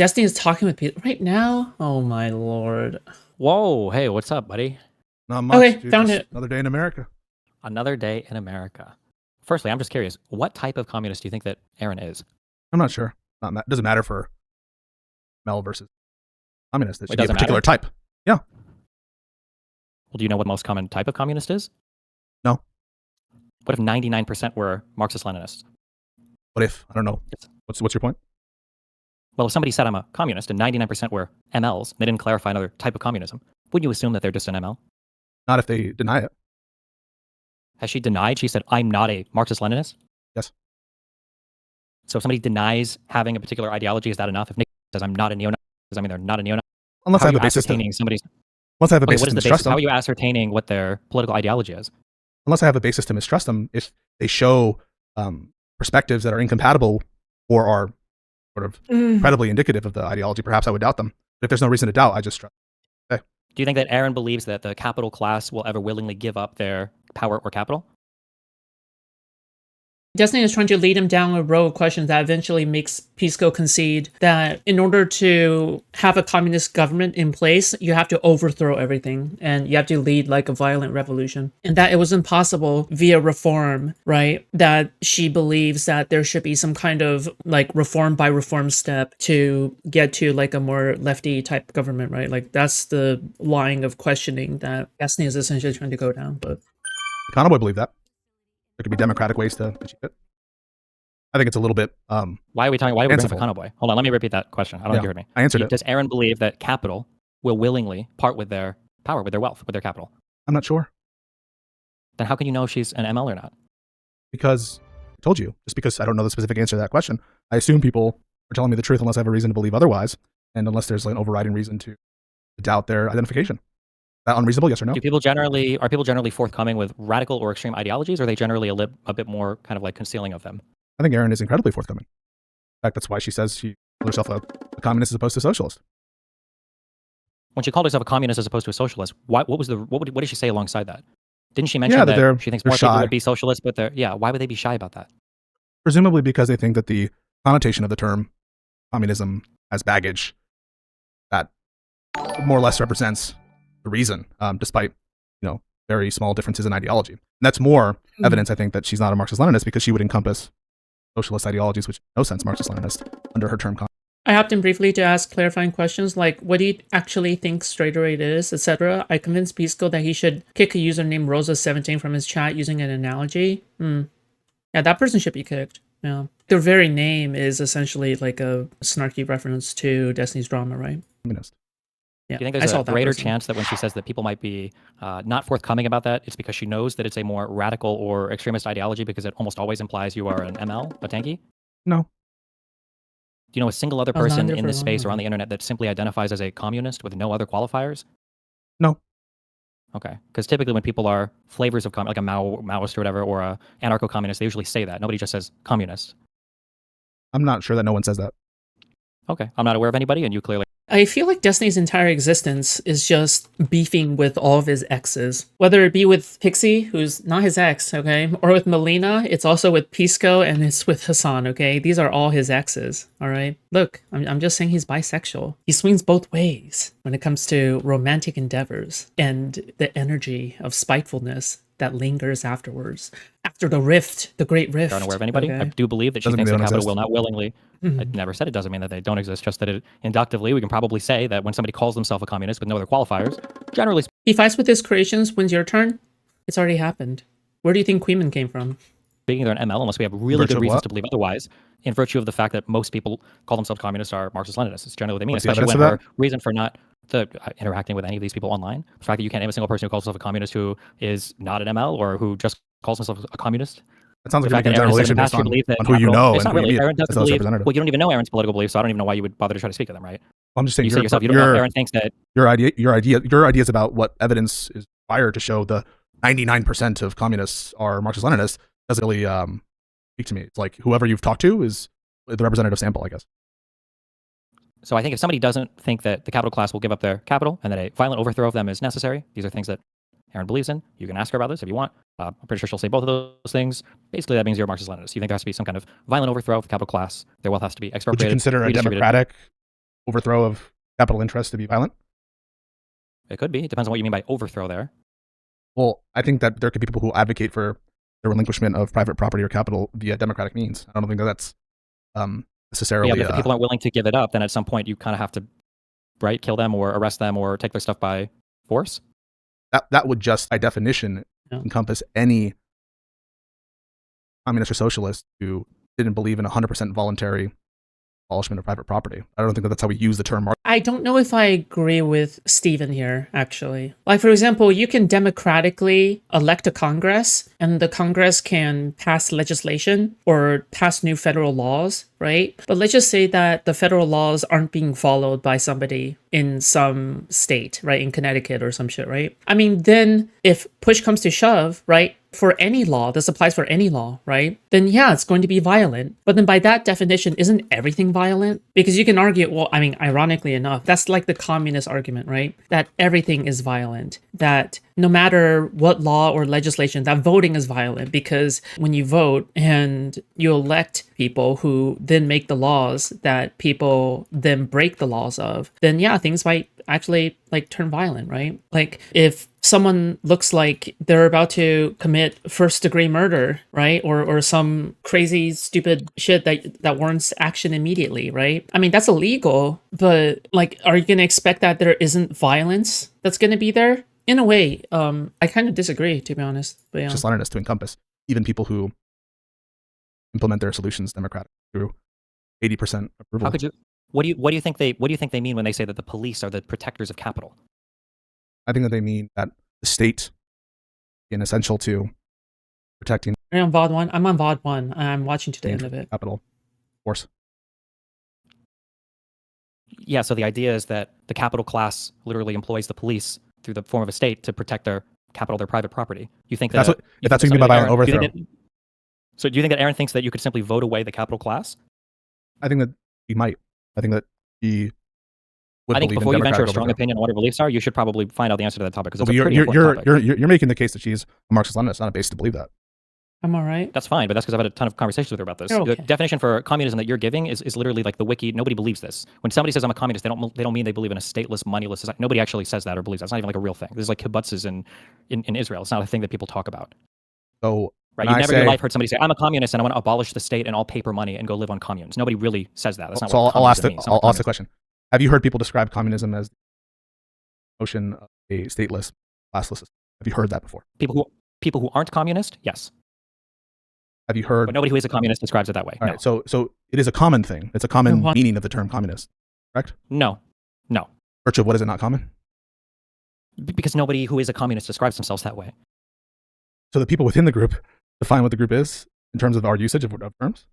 Destiny is talking with people right now. Oh my lord. Whoa, hey, what's up, buddy? Not much. Okay, dude, found just it. Another day in America. Another day in America. Firstly, I'm just curious, what type of communist do you think that Erin is? I'm not sure. Doesn't matter for Mel versus communist. It should be a doesn't particular matter? type. Yeah. Well, do you know what the most common type of communist is? No. What if 99% were Marxist-Leninists? What if? I don't know. What's your point? Well, if somebody said I'm a communist and 99% were MLs, they didn't clarify another type of communism, wouldn't you assume that they're just an ML? Not if they deny it. Has she denied? She said, I'm not a Marxist-Leninist? Yes. So if somebody denies having a particular ideology, is that enough? If Nick says I'm not a neo-Nazi, does that mean they're not a neo-Nazi? Unless How I are have you a basis to. ascertaining somebody's... Unless I have a Okay, basis what is to the mistrust basis? How them. are you ascertaining what their political ideology is? Unless I have a basis to mistrust them, if they show perspectives that are incompatible or are sort of incredibly indicative of the ideology, perhaps I would doubt them. But if there's no reason to doubt, I just trust. Okay. Do you think that Erin believes that the capital class will ever willingly give up their power or capital? Destiny is trying to lead him down a row of questions that eventually makes Pisco concede that in order to have a communist government in place, you have to overthrow everything and you have to lead like a violent revolution. And that it was impossible via reform, right? That she believes that there should be some kind of like reform by reform step to get to like a more lefty type government, right? Like that's the line of questioning that Destiny is essentially trying to go down. But Econoboy believe that. There could be democratic ways to achieve it. I think it's a little bit. Why are we bringing up fanciful. Econoboy? Hold on, let me repeat that question. I don't think you heard me. I answered it. Does Erin believe that capital will willingly part with their power, with their wealth, with their capital? I'm not sure. Then how can you know if she's an ML or not? Because I told you, just because I don't know the specific answer to that question, I assume people are telling me the truth unless I have a reason to believe otherwise, and unless there's like an overriding reason to doubt their identification. That unreasonable? Yes or no? Are people generally forthcoming with radical or extreme ideologies, or are they generally a bit more kind of like concealing of them? I think Erin is incredibly forthcoming. In fact, that's why she says she calls herself a communist as opposed to a socialist. When she called herself a communist as opposed to a socialist, what did she say alongside that? Didn't she mention that she thinks more people would be socialists, but why would they be shy about that? Presumably because they think that the connotation of the term communism as baggage that more or less represents the reason, despite very small differences in ideology. And that's more evidence, I think, that she's not a Marxist-Leninist because she would encompass socialist ideologies, which make no sense Marxist-Leninist, under her term. I hopped in briefly to ask clarifying questions like, what do you actually think Straighterade is, etc. I convinced Pisco that he should kick a user named Rosa17 from his chat using an analogy. Yeah, that person should be kicked. Yeah. Their very name is essentially like a snarky reference to Destiny's Drama, right? Communist. Yeah, do you think there's a greater chance that when she says that people might be not forthcoming about that, it's because she knows that it's a more radical or extremist ideology because it almost always implies you are an ML, a tanky? No. Do you know a single other person in this space or on the internet that simply identifies as a communist with no other qualifiers? No. Okay, because typically when people are flavors of like a Maoist or whatever, or a anarcho-communist, they usually say that. Nobody just says communist. I'm not sure that no one says that. Okay, I'm not aware of anybody, and you clearly... I feel like Destiny's entire existence is just beefing with all of his exes. Whether it be with Pixie, who's not his ex, okay? Or with Melina, it's also with Pisco, and it's with Hassan, okay? These are all his exes, all right? Look, I'm just saying he's bisexual. He swings both ways when it comes to romantic endeavors and the energy of spitefulness that lingers afterwards. After the rift, the great rift. You're unaware of anybody? Okay. I do believe that she thinks that capital will not willingly... I never said it doesn't mean that they don't exist, just that inductively, we can probably say that when somebody calls themselves a communist with no other qualifiers, generally... He fights with his creations. When's your turn? It's already happened. Where do you think Queeman came from? Speaking they're an ML, unless we have really good reasons to believe otherwise, in virtue of the fact that most people call themselves communists are Marxist-Leninists. It's generally what they mean, especially when her reason for not interacting with any of these people online, the fact that you can't name a single person who calls himself a communist who is not an ML or who just calls himself a communist. It sounds like you're generalization based on who you know. It's not really. Erin doesn't believe. Well, you don't even know Erin's political beliefs, so I don't even know why you would bother to try to speak to them, right? Well, I'm just saying. You say yourself, you don't know if Erin thinks that your ideas about what evidence is required to show the 99% of communists are Marxist-Leninists doesn't really speak to me. It's like whoever you've talked to is the representative sample, I guess. So I think if somebody doesn't think that the capital class will give up their capital and that a violent overthrow of them is necessary, these are things that Erin believes in. You can ask her about this if you want. I'm pretty sure she'll say both of those things. Basically, that means you're a Marxist-Leninist. You think there has to be some kind of violent overthrow of the capital class. Their wealth has to be expropriated. Would you consider a democratic overthrow of capital interest to be violent? It could be. It depends on what you mean by overthrow there. Well, I think that there could be people who advocate for the relinquishment of private property or capital via democratic means. I don't think that that's necessarily. Yeah, but if people aren't willing to give it up, then at some point you kind of have to, right, kill them or arrest them or take their stuff by force. That would just, by definition, encompass any communist or socialist who didn't believe in 100% voluntary abolishment of private property. I don't think that that's how we use the term. I don't know if I agree with Stephen here, actually. Like, for example, you can democratically elect a Congress, and the Congress can pass legislation or pass new federal laws, right? But let's just say that the federal laws aren't being followed by somebody in some state, right? In Connecticut or some shit, right? I mean, then if push comes to shove, right? For any law, this applies for any law, right? Then yeah, it's going to be violent. But then by that definition, isn't everything violent? Because you can argue, well, I mean, ironically enough, that's like the communist argument, right? That everything is violent. That no matter what law or legislation, that voting is violent because when you vote and you elect people who then make the laws that people then break the laws of, then yeah, things might actually like turn violent, right? Like if someone looks like they're about to commit first-degree murder, right? Or some crazy, stupid shit that warrants action immediately, right? I mean, that's illegal, but like, are you going to expect that there isn't violence that's going to be there? In a way, I kind of disagree, to be honest. But yeah. It's just Leninist to encompass even people who implement their solutions democratically through 80% approval. How could you? What do you think they mean when they say that the police are the protectors of capital? I think that they mean that the state is essential to protecting. Are you on VOD 1? I'm on VOD 1. I'm watching to the end of it. Capital force. Yeah, so the idea is that the capital class literally employs the police through the form of a state to protect their capital, their private property. You think that if that's what you mean by violent overthrow? So do you think that Erin thinks that you could simply vote away the capital class? I think that he might. I think that he would. I think before you venture a strong opinion on what her beliefs are, you should probably find out the answer to that topic because it's a pretty important topic. You're making the case that she's a Marxist-Leninist. It's not a basis to believe that. I'm all right. That's fine, but that's because I've had a ton of conversations with her about this. Okay. The definition for communism that you're giving is literally like the wiki. Nobody believes this. When somebody says I'm a communist, they don't mean they believe in a stateless, moneyless society. Nobody actually says that or believes that. It's not even like a real thing. There's like kibbutzes in Israel. It's not a thing that people talk about. So right, you've never in your life heard somebody say I'm a communist and I want to abolish the state and all paper money and go live on communes. Nobody really says that. That's not what communism means. I'll ask the question. Have you heard people describe communism as the notion of a stateless, classless system? Have you heard that before? People who aren't communist, yes. Have you heard? But nobody who is a communist describes it that way. All right, so it is a common thing. It's a common meaning of the term communist, correct? No. Virtue of what is it not common? Because nobody who is a communist describes themselves that way. So the people within the group define what the group is in terms of our usage of terms?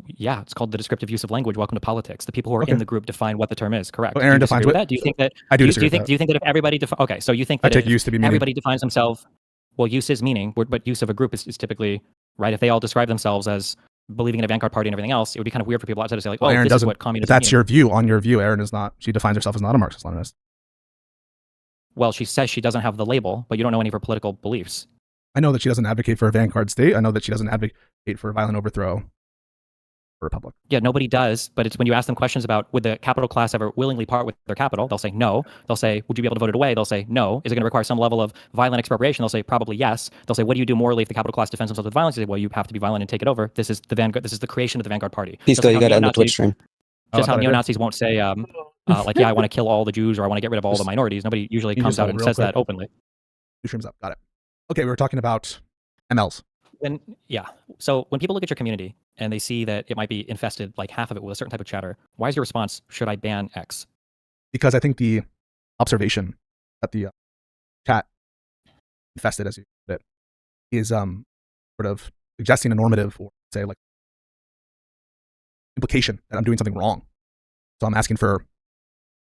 Yeah, it's called the descriptive use of language. Welcome to politics. The people who are in the group define what the term is. Correct. Well, Erin defines what. That? Do you think that? I do. Do you think that if everybody okay, so you think that I take use to be meaning. Everybody defines themselves. Well, use is meaning, but use of a group is typically right. If they all describe themselves as believing in a vanguard party and everything else, it would be kind of weird for people outside to say like, Erin this is what communism. If that's your view. On your view, Erin is not. She defines herself as not a Marxist-Leninist. Well, she says she doesn't have the label, but you don't know any of her political beliefs. I know that she doesn't advocate for a vanguard state. I know that she doesn't advocate for a violent overthrow. Republic. Yeah, nobody does, but it's when you ask them questions about would the capital class ever willingly part with their capital, they'll say no. They'll say, would you be able to vote it away? They'll say no. Is it going to require some level of violent expropriation? They'll say probably yes. They'll say, what do you do morally if the capital class defends themselves with violence? You say, well, you have to be violent and take it over. This is the vanguard. This is the creation of the vanguard party. Pisco, you got to end the Twitch stream. Just how neo-Nazis won't say, like, yeah, I want to kill all the Jews or I want to get rid of all the minorities. Nobody usually comes out and says that openly. 2 streams up. Got it. Okay, we were talking about MLs. So when people look at your community and they see that it might be infested, like half of it with a certain type of chatter, why is your response, should I ban X? Because I think the observation that the chat infested, as you put it, is sort of suggesting a normative or say like implication that I'm doing something wrong. So I'm asking for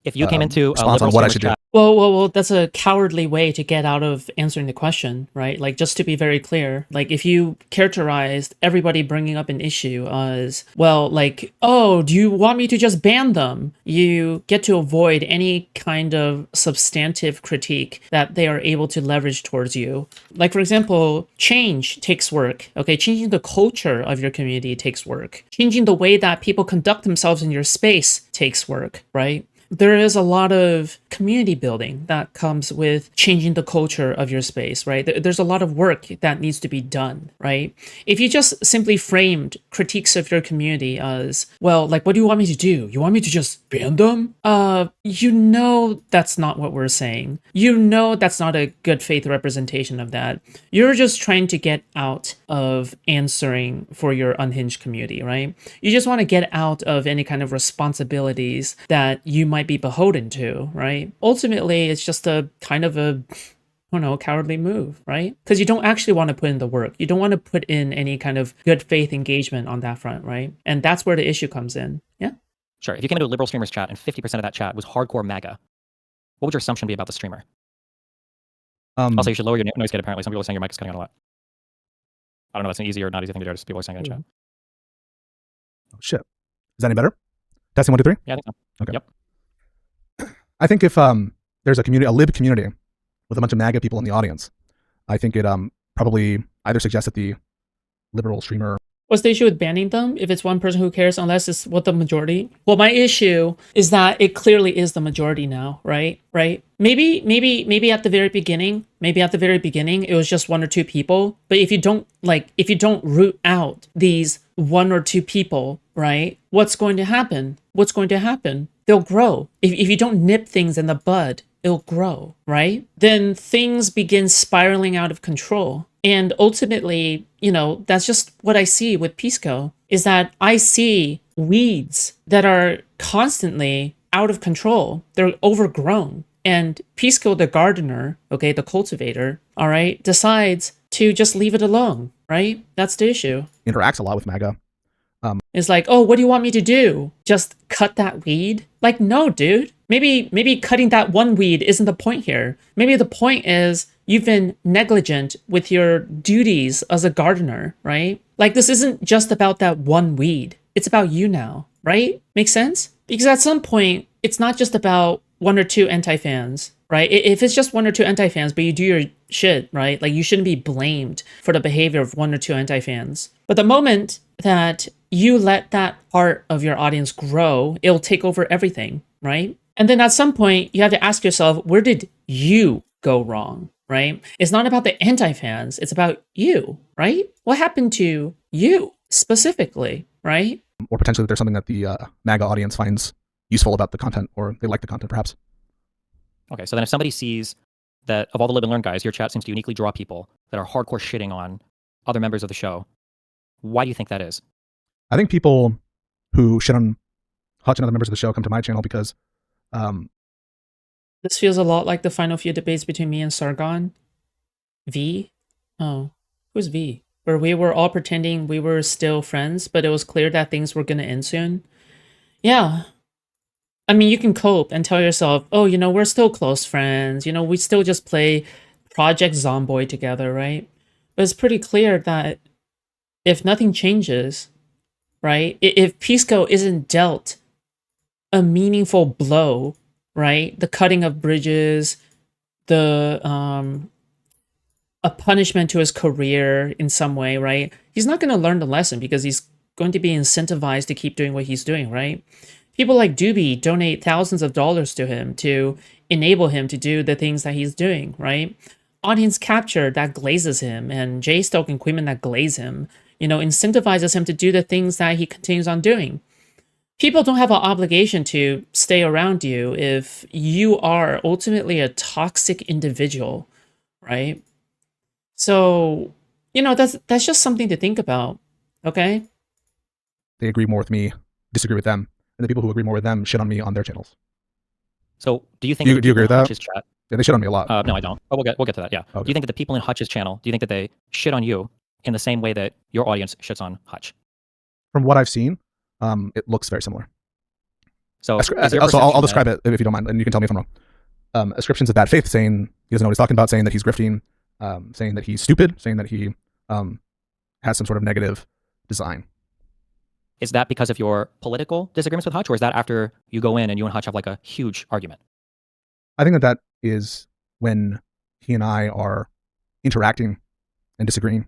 If you came into a response on what I should do. Well, that's a cowardly way to get out of answering the question, right? Like, just to be very clear, like, if you characterized everybody bringing up an issue as, well, like, oh, do you want me to just ban them? You get to avoid any kind of substantive critique that they are able to leverage towards you. Like, for example, change takes work, okay? Changing the culture of your community takes work. Changing the way that people conduct themselves in your space takes work, right? There is a lot of community building that comes with changing the culture of your space, right? There's a lot of work that needs to be done, right? If you just simply framed critiques of your community as, well, like, what do you want me to do? You want me to just ban them? You know that's not what we're saying. You know that's not a good faith representation of that. You're just trying to get out of answering for your unhinged community, right? You just want to get out of any kind of responsibilities that you might be beholden to, right? Ultimately, it's just a kind of a, I don't know, cowardly move, right? Because you don't actually want to put in the work. You don't want to put in any kind of good faith engagement on that front, right? And that's where the issue comes in. Yeah. Sure. If you came into a liberal streamer's chat and 50% of that chat was hardcore MAGA, what would your assumption be about the streamer? Also, you should lower your noise gate, apparently. Some people are saying your mic is cutting out a lot. I don't know if that's an easy or not easy thing to do. Just people are saying in the chat. Oh, shit. Is that any better? Testing 1, 2, 3? Yeah, I think so. Okay. Yep. I think if there's a lib community with a bunch of MAGA people in the audience, I think it probably either suggests that the liberal streamer. What's the issue with banning them if it's one person who cares, unless it's what the majority? Well, my issue is that it clearly is the majority now, right? Maybe at the very beginning, it was just 1 or 2 people. But if you don't root out these 1 or 2 people, right? What's going to happen? They'll grow. If you don't nip things in the bud, it'll grow, right? Then things begin spiraling out of control. And ultimately, that's just what I see with Pisco, is that I see weeds that are constantly out of control. They're overgrown. And Pisco, the gardener, okay, the cultivator, all right, decides to just leave it alone, right? That's the issue. Interacts a lot with MAGA. It's like, oh, what do you want me to do? Just cut that weed? Like, no, dude. Maybe cutting that one weed isn't the point here. Maybe the point is you've been negligent with your duties as a gardener, right? Like, this isn't just about that one weed. It's about you now, right? Makes sense? Because at some point, it's not just about 1 or 2 anti-fans, right? If it's just 1 or 2 anti-fans, but you do your shit, right? Like, you shouldn't be blamed for the behavior of 1 or 2 anti-fans. But the moment that you let that part of your audience grow, it'll take over everything, right? And then at some point, you have to ask yourself, where did you go wrong, right? It's not about the anti-fans, it's about you, right? What happened to you specifically, right? Or potentially there's something that the MAGA audience finds useful about the content, or they like the content, perhaps. Okay, so then if somebody sees that of all the Lib and Learn guys, your chat seems to uniquely draw people that are hardcore shitting on other members of the show, why do you think that is? I think people who shit on Hutch and other members of the show come to my channel because this feels a lot like the final few debates between me and Sargon. V? Oh, who's V? Where we were all pretending we were still friends, but it was clear that things were going to end soon. Yeah. I mean, you can cope and tell yourself, oh, we're still close friends. We still just play Project Zomboid together, right? But it's pretty clear that if nothing changes, right? If Pisco isn't dealt a meaningful blow, right? The cutting of bridges, a punishment to his career in some way, right? He's not going to learn the lesson because he's going to be incentivized to keep doing what he's doing, right? People like Doobie donate thousands of dollars to him to enable him to do the things that he's doing, right? Audience capture that glazes him, and Jay Stoke and Queeman that glaze him, incentivizes him to do the things that he continues on doing. People don't have an obligation to stay around you if you are ultimately a toxic individual, right? So, that's just something to think about, okay? They agree more with me, disagree with them, and the people who agree more with them shit on me on their channels. So, do you think do you agree with that? Hutch's chat? Yeah, they shit on me a lot. No, I don't. But we'll get to that. Yeah. Okay. Do you think that the people in Hutch's channel, do you think that they shit on you in the same way that your audience shits on Hutch? From what I've seen, it looks very similar. So, I'll describe it if you don't mind, and you can tell me if I'm wrong. Ascriptions of bad faith, saying he doesn't know what he's talking about, saying that he's grifting, saying that he's stupid, saying that he has some sort of negative design. Is that because of your political disagreements with Hutch, or is that after you go in and you and Hutch have like a huge argument? I think that is when he and I are interacting and disagreeing.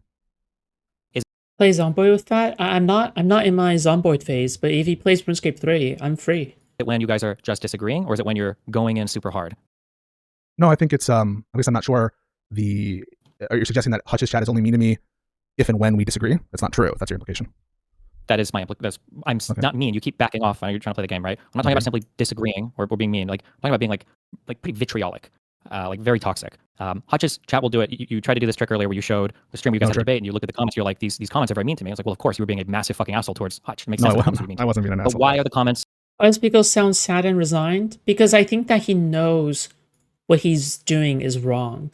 Play Zomboid with that? I'm not in my Zomboid phase, but if he plays RuneScape 3, I'm free. Is it when you guys are just disagreeing, or is it when you're going in super hard? No, I think it's at least I'm not sure. Are you suggesting that Hutch's chat is only mean to me if and when we disagree? That's not true. If that's your implication. That is my implication. I'm okay. Not mean. You keep backing off. You're trying to play the game, right? I'm not talking about simply disagreeing or being mean. Like, I'm talking about being like pretty vitriolic, like very toxic. Hutch's chat will do it. You tried to do this trick earlier where you showed the stream where you guys had a debate and you look at the comments. You're like, these comments are very mean to me. I was like, well, of course you were being a massive fucking asshole towards Hutch. It makes sense. I wasn't being an asshole. But why are the comments? Pico sounds sad and resigned because I think that he knows what he's doing is wrong,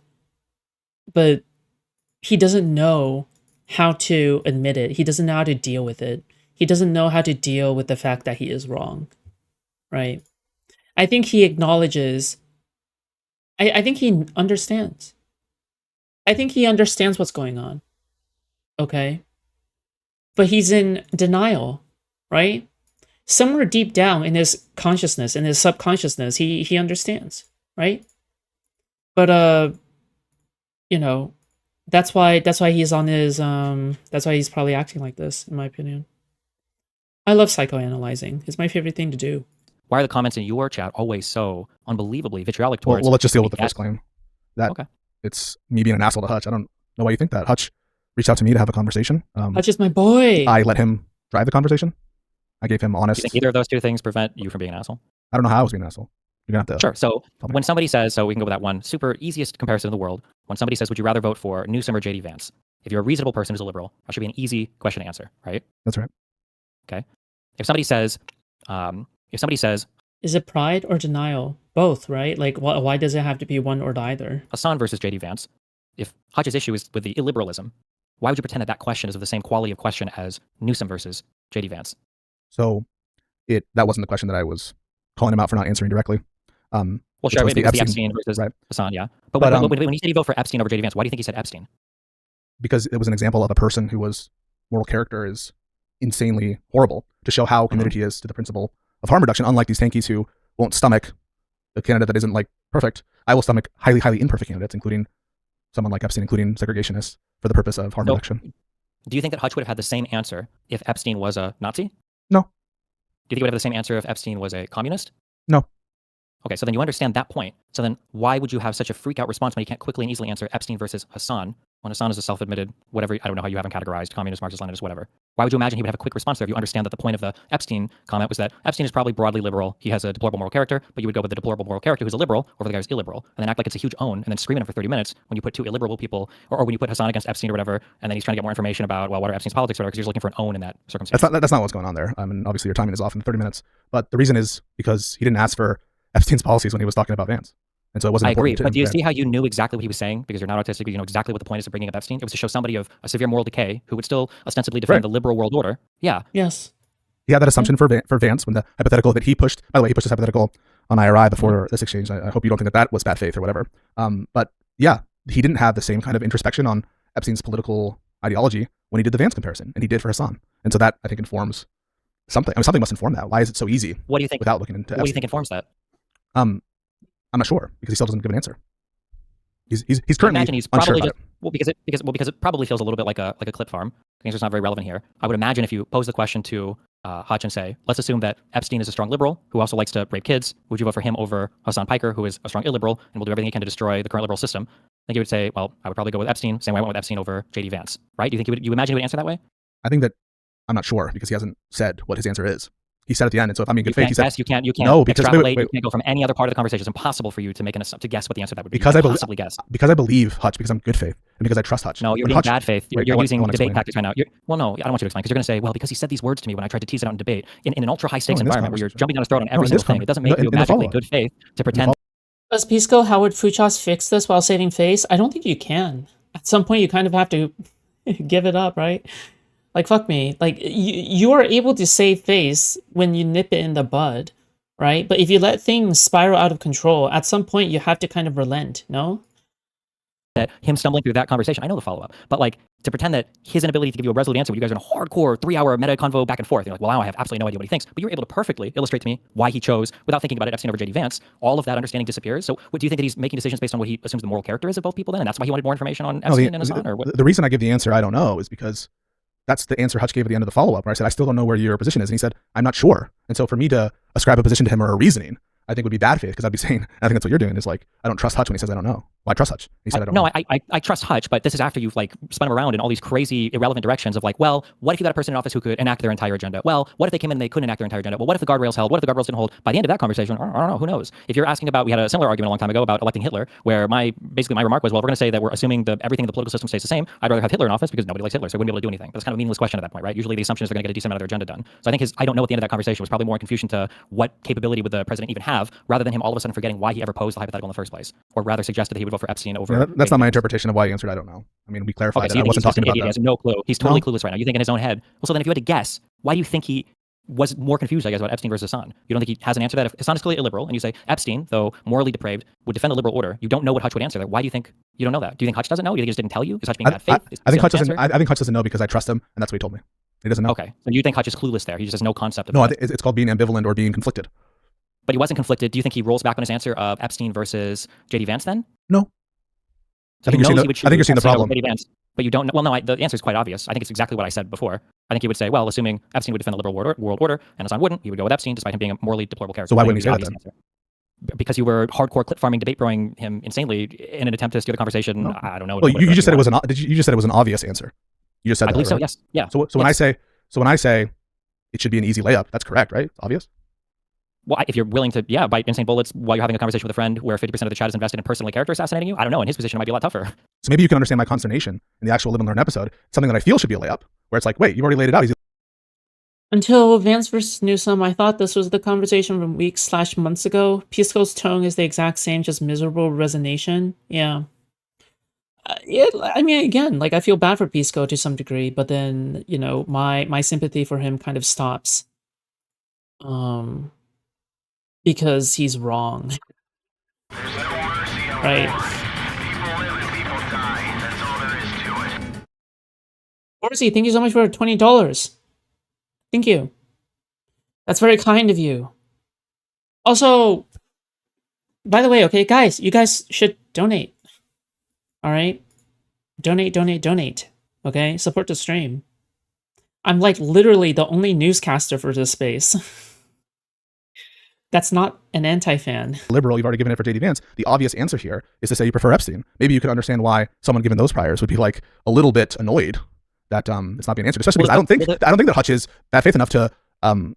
but he doesn't know how to admit it. He doesn't know how to deal with it. He doesn't know how to deal with the fact that he is wrong, right? I think he acknowledges. I think he understands. I think he understands what's going on. Okay? But he's in denial, right? Somewhere deep down in his consciousness, in his subconsciousness, he understands, right? But you know, that's why he's on his that's why he's probably acting like this, in my opinion. I love psychoanalyzing. It's my favorite thing to do. Why are the comments in your chat always so unbelievably vitriolic towards? Well, let's just deal with the first claim. That okay. It's me being an asshole to Hutch. I don't know why you think that. Hutch reached out to me to have a conversation. Hutch is my boy. I let him drive the conversation. I gave him honest. Do you think either of those two things prevent you from being an asshole? I don't know how I was being an asshole. You're gonna have to. Sure. So when somebody says, so we can go with that one super easiest comparison in the world. When somebody says, would you rather vote for Newsom or JD Vance? If you're a reasonable person who's a liberal, that should be an easy question to answer, right? That's right. Okay. If somebody says, is it pride or denial? Both, right? Like, why does it have to be one or the other? Hassan versus JD Vance. If Hutch's issue is with the illiberalism, why would you pretend that that question is of the same quality of question as Newsom versus JD Vance? So, that wasn't the question that I was calling him out for not answering directly. Well, sure, maybe the Epstein versus right. Hassan, yeah. But when he said he voted for Epstein over JD Vance, why do you think he said Epstein? Because it was an example of a person who was moral character is insanely horrible, to show how committed he is to the principle of harm reduction. Unlike these tankies who won't stomach a candidate that isn't like perfect, I will stomach highly, highly imperfect candidates, including someone like Epstein, including segregationists, for the purpose of harm reduction. Do you think that Hutch would have had the same answer if Epstein was a Nazi? No. Do you think he would have the same answer if Epstein was a communist? No. Okay, so then you understand that point. So then why would you have such a freak out response when you can't quickly and easily answer Epstein versus Hassan, when Hassan is a self-admitted, whatever, I don't know how you have him categorized, communist, Marxist, Leninist, whatever. Why would you imagine he would have a quick response there if you understand that the point of the Epstein comment was that Epstein is probably broadly liberal, he has a deplorable moral character, but you would go with the deplorable moral character who's a liberal over the guy who's illiberal, and then act like it's a huge own, and then scream at him for 30 minutes when you put two illiberal people, or when you put Hassan against Epstein or whatever, and then he's trying to get more information about, well, what are Epstein's politics or whatever, because you're just looking for an own in that circumstance. That's not what's going on there. I mean, obviously your timing is off in 30 minutes, but the reason is because he didn't ask for Epstein's policies when he was talking about Vance. And so it wasn't. I agree, but do you see how you knew exactly what he was saying? Because you're not autistic, but you know exactly what the point is of bringing up Epstein. It was to show somebody of a severe moral decay who would still ostensibly defend the liberal world order. Yeah. Yes. He had that assumption for Vance when the hypothetical that he pushed. By the way, he pushed this hypothetical on IRI before this exchange. I hope you don't think that was bad faith or whatever. But yeah, he didn't have the same kind of introspection on Epstein's political ideology when he did the Vance comparison, and he did for Hassan. And so that I think informs something. I mean, something must inform that. Why is it so easy? What do you think? Without looking into Epstein? What do you think informs that? I'm not sure because he still doesn't give an answer. He's currently imagine he's probably just because it probably feels a little bit like a clip farm. The answer's not very relevant here. I would imagine if you pose the question to Hutch and say, let's assume that Epstein is a strong liberal who also likes to rape kids. Would you vote for him over Hassan Piker, who is a strong illiberal and will do everything he can to destroy the current liberal system? I think you would say, well, I would probably go with Epstein. Same way I went with Epstein over JD Vance, right? Do you think you imagine he would answer that way? I think that I'm not sure because he hasn't said what his answer is. He said at the end, and so if I'm being good faith, he said, you can't no, because extrapolate, you can't go from any other part of the conversation. It's impossible for you to to guess what the answer that would be. Because I believe Hutch, because I'm good faith, and because I trust Hutch. No, you're being bad faith. You're using debate tactics right now. Well, no, I don't want you to explain, because you're going to say, well, because he said these words to me when I tried to tease it out in debate in an ultra high stakes environment where you're jumping down his throat on every single thing. It doesn't make you magically good faith to pretend. Does Pisco, how would Foodshops fix this while saving face? I don't think you can. At some point, you kind of have to give it up, right? Like, fuck me. Like, you are able to save face when you nip it in the bud. right? But if you let things spiral out of control, at some point you have to kind of relent, no? That him stumbling through that conversation, I know the follow-up, but like to pretend that his inability to give you a resolute answer when you guys are in a hardcore 3-hour meta convo back and forth, you're like, well, now I have absolutely no idea what he thinks, but you're able to perfectly illustrate to me why he chose, without thinking about it, Epstein over JD Vance. All of that understanding disappears. So what do you think that he's making decisions based on what he assumes the moral character is of both people then? And that's why he wanted more information on Epstein and Hassan? Or what? The reason I give the answer I don't know is because that's the answer Hutch gave at the end of the follow-up, where I said, I still don't know where your position is. And he said, I'm not sure. And so for me to ascribe a position to him or a reasoning, I think would be bad faith, because I'd be saying, I think that's what you're doing, is like, I don't trust Hutch when he says I don't know. Well, I trust Hutch. He said I don't know. I trust Hutch, but this is after you've like spun him around in all these crazy, irrelevant directions of like, well, what if you got a person in office who could enact their entire agenda? Well, what if they came in and they couldn't enact their entire agenda? Well, what if the guardrails held? What if the guardrails didn't hold? By the end of that conversation, I don't know, who knows? If you're asking about, we had a similar argument a long time ago about electing Hitler, where basically my remark was, well, if we're going to say that we're assuming that everything in the political system stays the same, I'd rather have Hitler in office because nobody likes Hitler, so we wouldn't be able to do anything. That's kind of a meaningless question at that point, right? Usually the assumption is they're going to get a decent amount of their agenda done. So I think I don't know at the end of that conversation was probably more in confusion to what capability would the president even have, rather than him all of a sudden forgetting why he ever posed the hypothetical in the first place, or rather suggested that he would vote for Epstein over. Yeah, that's not my interpretation of why he answered I don't know. I mean, we clarified that. I wasn't talking about that. He has no clue. He's totally clueless right now. You think in his own head. Well, so then if you had to guess, why do you think he was more confused, I guess, about Epstein versus Hassan? You don't think he has an answer that if Hassan is clearly illiberal, and you say Epstein, though morally depraved, would defend the liberal order, you don't know what Hutch would answer that. Why do you think you don't know that? Do you think Hutch doesn't know? Do you think he just didn't tell you? Is Hutch being bad faith? I think Hutch doesn't. I think Hutch doesn't know because I trust him, and that's what he told me. He doesn't know. Okay, so you think Hutch is clueless there? He just has no concept of No, that. it's called being ambivalent or being conflicted. But he wasn't conflicted. Do you think he rolls back on his answer of Epstein versus JD Vance then? No. So I think you're seeing the problem. Vance, but you don't know. Well, no, the answer is quite obvious. I think it's exactly what I said before. I think he would say, well, assuming Epstein would defend the liberal world order and Hassan wouldn't, he would go with Epstein despite him being a morally deplorable character. So why wouldn't he say that then? Answer. Because you were hardcore clip farming, debate broing him insanely in an attempt to steer the conversation. No. I don't know. Well, you just said it was you just said it was an obvious answer. You just said I that, believe right? So. Yes. Yeah. So when I say it should be an easy layup, that's correct, right? It's obvious. Well, if you're willing to, bite insane bullets while you're having a conversation with a friend where 50% of the chat is invested in personally character assassinating you, I don't know. In his position, it might be a lot tougher. So maybe you can understand my consternation in the actual Lib Learn episode. It's something that I feel should be a layup, where it's like, wait, you've already laid it out. Until Vance versus Newsom, I thought this was the conversation from weeks/months ago. Pisco's tone is the exact same, just miserable resignation. Yeah. I mean, again, like I feel bad for Pisco to some degree, but then, you know, my sympathy for him kind of stops. Because he's wrong. Right. Horsey, thank you so much for $20. Thank you. That's very kind of you. Also, by the way, okay, guys, you guys should donate. All right? Donate. Okay? Support the stream. I'm like literally the only newscaster for this space. That's not an anti-fan. Liberal, you've already given it for JD Vance. The obvious answer here is to say you prefer Epstein. Maybe you could understand why someone given those priors would be like a little bit annoyed that it's not being answered. Especially because I don't think that Hutch is bad faith enough to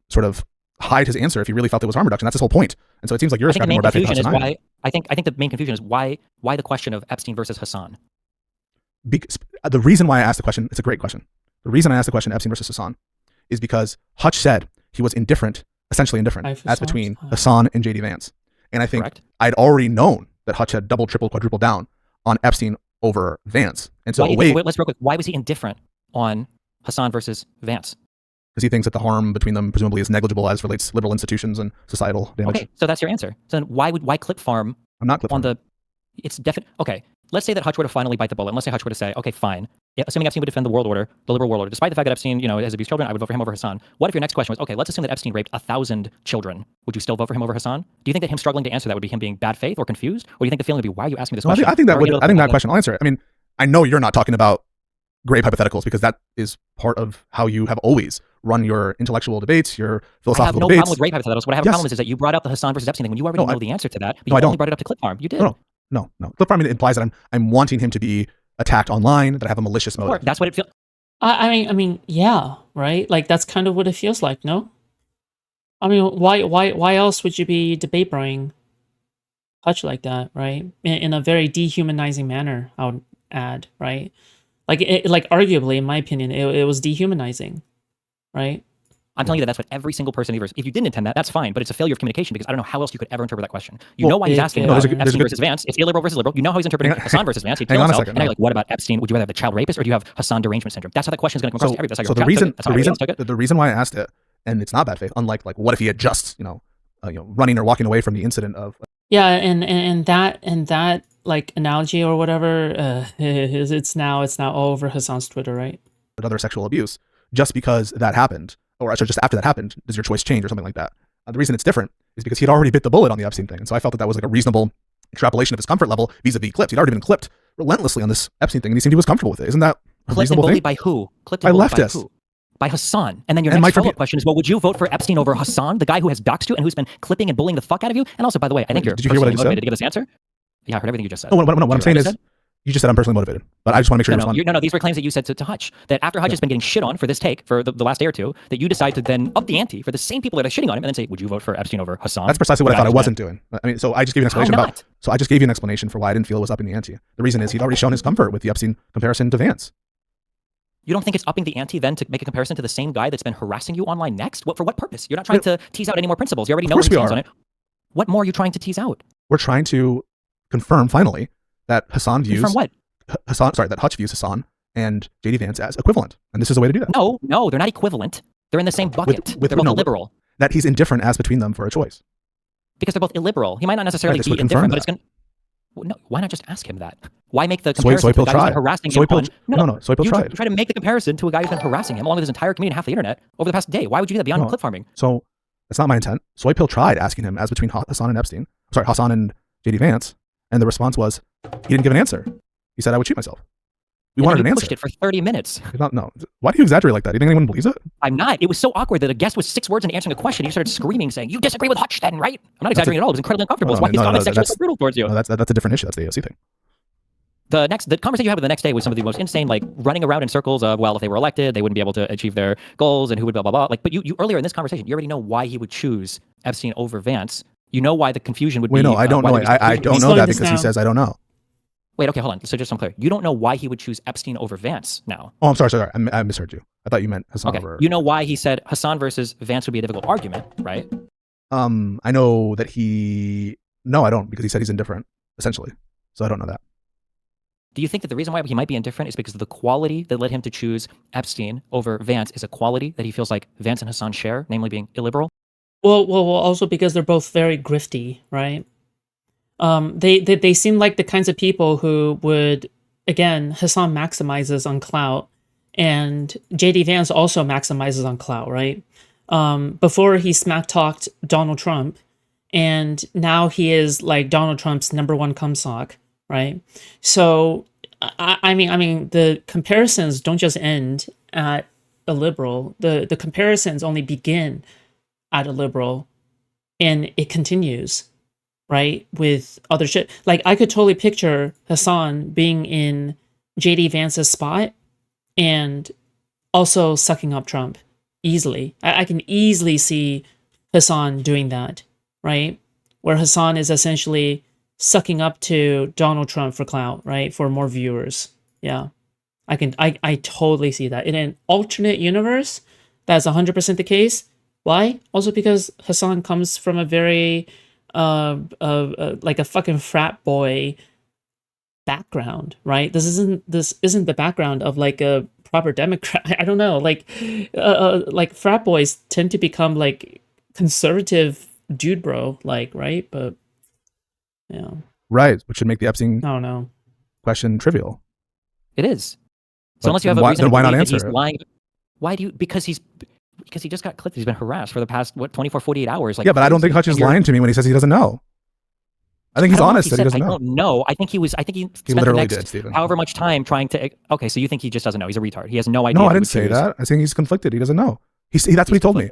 sort of hide his answer if he really felt it was harm reduction. That's his whole point. And so it seems like you're ascribing more bad faith than I am. I think the main confusion is why the question of Epstein versus Hassan. The reason why I asked the question, it's a great question. The reason I asked the question Epstein versus Hassan is because Hutch said he was essentially indifferent as between Hassan and JD Vance. And I think I'd already known that Hutch had double, triple, quadruple down on Epstein over Vance. And so let's real quick. Why was he indifferent on Hassan versus Vance? Because he thinks that the harm between them presumably is negligible as relates to liberal institutions and societal damage. Okay, so that's your answer. So then why clip farm? I'm not clip farming. It's definite. Okay, let's say that Hutch were to finally bite the bullet. And let's say Hutch were to say, okay, fine. Assuming Epstein would defend the world order, the liberal world order, despite the fact that Epstein, has abused children, I would vote for him over Hassan. What if your next question was, okay, let's assume that Epstein raped 1,000 children. Would you still vote for him over Hassan? Do you think that him struggling to answer that would be him being bad faith or confused? Or do you think the feeling would be, why are you asking me this question? I think that question will answer it. I mean, I know you're not talking about grave hypotheticals because that is part of how you have always run your intellectual debates, your philosophical debates. I have no problem with grave hypotheticals. What I have a problem is that you brought up the Hassan versus Epstein thing when you already know the answer to that. But you only brought it up to clip farm. You did. No. Clip farming implies that I'm wanting him to be attacked online, that I have a malicious motive. That's what it feels. I mean, yeah, right? Like that's kind of what it feels like, no? I mean, why else would you be debate broing Hutch like that, right? In a very dehumanizing manner, I would add, right? Like arguably, in my opinion, it was dehumanizing, right? I'm telling you that's what every single person in the universe. If you didn't intend that, that's fine, but it's a failure of communication because I don't know how else you could ever interpret that question. You know why he's asking about Epstein versus Vance. It's illiberal versus liberal. You know how he's interpreting Hassan versus Vance. He'd kill himself. And now you're like, what about Epstein? Would you rather have the child rapist or do you have Hassan derangement syndrome? That's how that question is going to come across to everybody. So the reason why I asked it, and it's not bad faith, unlike like what if he had just running or walking away from the incident of. Yeah, and that like analogy or whatever, it's now all over Hassan's Twitter, right? Other sexual abuse, just because that happened, or just after that happened, does your choice change or something like that? The reason it's different is because he'd already bit the bullet on the Epstein thing, and so I felt that was like a reasonable extrapolation of his comfort level vis-a-vis clips. He'd already been clipped relentlessly on this Epstein thing, and he seemed he was comfortable with it. Isn't that a reasonable thing? By who? Clipped by and bullied leftists. by who? By Hassan. And then your next follow-up question is, well, would you vote for Epstein over Hassan, the guy who has doxed you and who's been clipping and bullying the fuck out of you? And also, by the way, I think you're did you hear what I just said? To get this answer. Yeah, I heard everything you just said. No, what I'm saying is, you just said I'm personally motivated, but I just want to make sure you respond. No, these were claims that you said to Hutch, that after Hutch has been getting shit on for this take for the last day or two, that you decide to then up the ante for the same people that are shitting on him and then say, would you vote for Epstein over Hassan? That's precisely what I thought I wasn't doing. I mean, so I just gave you an explanation so I just gave you an explanation for why I didn't feel it was upping the ante. The reason is he'd already shown his comfort with the Epstein comparison to Vance. You don't think it's upping the ante then to make a comparison to the same guy that's been harassing you online next? For what purpose? You're not trying to tease out any more principles. You already know his stance on it. What more are you trying to tease out? We're trying to confirm finally that Hassan views that Hutch views Hassan and JD Vance as equivalent, and this is a way to do that. No, they're not equivalent. They're in the same bucket. They're both illiberal. That he's indifferent as between them for a choice. Because they're both illiberal. He might not necessarily be indifferent, but it's going to... No, why not just ask him that? Why make the comparison to a guy who's been harassing him? No, Soy Pill tried. You try to make the comparison to a guy who's been harassing him along with his entire community and half the internet over the past day. Why would you do that beyond clip farming? So that's not my intent. Soy Pill tried asking him as between Hassan and Epstein. Sorry, Hassan and JD Vance, and the response was he didn't give an answer. He said I would shoot myself. We wanted an answer. Pushed it for 30 minutes. No. Why do you exaggerate like that? Do you think anyone believes it? I'm not. It was so awkward that a guest was 6 words in answering a question. You started screaming, saying, "You disagree with Hutch, then, right?" I'm not exaggerating at all. It was incredibly uncomfortable. That's why his comment section was so brutal towards you. No, that's a different issue. That's the AOC thing. The conversation you had with the next day was some of the most insane, like running around in circles of, well, if they were elected, they wouldn't be able to achieve their goals and who would blah, blah, blah. Like, but you earlier in this conversation, you already know why he would choose Epstein over Vance. You know why the confusion would be. Wait, no, I don't know. I don't know that because he says I don't know. Wait, okay, hold on. So just so I'm clear, you don't know why he would choose Epstein over Vance now. Oh, I'm sorry. I misheard you. I thought you meant Hassan over. You know why he said Hassan versus Vance would be a difficult argument, right? I know that No, I don't, because he said he's indifferent, essentially. So I don't know that. Do you think that the reason why he might be indifferent is because of the quality that led him to choose Epstein over Vance is a quality that he feels like Vance and Hassan share, namely being illiberal? Well, also because they're both very grifty, right? They seem like the kinds of people who would, again, Hassan maximizes on clout, and JD Vance also maximizes on clout, right? Before he smack talked Donald Trump, and now he is like Donald Trump's #1 cumsock, right? So, I mean, the comparisons don't just end at a liberal. The comparisons only begin at a liberal, and it continues, right, with other shit. Like, I could totally picture Hassan being in JD Vance's spot and also sucking up Trump easily. I can easily see Hassan doing that, right? Where Hassan is essentially sucking up to Donald Trump for clout, right? For more viewers. Yeah. I totally see that. In an alternate universe, that's 100% the case. Why? Also because Hassan comes from a very like a fucking frat boy background, right? This isn't the background of like a proper Democrat. I don't know. Like frat boys tend to become like conservative dude bro, like, right? But yeah. Right, which should make the Epstein question trivial. It is. So unless you have a reason then why not answer he's lying, why do you? Because he just got clipped. He's been harassed for the past 24, 48 hours. Like, yeah, but I don't think Hutch is lying to me when he says he doesn't know. I think he's honest that he doesn't know. I don't know. I think he spent the next however much time trying to. Okay, so you think he just doesn't know? He's a retard. He has no idea. No, I didn't say that. I think he's conflicted. He doesn't know. That's what he told me.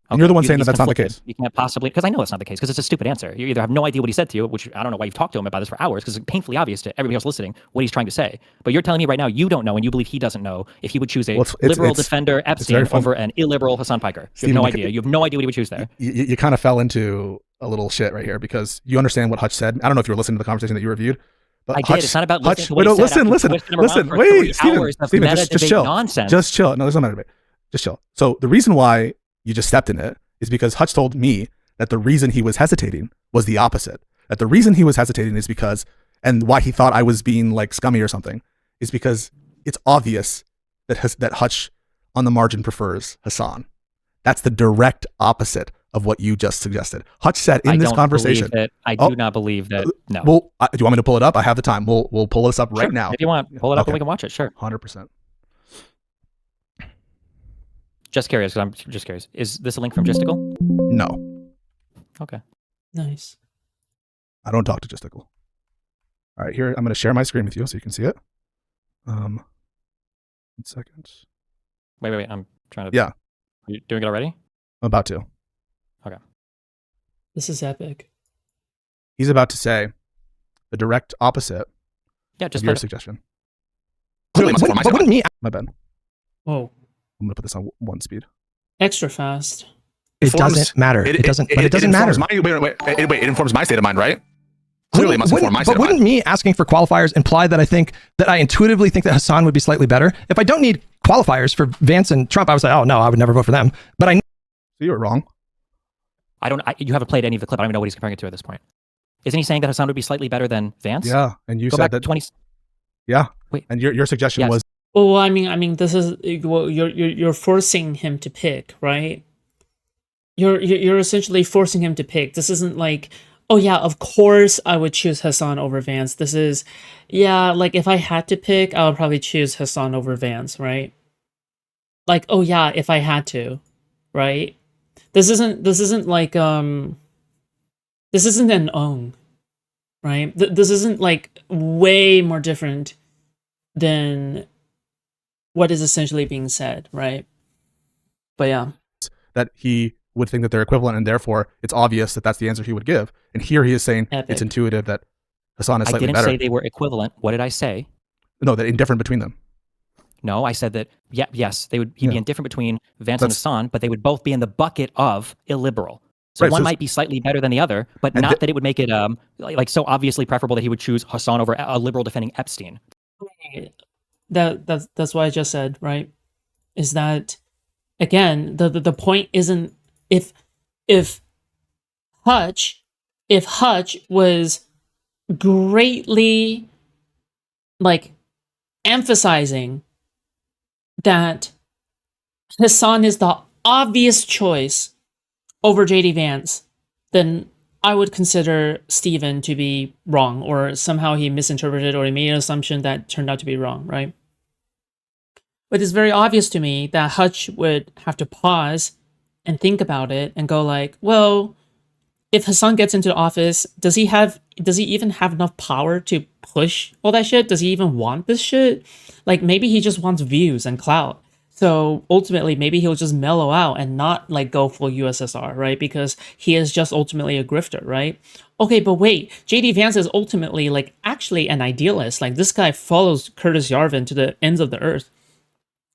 And you're the one saying that that's not the case. You can't possibly, because I know it's not the case, because it's a stupid answer. You either have no idea what he said to you, which I don't know why you've talked to him about this for hours, because it's painfully obvious to everybody else listening what he's trying to say. But you're telling me right now you don't know, and you believe he doesn't know if he would choose a liberal defender Epstein over an illiberal Hassan Piker. You have no idea. You have no idea what he would choose there. You kind of fell into a little shit right here, because you understand what Hutch said. I don't know if you were listening to the conversation that you reviewed. But I did. It's not about listening to what he said. Listen. Wait, Steven, just chill. Nonsense. Just chill. No, there's no matter debate. Just chill. So the reason why you just stepped in it is because Hutch told me that the reason he was hesitating was the opposite. That the reason he was hesitating is because, and why he thought I was being like scummy or something, is because it's obvious that Hutch on the margin prefers Hassan. That's the direct opposite of what you just suggested. Hutch said in this conversation. I do not believe that. No. Well, do you want me to pull it up? I have the time. We'll pull this up right now. If you want, pull it up and we can watch it. Sure. 100%. Just curious, because I'm just curious. Is this a link from Gisticle? No. Okay. Nice. I don't talk to Gisticle. All right, here I'm going to share my screen with you so you can see it. 1 second. Wait. I'm trying to. Yeah. Are you doing it already? I'm about to. Okay. This is epic. He's about to say the direct opposite Yeah, just of your suggestion. But wouldn't me? My bad. Whoa. I'm going to put this on 1 speed. Extra fast. It doesn't matter. It doesn't matter. Wait, it informs my state of mind, right? Clearly, it must inform my state of mind. But wouldn't me asking for qualifiers imply that I intuitively think that Hassan would be slightly better? If I don't need qualifiers for Vance and Trump, I would say, oh no, I would never vote for them. But So you were wrong. You haven't played any of the clip. I don't even know what he's comparing it to at this point. Isn't he saying that Hassan would be slightly better than Vance? Yeah, and you Go said back that 20. Yeah. Wait. And your suggestion was. Well, I mean, this is you're forcing him to pick, right? You're essentially forcing him to pick. This isn't like, oh yeah, of course I would choose Hassan over Vance. This is, yeah, like if I had to pick, I would probably choose Hassan over Vance, right? Like, oh yeah, if I had to, right? This isn't like this isn't an own, right? This isn't like way more different than what is essentially being said, right? But yeah, that he would think that they're equivalent, and therefore it's obvious that that's the answer he would give. And here he is saying it's intuitive that Hassan is slightly better. I didn't say they were equivalent. What did I say? No, that indifferent between them. No, I said that, yes, he'd be indifferent between Vance and Hassan, but they would both be in the bucket of illiberal. So one might be slightly better than the other, but not that it would make it like so obviously preferable that he would choose Hassan over a liberal defending Epstein. That's what I just said, right? Is that, again, the point isn't if Hutch was greatly like emphasizing that Hassan is the obvious choice over JD Vance, then I would consider Steven to be wrong, or somehow he misinterpreted or he made an assumption that turned out to be wrong, right? But it's very obvious to me that Hutch would have to pause and think about it and go like, well, if Hassan gets into office, does he even have enough power to push all that shit? Does he even want this shit? Like, maybe he just wants views and clout. So ultimately, maybe he'll just mellow out and not like go full USSR, right? Because he is just ultimately a grifter, right? Okay, but wait, JD Vance is ultimately like actually an idealist. Like, this guy follows Curtis Yarvin to the ends of the earth.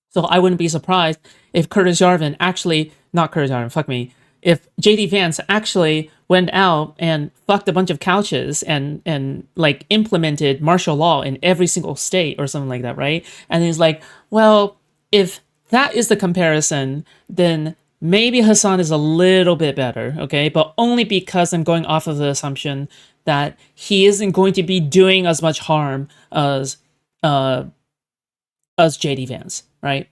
So I wouldn't be surprised if if JD Vance actually went out and fucked a bunch of couches and like implemented martial law in every single state or something like that, right? And he's like, well, if that is the comparison, then maybe Hassan is a little bit better, okay? But only because I'm going off of the assumption that he isn't going to be doing as much harm as JD Vance, right?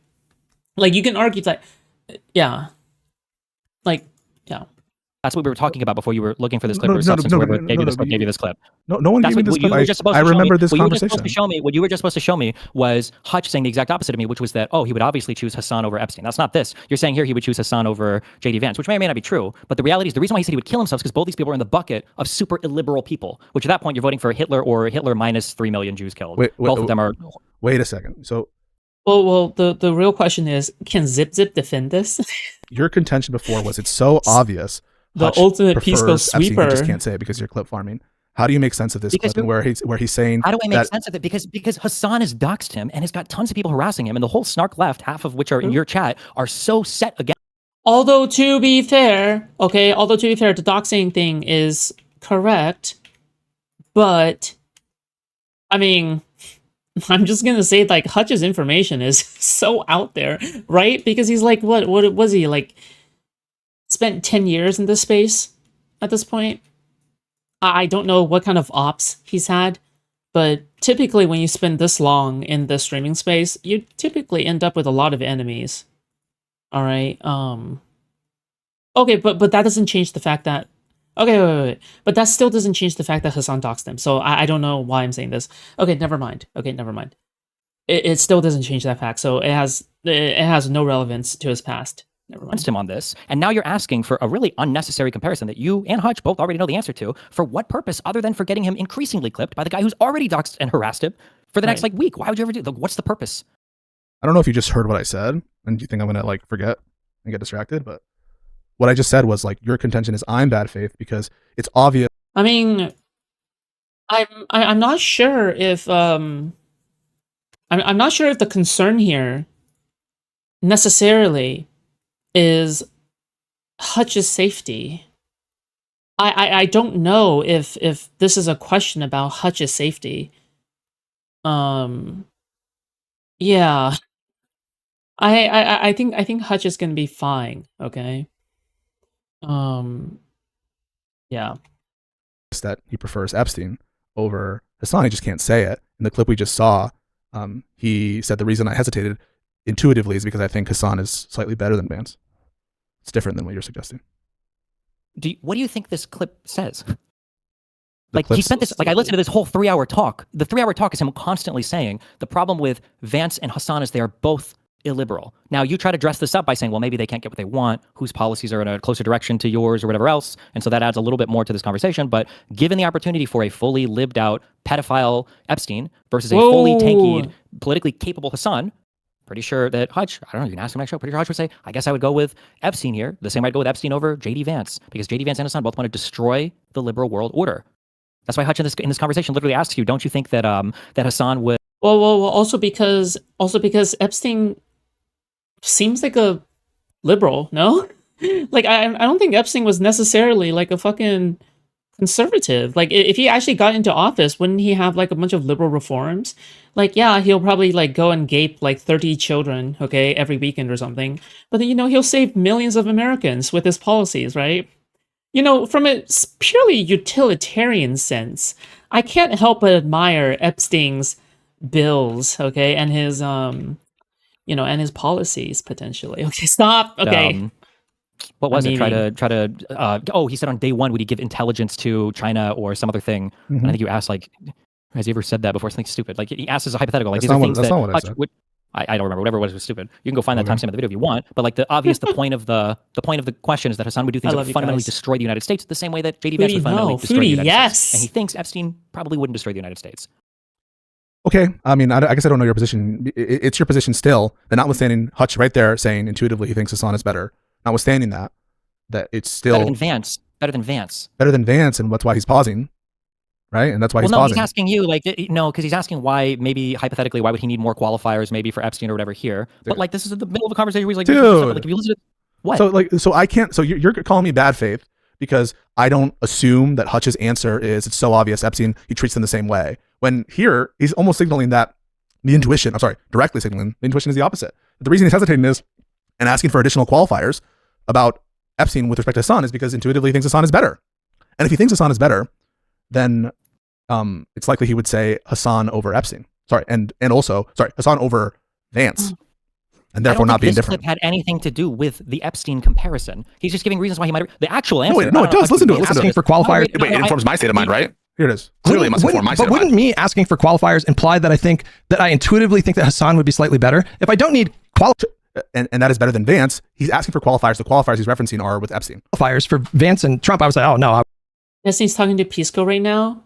Like, you can argue that, yeah. Like, yeah. That's what we were talking about before you were looking for this clip. Gave you this clip. No one gave me this clip. I remember this conversation. What you were just supposed to show me was Hutch saying the exact opposite of me, which was that, he would obviously choose Hassan over Epstein. That's not this. You're saying here he would choose Hassan over JD Vance, which may or may not be true. But the reality is the reason why he said he would kill himself is because both these people are in the bucket of super illiberal people, which at that point you're voting for Hitler or Hitler minus 3 million Jews killed. Both of them are... Wait a second. So... Well, the real question is, can Zip defend this? Your contention before was it's so obvious. The Hutch ultimate Pisco sweeper. You just can't say it because you're clip farming. How do you make sense of this clip and where he's saying? How do I make sense of it? Because Hassan has doxed him and has got tons of people harassing him, and the whole snark left, half of which are in your chat, are so set against. Although to be fair, the doxing thing is correct, but I mean, I'm just gonna say, like, Hutch's information is so out there, right? Because he's like, what was he like? Spent 10 years in this space at this point. I don't know what kind of ops he's had, but typically when you spend this long in the streaming space, you typically end up with a lot of enemies. All right. Okay, but that doesn't change the fact that. Okay, wait. But that still doesn't change the fact that Hassan doxed him. So I don't know why I'm saying this. Okay, never mind. It still doesn't change that fact. So it has no relevance to his past. Never mind. Him on this, and now you're asking for a really unnecessary comparison that you and Hutch both already know the answer to. For what purpose, other than for getting him increasingly clipped by the guy who's already doxed and harassed him for the next like week? Why would you ever do? Like, what's the purpose? I don't know if you just heard what I said, and you think I'm gonna like forget and get distracted, but what I just said was like your contention is I'm bad faith because it's obvious. I mean, I'm not sure if I'm not sure if the concern here necessarily is Hutch's safety. I don't know if this is a question about Hutch's safety. Yeah. I think Hutch is gonna be fine, okay? Yeah. That he prefers Epstein over Hassan. He just can't say it. In the clip we just saw, he said the reason I hesitated intuitively is because I think Hassan is slightly better than Vance. It's different than what you're suggesting. What do you think this clip says? Like he spent this, like I listened to this whole 3-hour talk. The 3-hour talk is him constantly saying the problem with Vance and Hassan is they are both illiberal. Now you try to dress this up by saying, well, maybe they can't get what they want, whose policies are in a closer direction to yours or whatever else. And so that adds a little bit more to this conversation. But given the opportunity for a fully lived out pedophile Epstein versus a fully tankied, politically capable Hassan, pretty sure that Hutch, I don't know, you can ask him next show, pretty sure Hutch would say, I guess I would go with Epstein here. The same I'd go with Epstein over JD Vance, because JD Vance and Hassan both want to destroy the liberal world order. That's why Hutch in this conversation literally asks you, don't you think that that Hassan would... Well, also because Epstein seems like a liberal, no? Like, I don't think Epstein was necessarily like a fucking conservative. Like, if he actually got into office, wouldn't he have like a bunch of liberal reforms? Like, yeah, he'll probably like go and gape like 30 children, okay, every weekend or something. But then, he'll save millions of Americans with his policies, right? From a purely utilitarian sense, I can't help but admire Epstein's bills, okay, and his and his policies potentially. Okay, stop. Okay. What was it? Try to. Oh, he said on day one, would he give intelligence to China or some other thing? And I think you asked, like, has he ever said that before? Something stupid. Like he asked as a hypothetical. Like, that's not what I said. I don't remember. Whatever it was stupid. You can go find that timestamp of the video if you want. But like the point of the question is that Hassan would do things that would fundamentally destroy the United States the same way that JD Vance would fundamentally destroy the United States. And he thinks Epstein probably wouldn't destroy the United States. Okay, I mean, I guess I don't know your position. It's your position still, that notwithstanding Hutch right there saying intuitively he thinks Hassan is better, notwithstanding that it's still... Better than Vance. Better than Vance, and that's why he's pausing, right? And that's why he's pausing. He's asking you, like, no, because he's asking why, maybe, hypothetically, why would he need more qualifiers, maybe for Epstein or whatever here? Dude. But, like, this is in the middle of a conversation where he's like, dude, like, if you listen to... What? So I can't... So you're calling me bad faith because I don't assume that Hutch's answer is, it's so obvious Epstein, he treats them the same way. When here, he's almost signaling that directly signaling the intuition is the opposite. The reason he's hesitating is, and asking for additional qualifiers about Epstein with respect to Hassan is because intuitively he thinks Hassan is better. And if he thinks Hassan is better, then it's likely he would say Hassan over Epstein. Hassan over Vance. And therefore not being different. Clip had anything to do with the Epstein comparison. He's just giving reasons why he might... The actual answer... No, it does. Listen to it. Asking for qualifiers... Wait, it informs my state of mind, right? Here it is. Clearly it must inform my state of mind. But wouldn't me asking for qualifiers imply that I intuitively think that Hassan would be slightly better? If I don't need and that is better than Vance, he's asking for qualifiers. The qualifiers he's referencing are with Epstein. Qualifiers for Vance and Trump, I was like, oh no. Yes, he's talking to Pisco right now.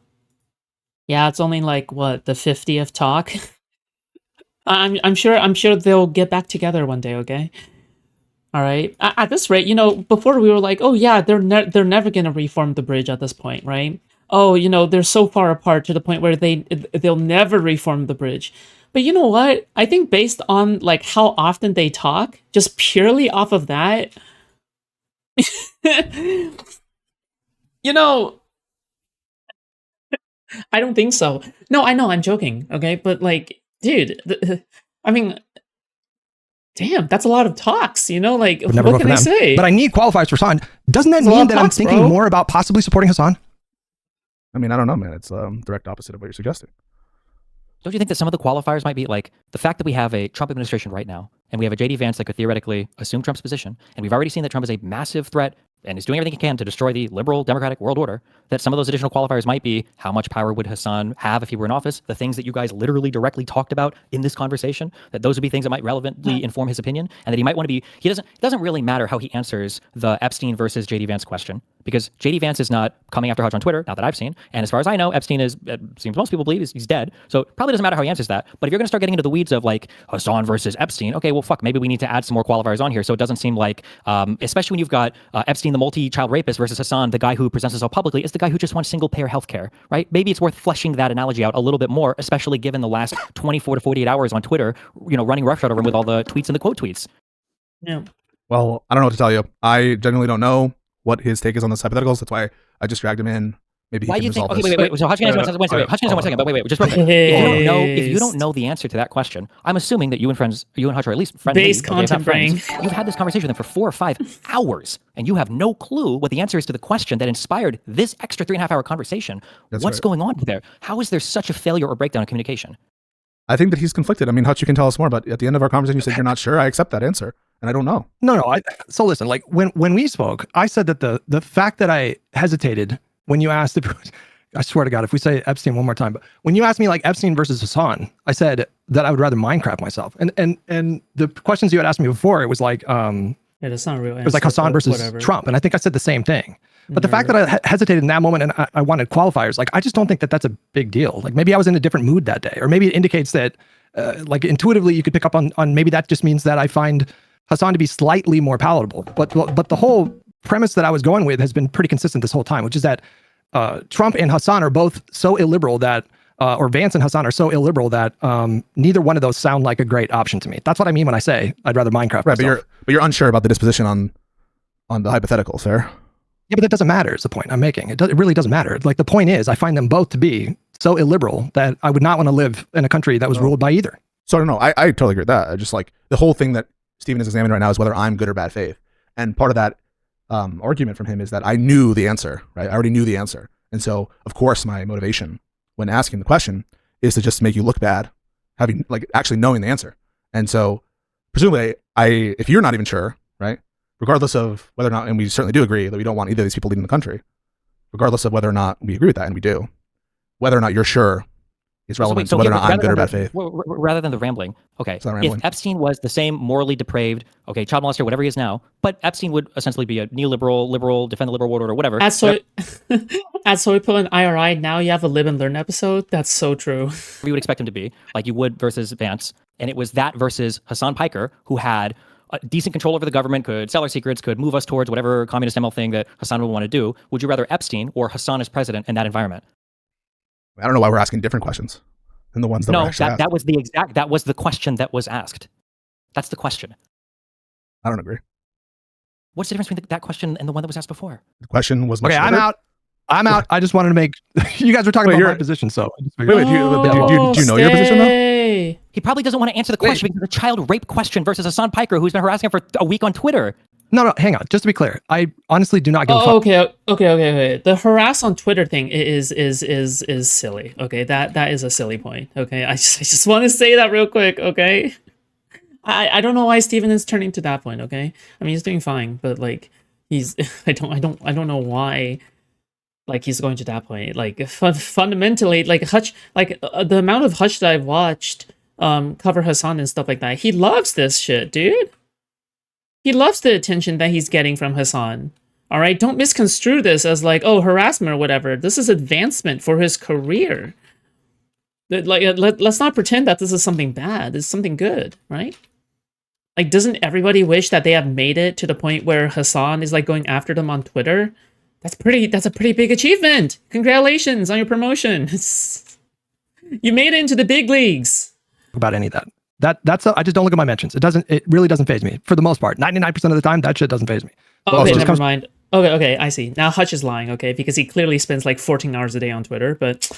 Yeah, it's only like what, the 50th talk. I'm sure they'll get back together one day. Okay. All right. At this rate, before we were like, oh yeah, they're never gonna reform the bridge at this point, right? Oh, they're so far apart to the point where they'll never reform the bridge. But you know what? I think based on like how often they talk, just purely off of that, I don't think so. No, I know, I'm joking, okay? But like, dude, I mean, damn, that's a lot of talks, like, what can I say? But I need qualifiers for Hassan. Doesn't that mean that I'm thinking more about possibly supporting Hassan? I mean, I don't know, man. It's direct opposite of what you're suggesting. Don't you think that some of the qualifiers might be like the fact that we have a Trump administration right now and we have a JD Vance that could theoretically assume Trump's position, and we've already seen that Trump is a massive threat and is doing everything he can to destroy the liberal democratic world order, that some of those additional qualifiers might be how much power would Hassan have if he were in office, the things that you guys literally directly talked about in this conversation, that those would be things that might relevantly inform his opinion, and that he might want to be, it doesn't really matter how he answers the Epstein versus JD Vance question, because JD Vance is not coming after Hutch on Twitter, not that I've seen, and as far as I know, Epstein is, it seems most people believe, he's dead, so it probably doesn't matter how he answers that, but if you're going to start getting into the weeds of like Hassan versus Epstein, okay, well fuck, maybe we need to add some more qualifiers on here so it doesn't seem like, especially when you've got Epstein the multi-child rapist versus Hassan, the guy who presents himself publicly, is the guy who just wants single-payer healthcare, right? Maybe it's worth fleshing that analogy out a little bit more, especially given the last 24 to 48 hours on Twitter, running roughshod over him with all the tweets and the quote tweets. Yeah. Well, I don't know what to tell you. I genuinely don't know what his take is on this hypotheticals. That's why I just dragged him in. Maybe why he do you can think? resolve Okay, this. wait. So Hutch, Hutch, one second. But wait. Just real quick. If you don't know the answer to that question, I'm assuming that you and Hutch are at least friendly. Base content brain. You've had this conversation with him for 4 or 5 hours, and you have no clue what the answer is to the question that inspired this extra 3.5 hour conversation. What's going on there? How is there such a failure or breakdown in communication? I think that he's conflicted. I mean, Hutch, you can tell us more, but at the end of our conversation, you said you're not sure. I accept that answer, and I don't know. No. So listen, like when we spoke, I said that the fact that I hesitated when you asked if I swear to God, if we say Epstein one more time, but when you asked me like Epstein versus Hassan, I said that I would rather Minecraft myself. And the questions you had asked me before, it was like, yeah, that's not a real answer. It was like Hassan versus whatever. Trump. And I think I said the same thing. But the fact that I hesitated in that moment and I wanted qualifiers, like, I just don't think that that's a big deal. Like maybe I was in a different mood that day, or maybe it indicates that like intuitively you could pick up on maybe that just means that I find Hassan to be slightly more palatable. But the whole premise that I was going with has been pretty consistent this whole time, which is that Trump and Hassan are both so illiberal that, or Vance and Hassan are so illiberal that neither one of those sound like a great option to me. That's what I mean when I say I'd rather Minecraft myself. But you're unsure about the disposition on the hypothetical, fair? Yeah, but that doesn't matter is the point I'm making. It really doesn't matter. Like the point is I find them both to be so illiberal that I would not want to live in a country that was ruled by either. So I don't know. I totally agree with that. I just like the whole thing that Stephen is examining right now is whether I'm good or bad faith. And part of that argument from him is that I knew the answer, right? I already knew the answer. And so, of course, my motivation when asking the question is to just make you look bad, having like actually knowing the answer. And so, presumably, if you're not even sure, right, regardless of whether or not, and we certainly do agree that we don't want either of these people leading the country, regardless of whether or not we agree with that, and we do, whether or not you're sure is relevant to whether or not I'm good or bad faith. Rather than the rambling. Okay, if Epstein was the same morally depraved, okay, child molester, whatever he is now, but Epstein would essentially be a neoliberal, liberal, defend the liberal world order, whatever. At Soy Pill and IRI, now you have a Lib Learn episode. That's so true. We would expect him to be, like you would versus Vance. And it was that versus Hassan Piker, who had decent control over the government, could sell our secrets, could move us towards whatever communist ML thing that Hassan would want to do. Would you rather Epstein or Hassan as president in that environment? I don't know why we're asking different questions than the ones that were actually asked. that was the question that was asked. That's the question. I don't agree. What's the difference between that question and the one that was asked before? The question was much okay, better. I'm out. I just wanted to make you guys were talking about my position, so wait, do you know your position though? He probably doesn't want to answer the question because it's a child rape question versus Hassan Piker, who's been harassing him for a week on Twitter. No, hang on. Just to be clear, I honestly do not give a fuck. Okay. The harass on Twitter thing is silly. Okay, that is a silly point. Okay, I just want to say that real quick. Okay, I don't know why Steven is turning to that point. Okay, I mean he's doing fine, but like he's I don't know why. Like he's going to that point. Like fundamentally, like Hutch, like the amount of Hutch that I've watched cover Hassan and stuff like that, he loves this shit, dude. He loves the attention that he's getting from Hassan. All right, don't misconstrue this as like, oh, harassment or whatever. This is advancement for his career. Like, let's not pretend that this is something bad. It's something good, right? Like, doesn't everybody wish that they have made it to the point where Hassan is like going after them on Twitter? That's a pretty big achievement. Congratulations on your promotion. You made it into the big leagues. About any of that. I just don't look at my mentions. It really doesn't faze me for the most part. 99% of the time, that shit doesn't faze me. Okay, never mind. Okay, I see. Now Hutch is lying, okay, because he clearly spends like 14 hours a day on Twitter, but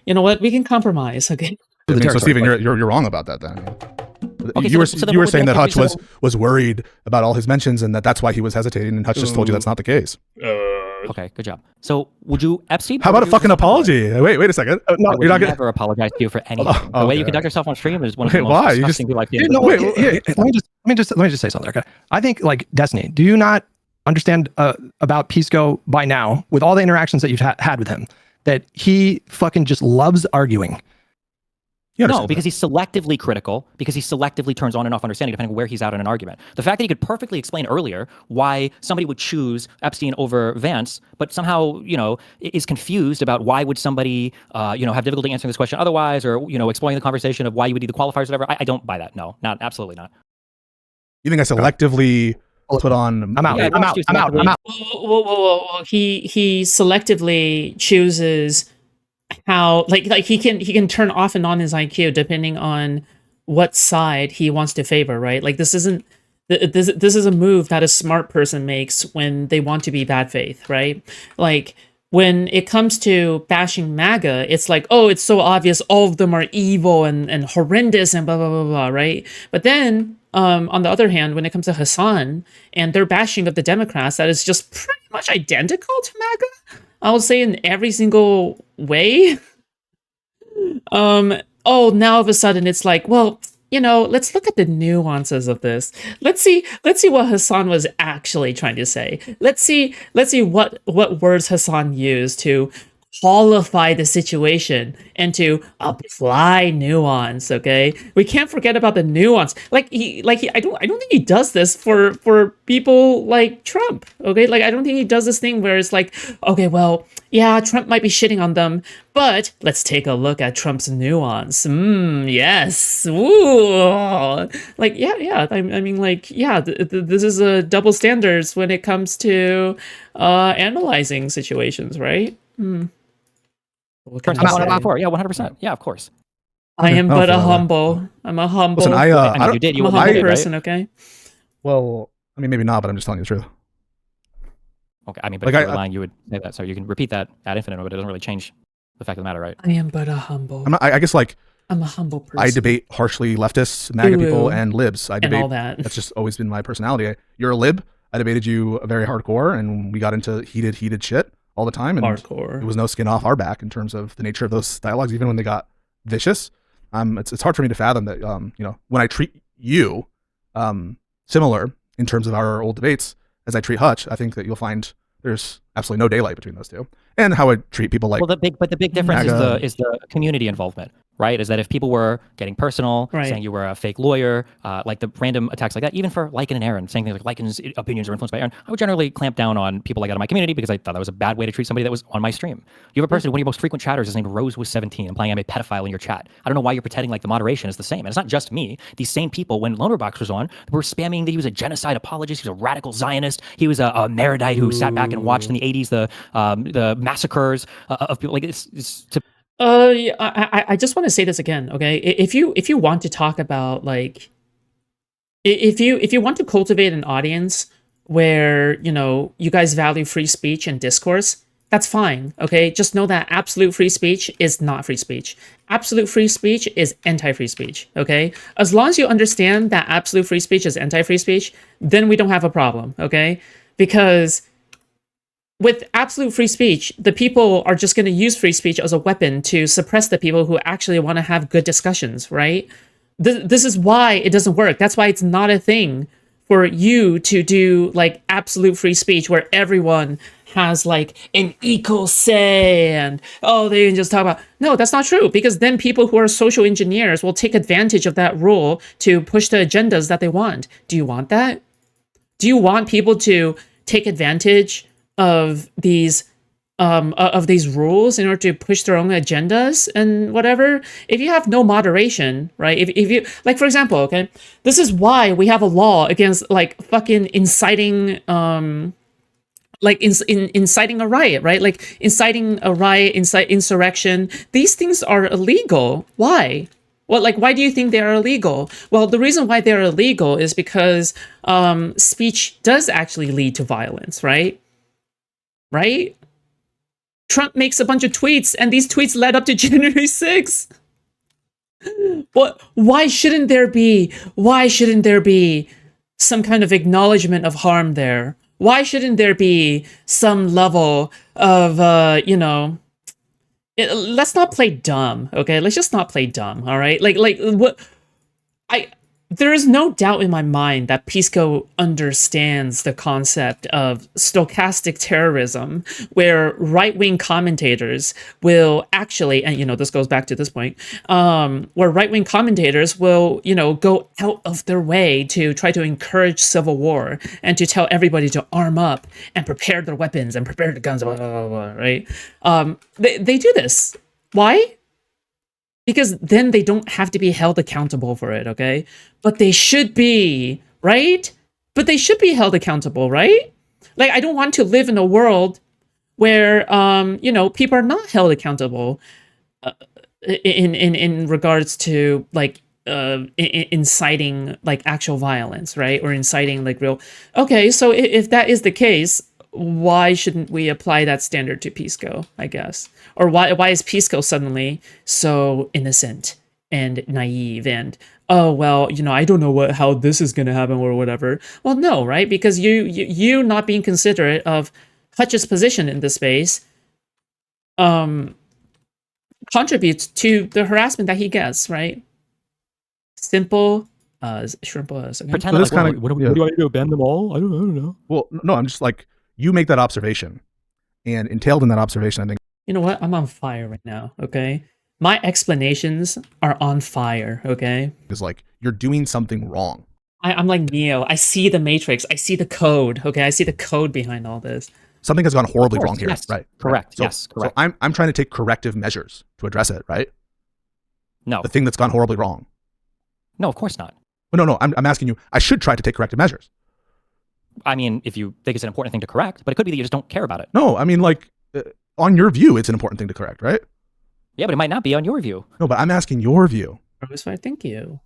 you know what? We can compromise, okay? So Stephen, you're wrong about that then. Okay, you were saying that Hutch was worried about all his mentions and that's why he was hesitating, and Hutch just told you that's not the case. Okay, good job. So would you, Epstein? How or about a would you fucking apology? Wait a second. I would you're not gonna. never apologize to you for anything. Oh, The way okay. you conduct yourself on stream is one of Wait, the most why? You disgusting people I've seen. No, Wait, let me just say something. Okay, I think like Destiny. Do you not understand about Pisco by now, with all the interactions that you've had with him, that he fucking just loves arguing? No, because he's selectively critical, because he selectively turns on and off understanding depending on where he's at in an argument. The fact that he could perfectly explain earlier why somebody would choose Epstein over Vance, but somehow, is confused about why would somebody, have difficulty answering this question otherwise, or, exploring the conversation of why you would need the qualifiers or whatever. I don't buy that. No, absolutely not. You think I selectively put on? I'm out. Yeah, I'm out. Whoa. He selectively chooses how he can turn off and on his IQ depending on what side he wants to favor, right? Like this is a move that a smart person makes when they want to be bad faith, right? Like when it comes to bashing MAGA, it's like, oh, it's so obvious all of them are evil and horrendous and blah blah blah blah, right? But then on the other hand, when it comes to Hassan and their bashing of the Democrats, that is just pretty much identical to MAGA. I would say in every single way. Now all of a sudden it's like, well, let's look at the nuances of this. Let's see what Hassan was actually trying to say. Let's see what words Hassan used to qualify the situation and to apply nuance. Okay, we can't forget about the nuance. I don't think he does this for people like Trump. Okay, like I don't think he does this thing where it's like, okay, well, yeah, Trump might be shitting on them, but let's take a look at Trump's nuance. Yes. Ooh. Like, yeah. I mean, like, yeah, this is a double standards when it comes to analyzing situations, right? Turns out I'm for. Yeah, 100%. Yeah, of course. I am but a humble. I'm a humble. Listen, I'm a humble person, okay? Well, I mean, maybe not, but I'm just telling you the truth. Okay, I mean, but if you were lying, you would say that. So you can repeat that ad infinitum, but it doesn't really change the fact of the matter, right? I am but a humble. I guess I'm a humble person. I debate harshly leftists, MAGA people, and libs. I debate and all that. That's just always been my personality. You're a lib. I debated you very hardcore, and we got into heated shit all the time. And hardcore. There was no skin off our back in terms of the nature of those dialogues, even when they got vicious. It's hard for me to fathom that when I treat you similar in terms of our old debates as I treat Hutch, I think that you'll find there's absolutely no daylight between those two. And how I treat people like. Well, the big difference is the community involvement, right? Is that if people were getting personal, saying you were a fake lawyer, like the random attacks like that, even for Lycan and Erin, saying things like Lycan's opinions are influenced by Erin, I would generally clamp down on people like that in my community because I thought that was a bad way to treat somebody that was on my stream. You have a person, one of your most frequent chatters is named Rose was 17, implying I'm a pedophile in your chat. I don't know why you're pretending like the moderation is the same. And it's not just me. These same people, when Lonerbox was on, were spamming that he was a genocide apologist, he was a radical Zionist, he was a Meridite who sat back and watched in the 80s the massacres of people. Like it's to I just want to say this again, okay? If you want to talk about like, if you want to cultivate an audience where you guys value free speech and discourse, that's fine, okay? Just know that absolute free speech is not free speech. Absolute free speech is anti-free speech, okay? As long as you understand that absolute free speech is anti-free speech, then we don't have a problem, okay? Because with absolute free speech, the people are just going to use free speech as a weapon to suppress the people who actually want to have good discussions, right? This is why it doesn't work. That's why it's not a thing for you to do like absolute free speech where everyone has like an equal say and they can just talk about. No, that's not true, because then people who are social engineers will take advantage of that rule to push the agendas that they want. Do you want that? Do you want people to take advantage of these rules in order to push their own agendas and whatever? If you have no moderation, right? If you, like, for example, okay, this is why we have a law against like fucking inciting inciting a riot, right? Like inciting a riot, insurrection. These things are illegal. Why? Well, like, why do you think they are illegal? Well, the reason why they're illegal is because speech does actually lead to violence, right? Right? Trump makes a bunch of tweets, and these tweets led up to January 6th. What? Why shouldn't there be some kind of acknowledgement of harm there? Why shouldn't there be some level of, let's not play dumb, okay? Let's just not play dumb, all right? Like what there is no doubt in my mind that Pisco understands the concept of stochastic terrorism, where right-wing commentators will actually, and this goes back to this point, where right-wing commentators will, go out of their way to try to encourage civil war and to tell everybody to arm up and prepare their weapons and prepare their guns, blah, blah, blah, right? They do this. Why? Because then they don't have to be held accountable for it, okay? But they should be, right? But they should be held accountable, right? Like, I don't want to live in a world where, people are not held accountable in regards to, like, inciting, like, actual violence, right? Or inciting, like, real... Okay, so if that is the case, why shouldn't we apply that standard to Pisco, I guess? Or why is Pisco suddenly so innocent and naive and, oh, well, I don't know how this is going to happen or whatever? Well, no, right? Because you not being considerate of Hutch's position in this space contributes to the harassment that he gets, right? Simple as shrimp as. Okay? Pretend like, what do I do? Ban them all? I don't know. Well, no, I'm just like, you make that observation, and entailed in that observation, I think. You know what? I'm on fire right now, okay? My explanations are on fire, okay? Is like, you're doing something wrong. I'm like Neo. I see the matrix. I see the code, okay? I see the code behind all this. Something has gone horribly wrong here, yes. right? Correct, So, yes, correct. So I'm trying to take corrective measures to address it, right? No. The thing that's gone horribly wrong. No, of course not. Well, no, I'm asking you, I should try to take corrective measures. I mean, if you think it's an important thing to correct, but it could be that you just don't care about it. No, I mean, like, on your view, it's an important thing to correct, right? Yeah, but it might not be on your view. No, but I'm asking your view. That's why I thank you.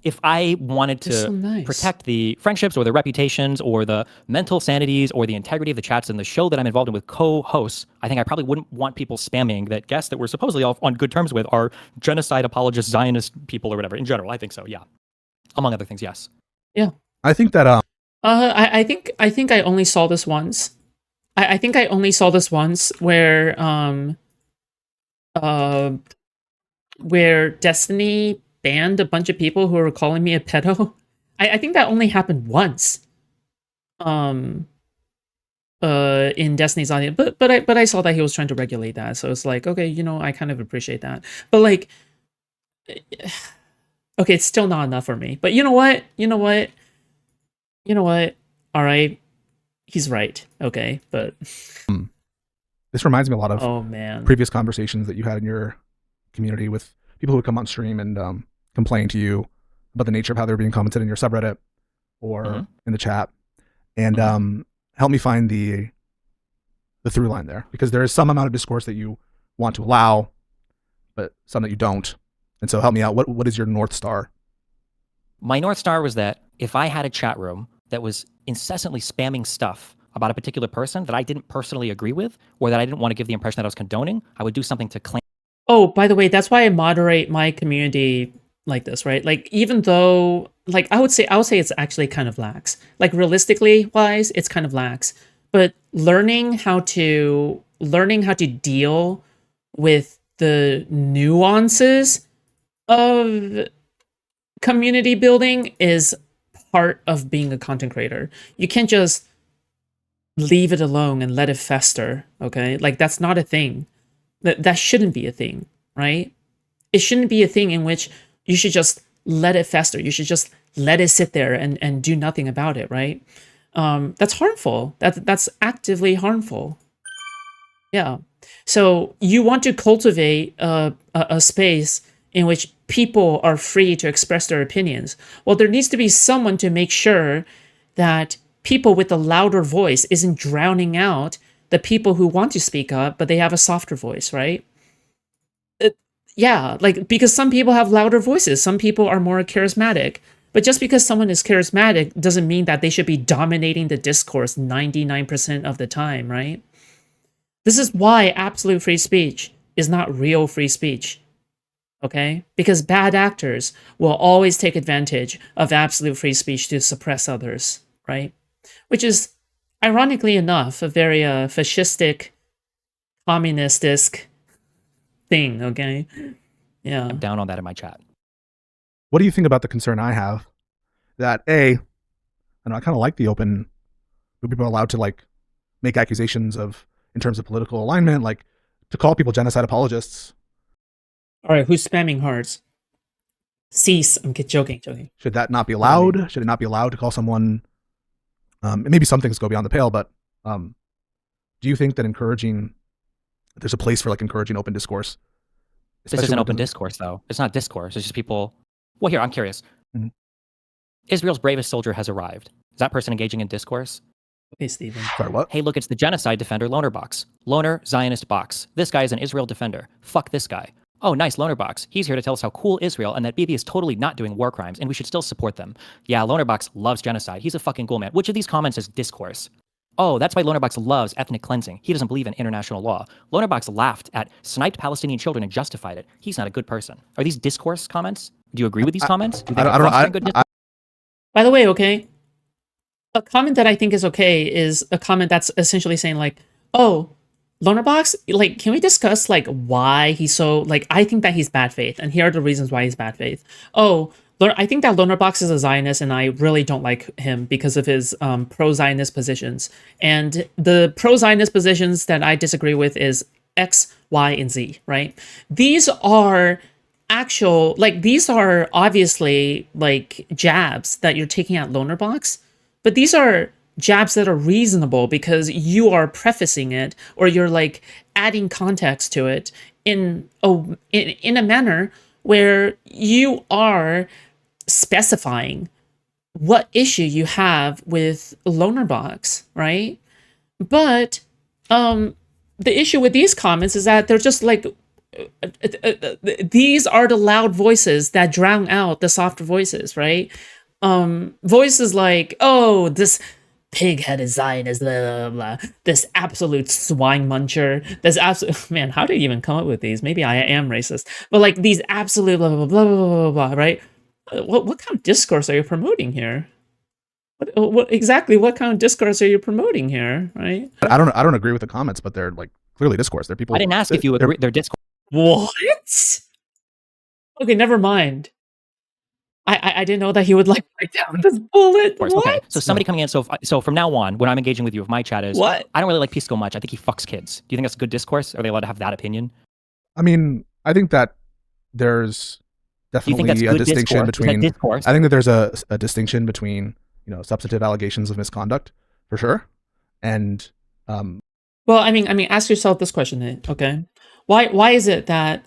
If I wanted to so nice. protect the friendships or the reputations or the mental sanities or the integrity of the chats and the show that I'm involved in with co-hosts, I think I probably wouldn't want people spamming that guests that we're supposedly all on good terms with are genocide apologist Zionist people or whatever. In general, I think so, yeah. Among other things, yes. Yeah. I think that I think I only saw this once. I think I only saw this once where Destiny banned a bunch of people who were calling me a pedo. I think that only happened once. In Destiny's audience, but I saw that he was trying to regulate that, so it's like, okay, I kind of appreciate that. But like, okay, it's still not enough for me. But you know what? All right, he's right. Okay, but this reminds me a lot of oh man, previous conversations that you had in your community with people who would come on stream and complain to you about the nature of how they were being commented in your subreddit or in the chat, and help me find the through line there, because there is some amount of discourse that you want to allow, but some that you don't. And so help me out. What is your North Star? My North Star was that if I had a chat room that was incessantly spamming stuff about a particular person that I didn't personally agree with, or that I didn't want to give the impression that I was condoning, I would do something to claim. Oh, by the way, that's why I moderate my community like this, right? Like, even though, like, I would say it's actually kind of lax. Like, realistically wise, it's kind of lax. But learning how to deal with the nuances of community building is part of being a content creator. You can't just leave it alone and let it fester, okay? Like, that's not a thing. That shouldn't be a thing, right? It shouldn't be a thing in which you should just let it fester. You should just let it sit there and do nothing about it, right? That's harmful. That's actively harmful. Yeah. So you want to cultivate a space in which people are free to express their opinions. Well, there needs to be someone to make sure that people with a louder voice isn't drowning out the people who want to speak up, but they have a softer voice, right? Yeah, like, because some people have louder voices. Some people are more charismatic. But just because someone is charismatic doesn't mean that they should be dominating the discourse 99% of the time, right? This is why absolute free speech is not real free speech, okay? Because bad actors will always take advantage of absolute free speech to suppress others, right? Which is, ironically enough, a very fascistic, communistic thing, okay? Yeah. I'm down on that in my chat. What do you think about the concern I have that I kind of like the open, people are allowed to like make accusations of, in terms of political alignment, like to call people genocide apologists. All right, who's spamming hearts? Cease. I'm joking. Should that not be allowed? Should it not be allowed to call someone? Maybe some things go beyond the pale, but do you think that there's a place for like encouraging open discourse? This isn't open discourse, though. It's not discourse. It's just people. Well, here, I'm curious. Mm-hmm. Israel's bravest soldier has arrived. Is that person engaging in discourse? Okay, Steven. Sorry, what? Hey, look, it's the genocide defender Loner Box. Loner, Zionist Box. This guy is an Israel defender. Fuck this guy. Oh, nice, Loner Box. He's here to tell us how cool Israel and that Bibi is totally not doing war crimes and we should still support them. Yeah, Loner Box loves genocide. He's a fucking ghoul man. Which of these comments is discourse? Oh, that's why Loner Box loves ethnic cleansing. He doesn't believe in international law. Loner Box laughed at sniped Palestinian children and justified it. He's not a good person. Are these discourse comments? Do you agree with these comments? Do you think I don't know. By the way, okay, a comment that I think is okay is a comment that's essentially saying like, oh, Lonerbox, like, can we discuss like why he's so like? I think that he's bad faith, and here are the reasons why he's bad faith. Oh, I think that Lonerbox is a Zionist, and I really don't like him because of his pro-Zionist positions. And the pro-Zionist positions that I disagree with is X, Y, and Z. Right? These are these are obviously like jabs that you're taking at Lonerbox, but these are jabs that are reasonable because you are prefacing it or you're like adding context to it in a manner where you are specifying what issue you have with Lonerbox, right? But the issue with these comments is that they're just like these are the loud voices that drown out the softer voices, right? Voices like, oh, this pig-headed Zionist, blah, blah, blah, this absolute swine muncher, this absolute, man, how did you even come up with these? Maybe I am racist, but like these absolute blah, blah, blah, blah, blah, blah, blah, right? What kind of discourse are you promoting here? What kind of discourse are you promoting here, right? I don't agree with the comments, but they're like clearly discourse. They're people. I didn't ask if you agree. They're discourse. What? Okay, never mind. I didn't know that he would like write down this bullet. What? Okay, so somebody coming in. So from now on, when I'm engaging with you, if my chat is, what? I don't really like Pisco much. I think he fucks kids. Do you think that's good discourse? Are they allowed to have that opinion? I mean, I think that there's definitely a distinction between. I think that there's a distinction between substantive allegations of misconduct for sure, and well, I mean, ask yourself this question then. Okay, why is it that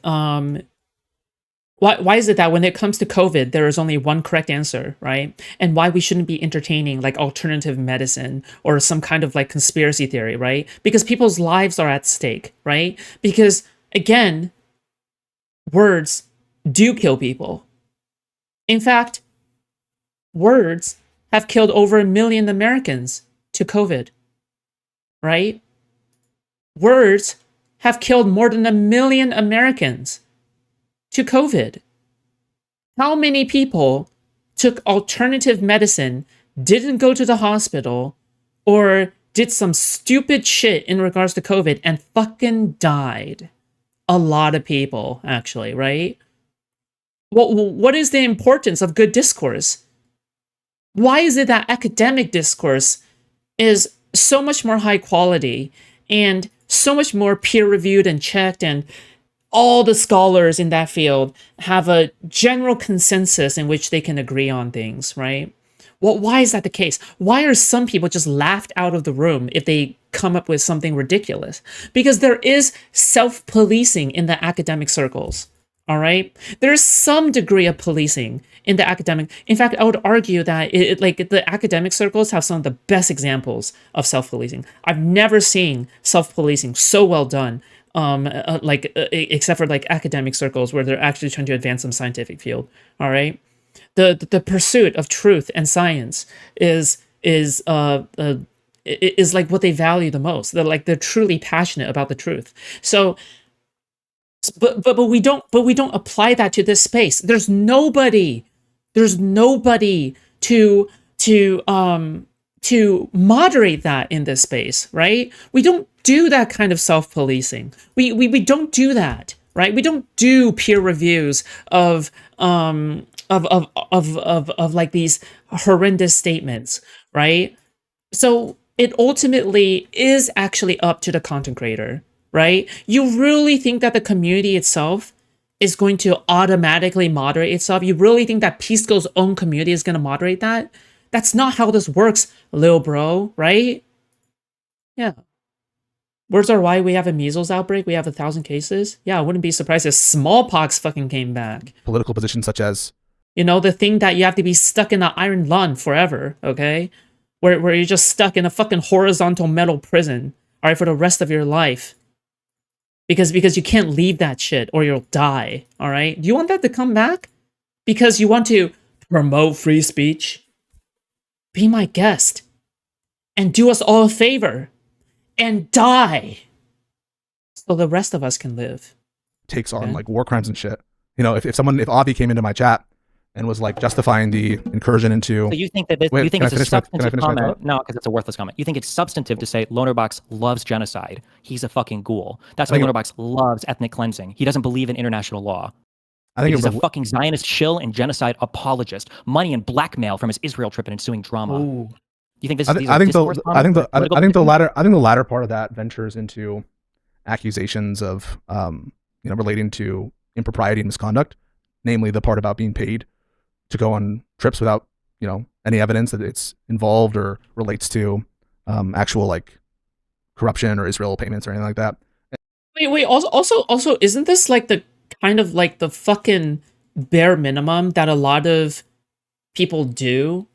Why is it that when it comes to COVID, there is only one correct answer, right? And why we shouldn't be entertaining like alternative medicine or some kind of like conspiracy theory, right? Because people's lives are at stake, right? Because again, words do kill people. In fact, words have killed over 1 million Americans to COVID, right? Words have killed more than 1 million Americans to COVID. How many people took alternative medicine, didn't go to the hospital, or did some stupid shit in regards to COVID and fucking died? A lot of people, actually, right? What is the importance of good discourse? Why is it that academic discourse is so much more high quality and so much more peer-reviewed and checked, and all the scholars in that field have a general consensus in which they can agree on things, right? Well, why is that the case? Why are some people just laughed out of the room if they come up with something ridiculous? Because there is self-policing in the academic circles, all right? There's some degree of policing in the academic. In fact, I would argue that like the academic circles have some of the best examples of self-policing. I've never seen self-policing so well done. Except for like academic circles where they're actually trying to advance some scientific field. All right, the pursuit of truth and science is like what they value the most. They're truly passionate about the truth. So, but we don't apply that to this space. There's nobody to to moderate that in this space, right? We don't do that kind of self-policing. We don't do that, right? We don't do peer reviews of like these horrendous statements, right? So it ultimately is actually up to the content creator, right? You really think that the community itself is going to automatically moderate itself? You really think that Pisco's own community is going to moderate that? That's not how this works, lil bro, right? Yeah. Where's our why we have a measles outbreak? We have 1,000 cases? Yeah, I wouldn't be surprised if smallpox fucking came back. Political positions such as... You know, the thing that you have to be stuck in an iron lung forever, okay? Where you're just stuck in a fucking horizontal metal prison, all right, for the rest of your life. Because you can't leave that shit or you'll die, all right? Do you want that to come back? Because you want to promote free speech? Be my guest and do us all a favor and die so the rest of us can live. Takes on like war crimes and shit. You know, if Avi came into my chat and was like justifying the incursion into... So you think that you think it's a substantive comment? No, because it's a worthless comment. You think it's substantive to say Lonerbox loves genocide. He's a fucking ghoul. That's why Lonerbox loves ethnic cleansing. He doesn't believe in international law. I think he's a fucking Zionist shill and genocide apologist. Money and blackmail from his Israel trip and ensuing drama. Ooh. You think this? I think the latter part of that ventures into accusations of relating to impropriety and misconduct, namely the part about being paid to go on trips without any evidence that it's involved or relates to actual like corruption or Israel payments or anything like that. Wait. Also, isn't this like the kind of like the fucking bare minimum that a lot of people do?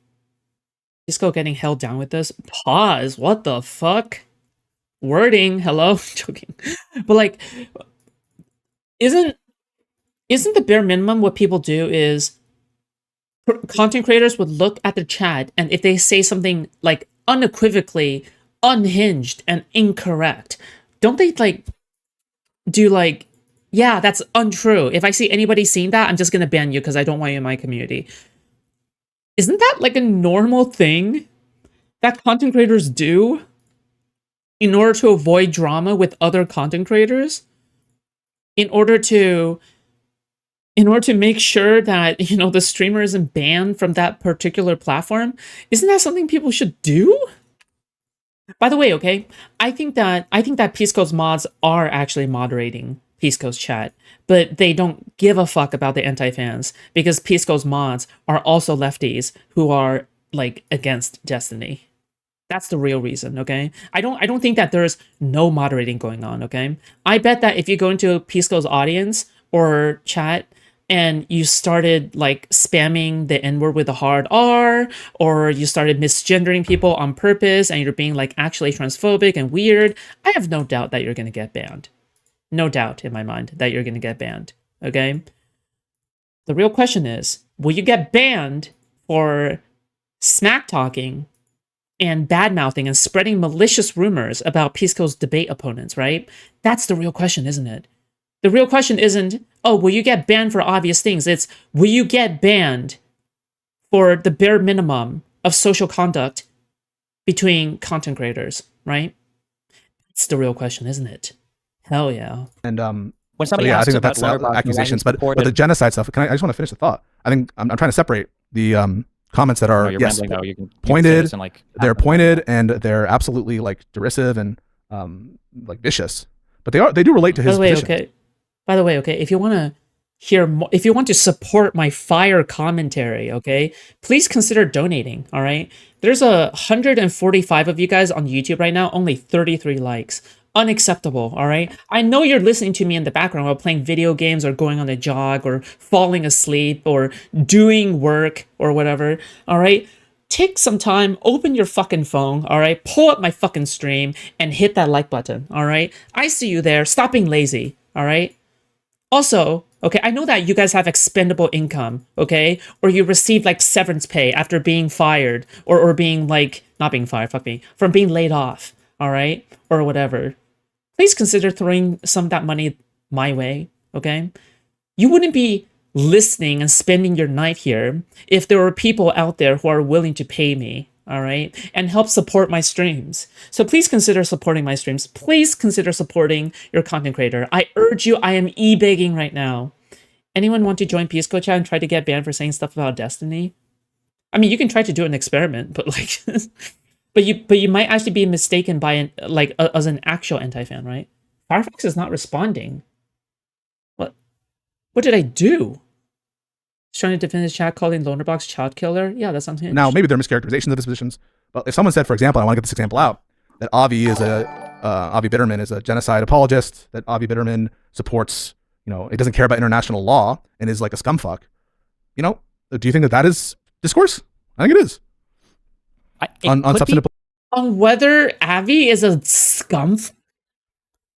Pisco getting held down with this. Pause. What the fuck? Wording. Hello. Joking. But like, isn't the bare minimum what people do is content creators would look at the chat, and if they say something like unequivocally unhinged and incorrect, don't they like do like, yeah, that's untrue. If I see anybody saying that, I'm just gonna ban you because I don't want you in my community. Isn't that like a normal thing that content creators do in order to avoid drama with other content creators? In order to make sure that, the streamer isn't banned from that particular platform? Isn't that something people should do? By the way, okay, I think that Pisco's mods are actually moderating Pisco's chat, but they don't give a fuck about the antifans because Pisco's mods are also lefties who are like against Destiny. That's the real reason, okay? I don't think that there's no moderating going on, okay? I bet that if you go into Pisco's audience or chat and you started like spamming the N-word with a hard R, or you started misgendering people on purpose and you're being like actually transphobic and weird, I have no doubt that you're gonna get banned. No doubt in my mind that you're going to get banned, okay? The real question is, will you get banned for smack-talking and bad-mouthing and spreading malicious rumors about Pisco's debate opponents, right? That's the real question, isn't it? The real question isn't, oh, will you get banned for obvious things? It's, will you get banned for the bare minimum of social conduct between content creators, right? That's the real question, isn't it? Hell yeah. And when somebody I asks think about that's accusations, but the genocide stuff. I just want to finish the thought. I think I'm trying to separate the comments that are pointed. They're pointed and they're absolutely like derisive and like vicious, but they do relate to his position. By the way, okay, if you want to hear more, if you want to support my fire commentary, okay, please consider donating. All right, there's 145 of you guys on YouTube right now, only 33 likes. Unacceptable, all right? I know you're listening to me in the background while playing video games or going on a jog or falling asleep or doing work or whatever, all right? Take some time, open your fucking phone, all right? Pull up my fucking stream and hit that like button, all right? I see you there. Stop being lazy, all right? Also, okay, I know that you guys have expendable income, okay? Or you receive like severance pay after being fired or being like, not being fired, fuck me, from being laid off, all right? Or whatever. Please consider throwing some of that money my way, okay? You wouldn't be listening and spending your night here if there were people out there who are willing to pay me, all right, and help support my streams. So please consider supporting my streams. Please consider supporting your content creator. I urge you, I am e-begging right now. Anyone want to join Pisco chat and try to get banned for saying stuff about Destiny? I mean, you can try to do an experiment, but like, but you might actually be mistaken by as an actual anti-fan, right? Firefox is not responding. What did I do? He's trying to defend his chat, calling Lonerbox child killer. Yeah, that's unhinged. Now, maybe they're mischaracterizations of his positions, but if someone said, for example, I want to get this example out, that Avi Bitterman is a genocide apologist, that Avi Bitterman supports, it doesn't care about international law and is like a scumfuck, do you think that is discourse? I think it is. On substantive. On whether Avi is a scumfuck?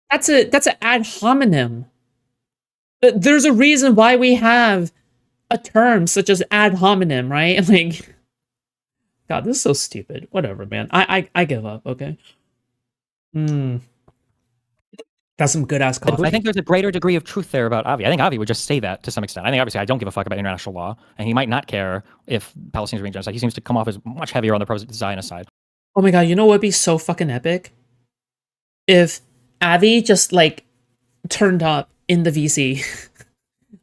That's an ad hominem. There's a reason why we have a term such as ad hominem, right? Like, God, this is so stupid. Whatever, man. I give up. Okay. That's some good ass coffee. I think there's a greater degree of truth there about Avi. I think Avi would just say that to some extent. I think obviously I don't give a fuck about international law, and he might not care if Palestinians are being genocide. He seems to come off as much heavier on the pro-Zionist side. Oh my God, you know what would be so fucking epic? If Avi just like turned up in the VC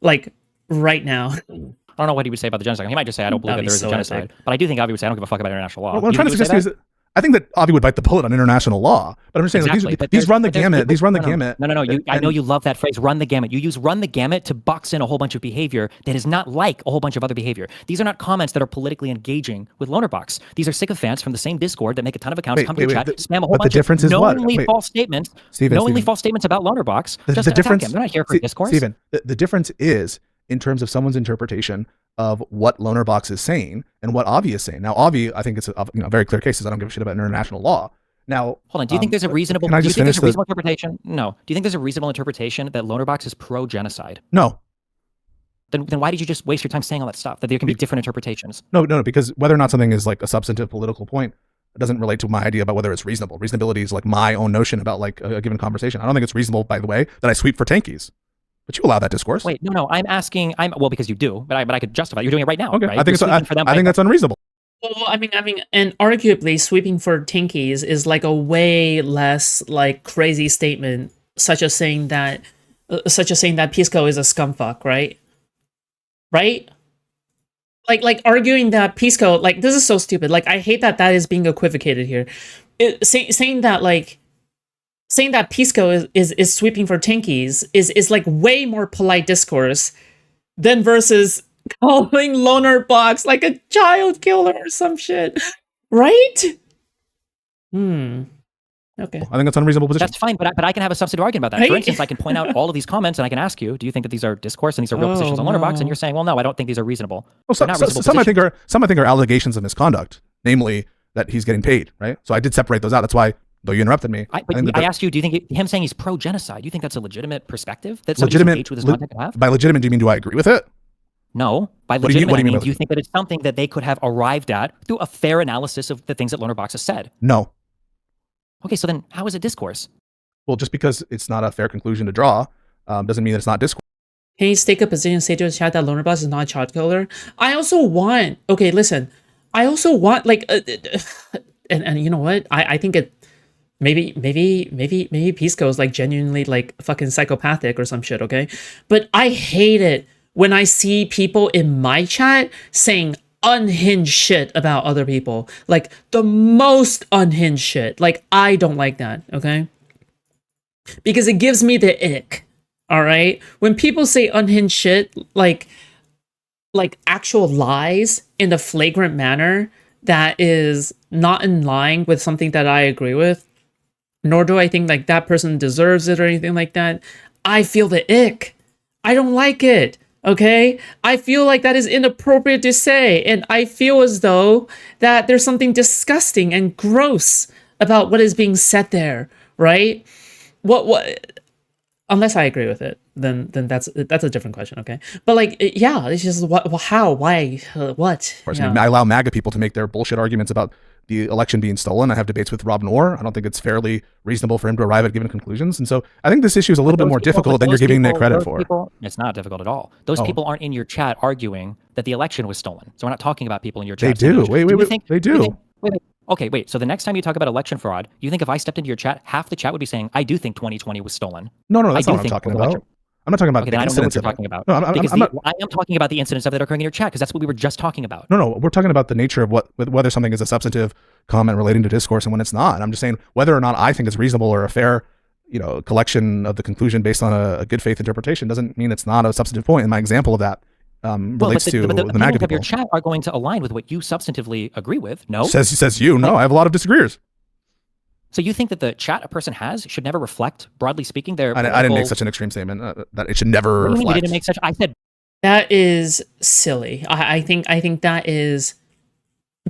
like right now. I don't know what he would say about the genocide. He might just say, I don't believe that there is a genocide. Epic. But I do think Avi would say, I don't give a fuck about international law. What I'm trying to suggest is that I think that Avi would bite the bullet on international law. But I'm just saying, exactly. like, these run the gamut. These run the gamut. No. I know you love that phrase, run the gamut. You use run the gamut to box in a whole bunch of behavior that is not like a whole bunch of other behavior. These are not comments that are politically engaging with Lonerbox. These are sycophants from the same Discord that make a ton of accounts, come to chat, spam a whole bunch of knowingly false statements, false statements about Lonerbox. Just to attack him. They're not here for discourse. Stephen, the difference is in terms of someone's interpretation of what Lonerbox is saying and what Avi is saying. Now, Avi, I think it's a very clear case. I don't give a shit about international law. Now, hold on. Do you think there's a reasonable? Do you think there's a reasonable interpretation? No. Do you think there's a reasonable interpretation that Lonerbox is pro-genocide? No. Then why did you just waste your time saying all that stuff? That there can be different interpretations. No. Because whether or not something is like a substantive political point, it doesn't relate to my idea about whether it's reasonable. Reasonability is like my own notion about like a given conversation. I don't think it's reasonable, by the way, that I sweep for tankies. But you allow that discourse. Wait, no. I'm asking. Well, because you do, but I could justify. You're doing it right now. Okay, right? I think that's unreasonable. Well, I mean, and arguably sweeping for tankies is like a way less like crazy statement, such as saying that Pisco is a scumfuck, right? Right? Like arguing that Pisco, like, this is so stupid. Like, I hate that is being equivocated here. Saying that Pisco is sweeping for tankies is like way more polite discourse than versus calling Lonerbox like a child killer or some shit, right? Okay. I think that's an unreasonable position. That's fine, but I can have a substantive argument about that. Right? For instance, I can point out all of these comments and I can ask you, do you think that these are discourse and these are real positions on Lonerbox? And you're saying, well, no, I don't think these are reasonable. Well, some I think are allegations of misconduct, namely that he's getting paid, right? So I did separate those out. That's why, though you interrupted me. I asked you, do you think him saying he's pro-genocide, do you think that's a legitimate perspective that somebody who's engaged with his content can have? By legitimate, do you mean do I agree with it? No, by legitimate, I mean, do you think that it's something that they could have arrived at through a fair analysis of the things that Lonerbox has said? No. Okay, so then how is it discourse? Well, just because it's not a fair conclusion to draw doesn't mean that it's not discourse. Can you take a position and say to the chat that Lonerbox is not a child killer? I also want, like, and you know what? I think it, maybe Pisco is like genuinely like fucking psychopathic or some shit, okay? But I hate it when I see people in my chat saying unhinged shit about other people. Like, the most unhinged shit. Like, I don't like that, okay? Because it gives me the ick, all right? When people say unhinged shit, like actual lies in a flagrant manner that is not in line with something that I agree with, nor do I think like that person deserves it or anything like that, I feel the ick. I don't like it. Okay, I feel like that is inappropriate to say, and I feel as though that there's something disgusting and gross about what is being said there, right? What? Unless I agree with it, then that's a different question, okay? But like, yeah, it's just what, how, why, what? Of course, I allow MAGA people to make their bullshit arguments about the election being stolen. I have debates with Rob Noor. I don't think it's fairly reasonable for him to arrive at given conclusions. And so I think this issue is a little bit more difficult than you're giving it credit for. It's not difficult at all. Those people aren't in your chat arguing that the election was stolen. So we're not talking about people in your chat. They do. Wait, they do. Okay, wait. So the next time you talk about election fraud, you think if I stepped into your chat, half the chat would be saying, I do think 2020 was stolen. No, that's not what I'm talking about. I'm not talking about the incidents of it. Talking about. No, I am talking about the incidents of it occurring in your chat because that's what we were just talking about. No, we're talking about the nature of whether something is a substantive comment relating to discourse and when it's not. I'm just saying whether or not I think it's reasonable or a fair, collection of the conclusion based on a good faith interpretation doesn't mean it's not a substantive point. And my example of that relates to the MAGA people. Of your chat are going to align with what you substantively agree with. No, says you. No, I have a lot of disagreeers. So you think that the chat a person has should never reflect, broadly speaking, their I didn't make such an extreme statement that it should never reflect. You didn't make such. I said that is silly. I think that is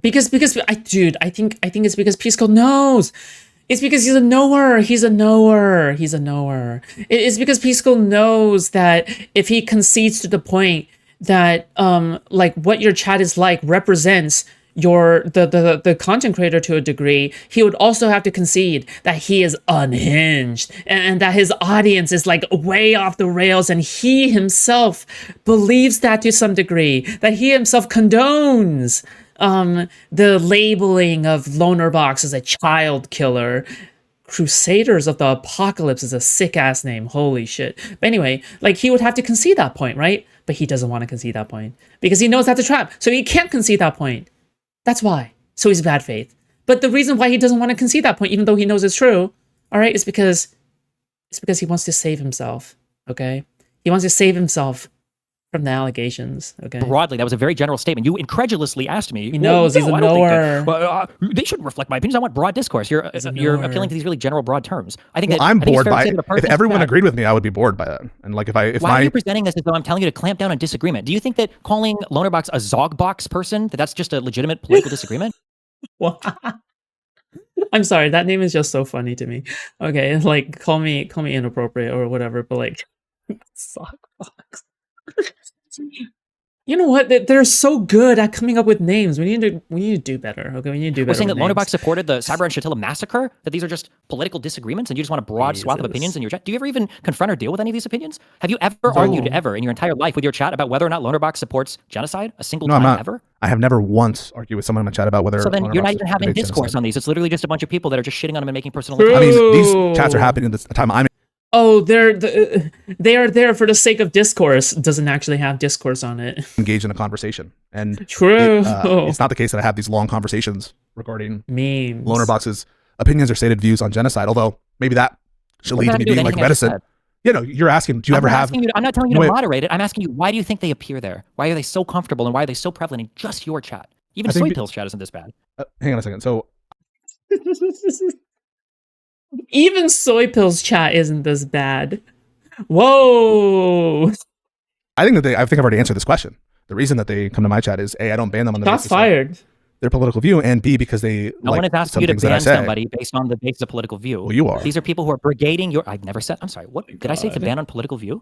because I think it's because Pisco knows. It's because he's a knower. It's because Pisco knows that if he concedes to the point that like what your chat is like represents the content creator to a degree, he would also have to concede that he is unhinged and that his audience is like way off the rails, and he himself believes that to some degree, that he himself condones the labeling of Loner Box as a child killer. Crusaders of the Apocalypse is a sick ass name. Holy shit. But anyway, like he would have to concede that point, right? But he doesn't want to concede that point because he knows that's a trap. So he can't concede that point. That's why. So he's bad faith. But the reason why he doesn't want to concede that point, even though he knows it's true, all right, is because he wants to save himself. Okay, he wants to save himself from the allegations. Okay. Broadly, that was a very general statement. You incredulously asked me. He knows he's a knower. They shouldn't reflect my opinions. I want broad discourse. You're appealing to these really general, broad terms. I think I'm bored by it. If everyone agreed with me, I would be bored by that. And like why are you presenting this as though I'm telling you to clamp down on disagreement? Do you think that calling Lonerbox a Zogbox person, that's just a legitimate political disagreement? I'm sorry, that name is just so funny to me. Okay, like call me inappropriate or whatever, but like Zogbox. You know what? They're so good at coming up with names. We need to do better. Okay, we need to do better. We're saying that Lonerbox supported the Cyber and Shatilla massacre. That these are just political disagreements, and you just want a broad swath of opinions in your chat. Do you ever even confront or deal with any of these opinions? Have you ever argued in your entire life with your chat about whether or not Lonerbox supports genocide? A single time ever? I have never once argued with someone in my chat about whether. So then you're not even having discourse on these. It's literally just a bunch of people that are just shitting on them and making personal attacks. I mean, these chats are happening at the time I'm. Oh, they are there for the sake of discourse. Doesn't actually have discourse on it. Engage in a conversation, and true. It's not the case that I have these long conversations regarding memes. Lonerbox's opinions or stated views on genocide. Although maybe that should lead to me being like reticent. You're asking. Do you ever have? I'm not telling you to moderate it. I'm asking you, why do you think they appear there? Why are they so comfortable, and why are they so prevalent in just your chat? Even Soy Pill's chat isn't this bad. Hang on a second. So. Even Soy Pill's chat isn't this bad. Whoa! I think I've already answered this question. The reason that they come to my chat is A, I don't ban them on the basis fired. Their political view, and B, because they no one is asking you to ban somebody based on the basis of political view. Well, you are. These are people who are brigading your. I never said. I'm sorry. What did I say to ban on political view?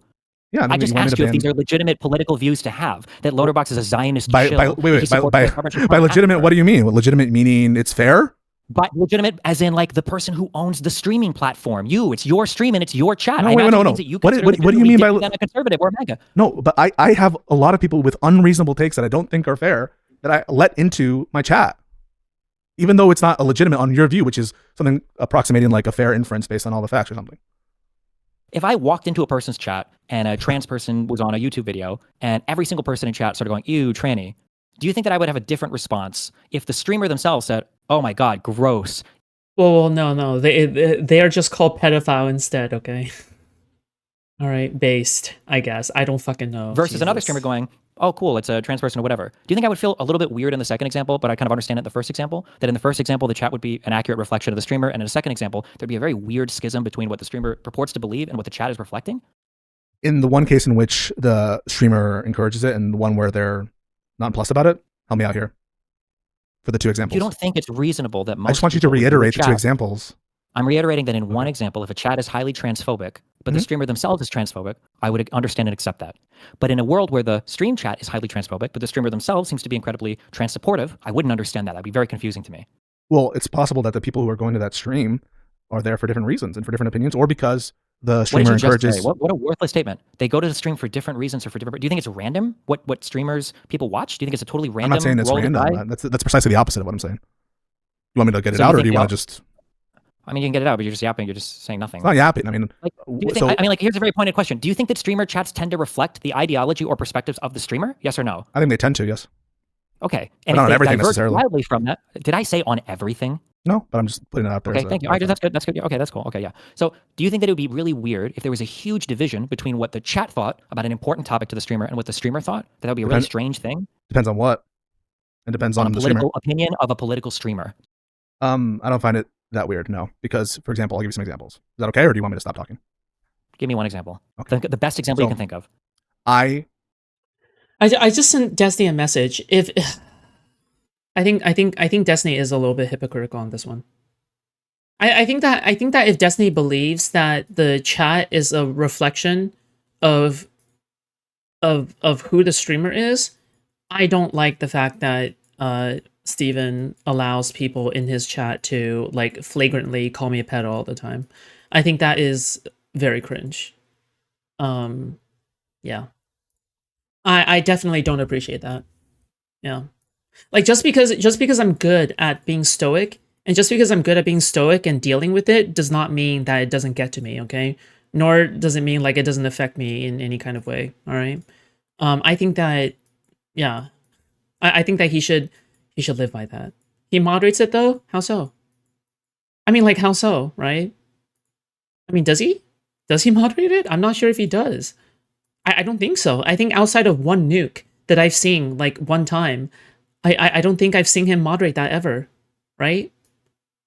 Yeah, I just asked you if these are legitimate political views to have. That Lonerbox is a Zionist by legitimate, what do you mean? Legitimate meaning it's fair? But legitimate as in like the person who owns the streaming platform. It's your stream and it's your chat. No. What do you mean by a conservative or mega? No, but I have a lot of people with unreasonable takes that I don't think are fair that I let into my chat. Even though it's not a legitimate on your view, which is something approximating like a fair inference based on all the facts or something. If I walked into a person's chat and a trans person was on a YouTube video and every single person in chat started going, ew, tranny, do you think that I would have a different response if the streamer themselves said, oh my God, gross? Well, no. They are just called pedophile instead, okay? All right, based, I guess. I don't fucking know. Versus another streamer going, oh, cool, it's a trans person or whatever. Do you think I would feel a little bit weird in the second example, but I kind of understand it in the first example? That in the first example, the chat would be an accurate reflection of the streamer, and in the second example, there'd be a very weird schism between what the streamer purports to believe and what the chat is reflecting? In the one case in which the streamer encourages it and the one where they're nonplussed about it, help me out here. For the two examples. You don't think it's reasonable that most I just want you to reiterate the two examples. I'm reiterating that in one example, if a chat is highly transphobic, but the streamer themselves is transphobic, I would understand and accept that. But in a world where the stream chat is highly transphobic, but the streamer themselves seems to be incredibly trans-supportive, I wouldn't understand that. That'd be very confusing to me. Well, it's possible that the people who are going to that stream are there for different reasons and for different opinions, or because the streamer encourages. What a worthless statement. They go to the stream for different reasons or for different. Do you think it's random? What streamers people watch? Do you think it's a totally random? I'm not saying it's random. That's precisely the opposite of what I'm saying. You want me to get it out, or do you want to just? I mean, you can get it out, but you're just yapping. You're just saying nothing. It's not yapping. I mean, like, here's a very pointed question. Do you think that streamer chats tend to reflect the ideology or perspectives of the streamer? Yes or no? I think they tend to. Yes. Okay. And not on everything necessarily. Wildly from that, did I say on everything? No, but I'm just putting it out there. Okay, thank you. All right, that's good. That's good. Okay, that's cool. Okay, yeah. So, do you think that it would be really weird if there was a huge division between what the chat thought about an important topic to the streamer and what the streamer thought? That would be a really strange thing. Depends on what. It depends on the political streamer. Opinion of a political streamer. I don't find it that weird. No, because for example, I'll give you some examples. Is that okay, or do you want me to stop talking? Give me one example. Okay. The best example you can think of. I just sent Destiny a message. I think Destiny is a little bit hypocritical on this one. I think that if Destiny believes that the chat is a reflection of who the streamer is, I don't like the fact that Steven allows people in his chat to like flagrantly call me a pedo all the time. I think that is very cringe. Yeah. I definitely don't appreciate that. Yeah. Like just because I'm good at being stoic, and just because I'm good at being stoic and dealing with it does not mean that it doesn't get to me, okay? Nor does it mean like it doesn't affect me in any kind of way, all right? I think that, yeah, I think that he should live by that. He moderates it though? How so? I mean, like, how so, right? I mean, does he? Does he moderate it? I'm not sure if he does. I don't think so. I think outside of one nuke that I've seen like one time, I don't think I've seen him moderate that ever, right?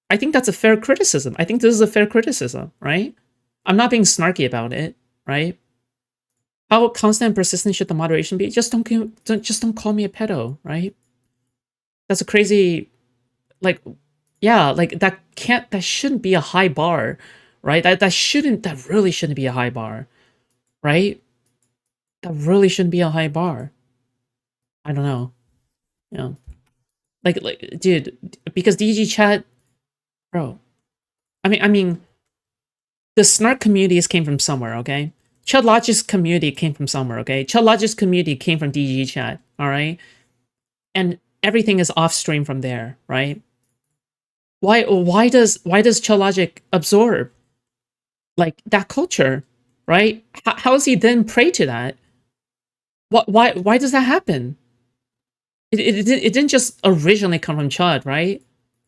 I think that's a fair criticism. I think this is a fair criticism, right? I'm not being snarky about it, right? How constant and persistent should the moderation be? Just don't call me a pedo, right? That's a crazy, like, yeah, like that shouldn't be a high bar, right? That really shouldn't be a high bar, right? That really shouldn't be a high bar. I don't know. Yeah. Like, dude, because DG chat, bro. I mean, the snark communities came from somewhere, okay? Chud Logic's community came from somewhere, okay? Chud Logic's community came from DG chat, all right? And everything is off stream from there, right? Why does Chud Logic absorb like that culture, right? How does he then prey to that? Why does that happen? It didn't just originally come from Chud, right?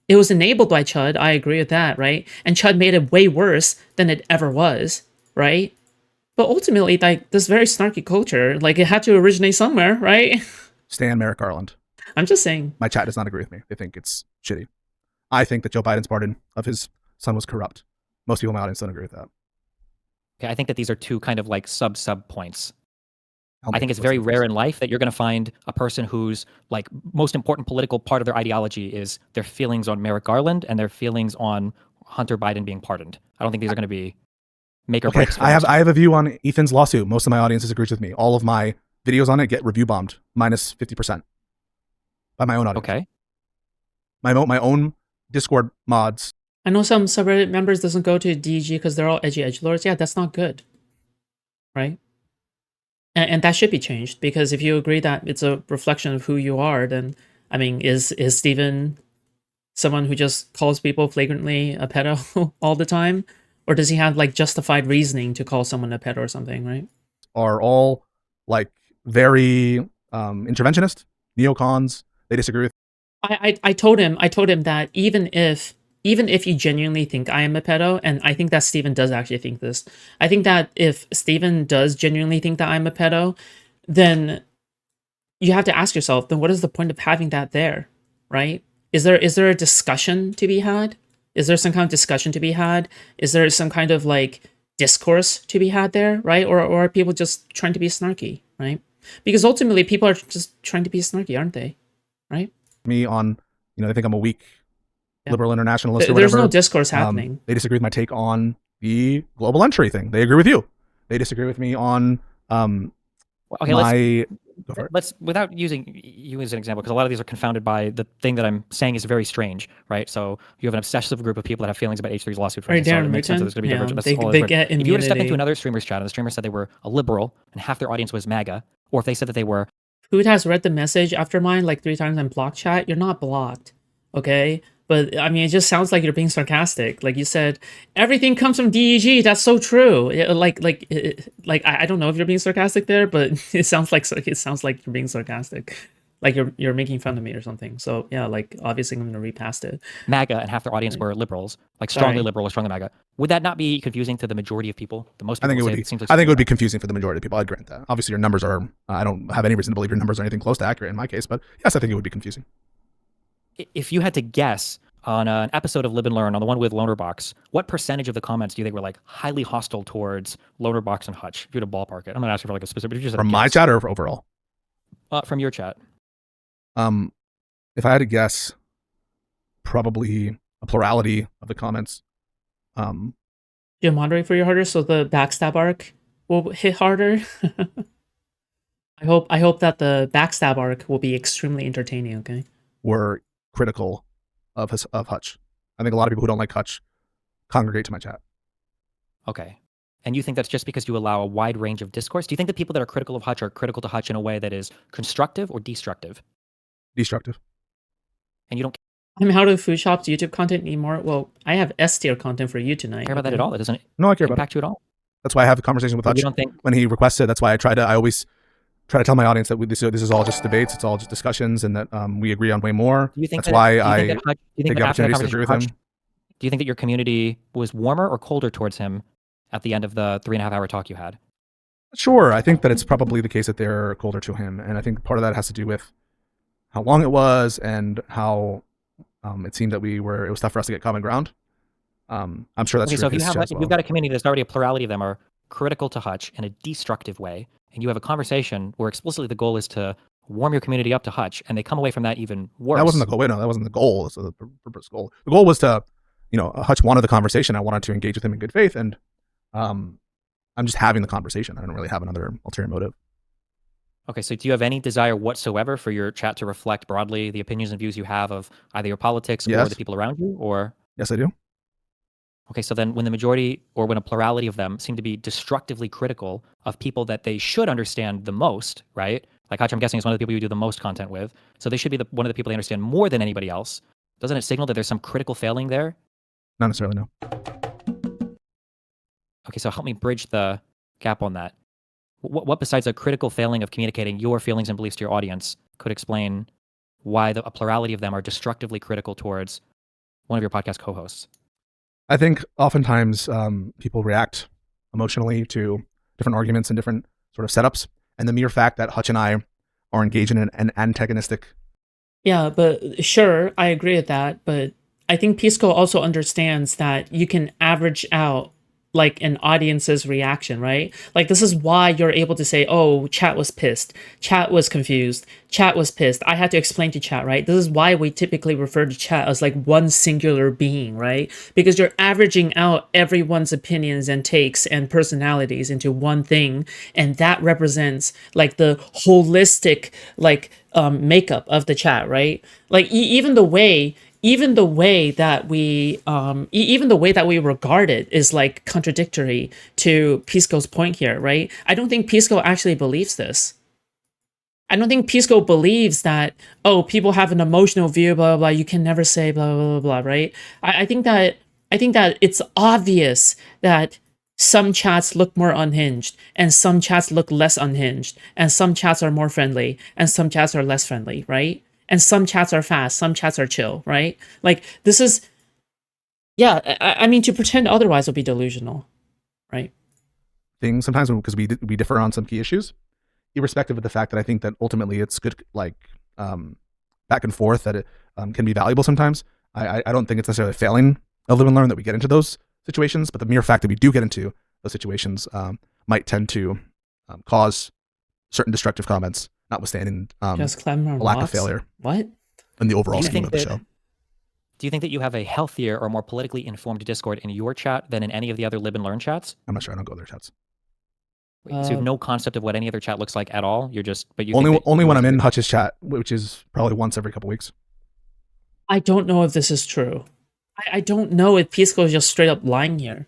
It was enabled by Chud, I agree with that, right? And Chud made it way worse than it ever was, right? But ultimately, like, this very snarky culture, like, it had to originate somewhere, right? Stan Merrick Garland. I'm just saying. My chat does not agree with me. They think it's shitty. I think that Joe Biden's pardon of his son was corrupt. Most people in my audience don't agree with that. Okay, I think that these are two kind of like sub points. I think it's very rare in life that you're going to find a person whose like most important political part of their ideology is their feelings on Merrick Garland and their feelings on Hunter Biden being pardoned. I don't think these are going to be make or breaks. I have a view on Ethan's lawsuit. Most of my audience disagrees with me. All of my videos on it get review bombed minus 50% by my own audience. Okay. My own Discord mods. I know some subreddit members doesn't go to DG because they're all edgy edgelords. Yeah, that's not good, right? And that should be changed, because if you agree that it's a reflection of who you are, then, I mean, is Steven someone who just calls people flagrantly a pedo all the time? Or does he have, like, justified reasoning to call someone a pedo or something, right? Are all, like, very interventionist, neocons. They disagree with. I told him that even if you genuinely think I am a pedo, and I think that Steven does actually think this, I think that if Steven does genuinely think that I'm a pedo, then you have to ask yourself, then what is the point of having that there, right? Is there a discussion to be had? Is there some kind of discussion to be had? Is there some kind of like discourse to be had there, right? Or are people just trying to be snarky, right? Because ultimately people are just trying to be snarky, aren't they? Right? Me on, they think I'm a weak liberal internationalist or whatever. There's no discourse happening. They disagree with my take on the global entry thing. They agree with you. They disagree with me on my Go for it. Let's, without using you as an example, because a lot of these are confounded by the thing that I'm saying is very strange, right? So you have an obsessive group of people that have feelings about H3's lawsuit, for instance, so it makes sense that there's going to be divergence. That's all they different. get immunity. If you were to step into another streamer's chat and the streamer said they were a liberal and half their audience was MAGA, or if they said that they were... Food has read the message after mine like 3 times in block chat. You're not blocked, okay? But I mean, it just sounds like you're being sarcastic. Like you said, everything comes from DEG. That's so true. I don't know if you're being sarcastic there, but it sounds like you're being sarcastic. Like you're making fun of me or something. So yeah, like obviously I'm gonna read past it. MAGA and half their audience were liberals, like strongly liberal or strongly MAGA. Would that not be confusing to the majority of people? The most people I think it would be. I think it would be confusing for the majority of people. I'd grant that. Obviously, your numbers are. I don't have any reason to believe your numbers are anything close to accurate in my case, but yes, I think it would be confusing. If you had to guess on an episode of Lib Learn, on the one with Lonerbox, what percentage of the comments do you think were like highly hostile towards Lonerbox and Hutch? If you were to ballpark it, I'm not asking for like a specific. Just from my chat or for overall? From your chat. If I had to guess, probably a plurality of the comments. You moderate for your harder, so the backstab arc will hit harder. I hope that the backstab arc will be extremely entertaining. Okay. Were critical of Hutch. I think a lot of people who don't like Hutch congregate to my chat. Okay. And you think that's just because you allow a wide range of discourse? Do you think the people that are critical of Hutch are critical to Hutch in a way that is constructive or destructive? Destructive. And you don't I mean, how do Foodshops YouTube content need more? Well, I have S tier content for you tonight. care about that at all? It doesn't I care about impact you at all? That's why I have a conversation with Hutch when he requests it. That's why I always try to tell my audience that this is all just debates, it's all just discussions, and that we agree on way more. That's why I take the opportunities to agree with him. Do you think that your community was warmer or colder towards him at the end of the 3.5-hour talk you had? Sure. I think that it's probably the case that they're colder to him. And I think part of that has to do with how long it was and how it seemed that it was tough for us to get common ground. I'm sure that's true. So if you've got a community that's already a plurality of them are critical to Hutch in a destructive way, and you have a conversation where explicitly the goal is to warm your community up to Hutch, and they come away from that even worse. That wasn't the goal. Wait, no, that wasn't the goal. That's the purpose goal. The goal was to, Hutch wanted the conversation. I wanted to engage with him in good faith, and I'm just having the conversation. I don't really have another ulterior motive. Okay, so do you have any desire whatsoever for your chat to reflect broadly the opinions and views you have of either your politics or the people around you? Or yes, I do. Okay, so then when the majority or when a plurality of them seem to be destructively critical of people that they should understand the most, right? Like Hutch, I'm guessing, is one of the people you do the most content with. So they should be one of the people they understand more than anybody else. Doesn't it signal that there's some critical failing there? Not necessarily, no. Okay, so help me bridge the gap on that. What besides a critical failing of communicating your feelings and beliefs to your audience could explain why a plurality of them are destructively critical towards one of your podcast co-hosts? I think oftentimes people react emotionally to different arguments and different sort of setups. And the mere fact that Hutch and I are engaged in an antagonistic... Yeah, but sure, I agree with that. But I think Pisco also understands that you can average out like an audience's reaction, right? Like this is why you're able to say, oh, chat was pissed, chat was confused, chat was pissed. I had to explain to chat, right? This is why we typically refer to chat as like one singular being, right? Because you're averaging out everyone's opinions and takes and personalities into one thing, and that represents like the holistic like makeup of the chat, right? Like even the way that we regard it is like contradictory to Pisco's point here, right? I don't think Pisco actually believes this. I don't think Pisco believes that, oh, people have an emotional view, blah, blah, blah, you can never say blah, blah, blah, blah, right? I think that it's obvious that some chats look more unhinged and some chats look less unhinged and some chats are more friendly and some chats are less friendly, right? And some chats are fast, some chats are chill, right? Like this is, yeah, I mean, to pretend otherwise would be delusional, right? Thing sometimes because we differ on some key issues, irrespective of the fact that I think that ultimately it's good, like back and forth, that it can be valuable sometimes. I don't think it's necessarily a failing of Live and Learn that we get into those situations, but the mere fact that we do get into those situations might tend to cause certain destructive comments, notwithstanding a lack of failure. What? In the overall scheme of the show. Do you think that you have a healthier or more politically informed Discord in your chat than in any of the other Lib and Learn chats? I'm not sure. I don't go to their chats. So you have no concept of what any other chat looks like at all. You're just, but you only when I'm in Hutch's chat, which is probably once every couple weeks. I don't know if this is true. I don't know if Pisco is just straight up lying here,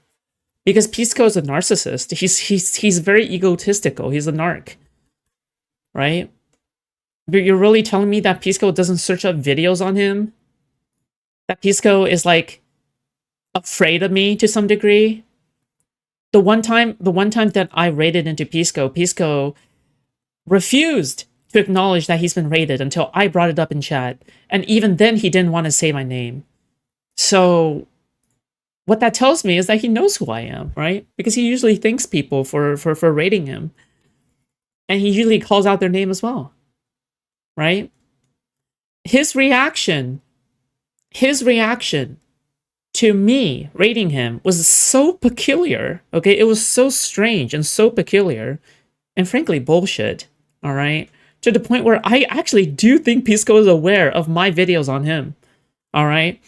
because Pisco is a narcissist. He's very egotistical. He's a narc, right? But you're really telling me that Pisco doesn't search up videos on him? That Pisco is like afraid of me to some degree? The one time that I raided into Pisco, Pisco refused to acknowledge that he's been raided until I brought it up in chat. And even then, he didn't want to say my name. So what that tells me is that he knows who I am, right? Because he usually thanks people for raiding him. And he usually calls out their name as well, right? His reaction to me raiding him was so peculiar, okay? It was so strange and so peculiar, and frankly, bullshit, all right? To the point where I actually do think Pisco is aware of my videos on him, all right?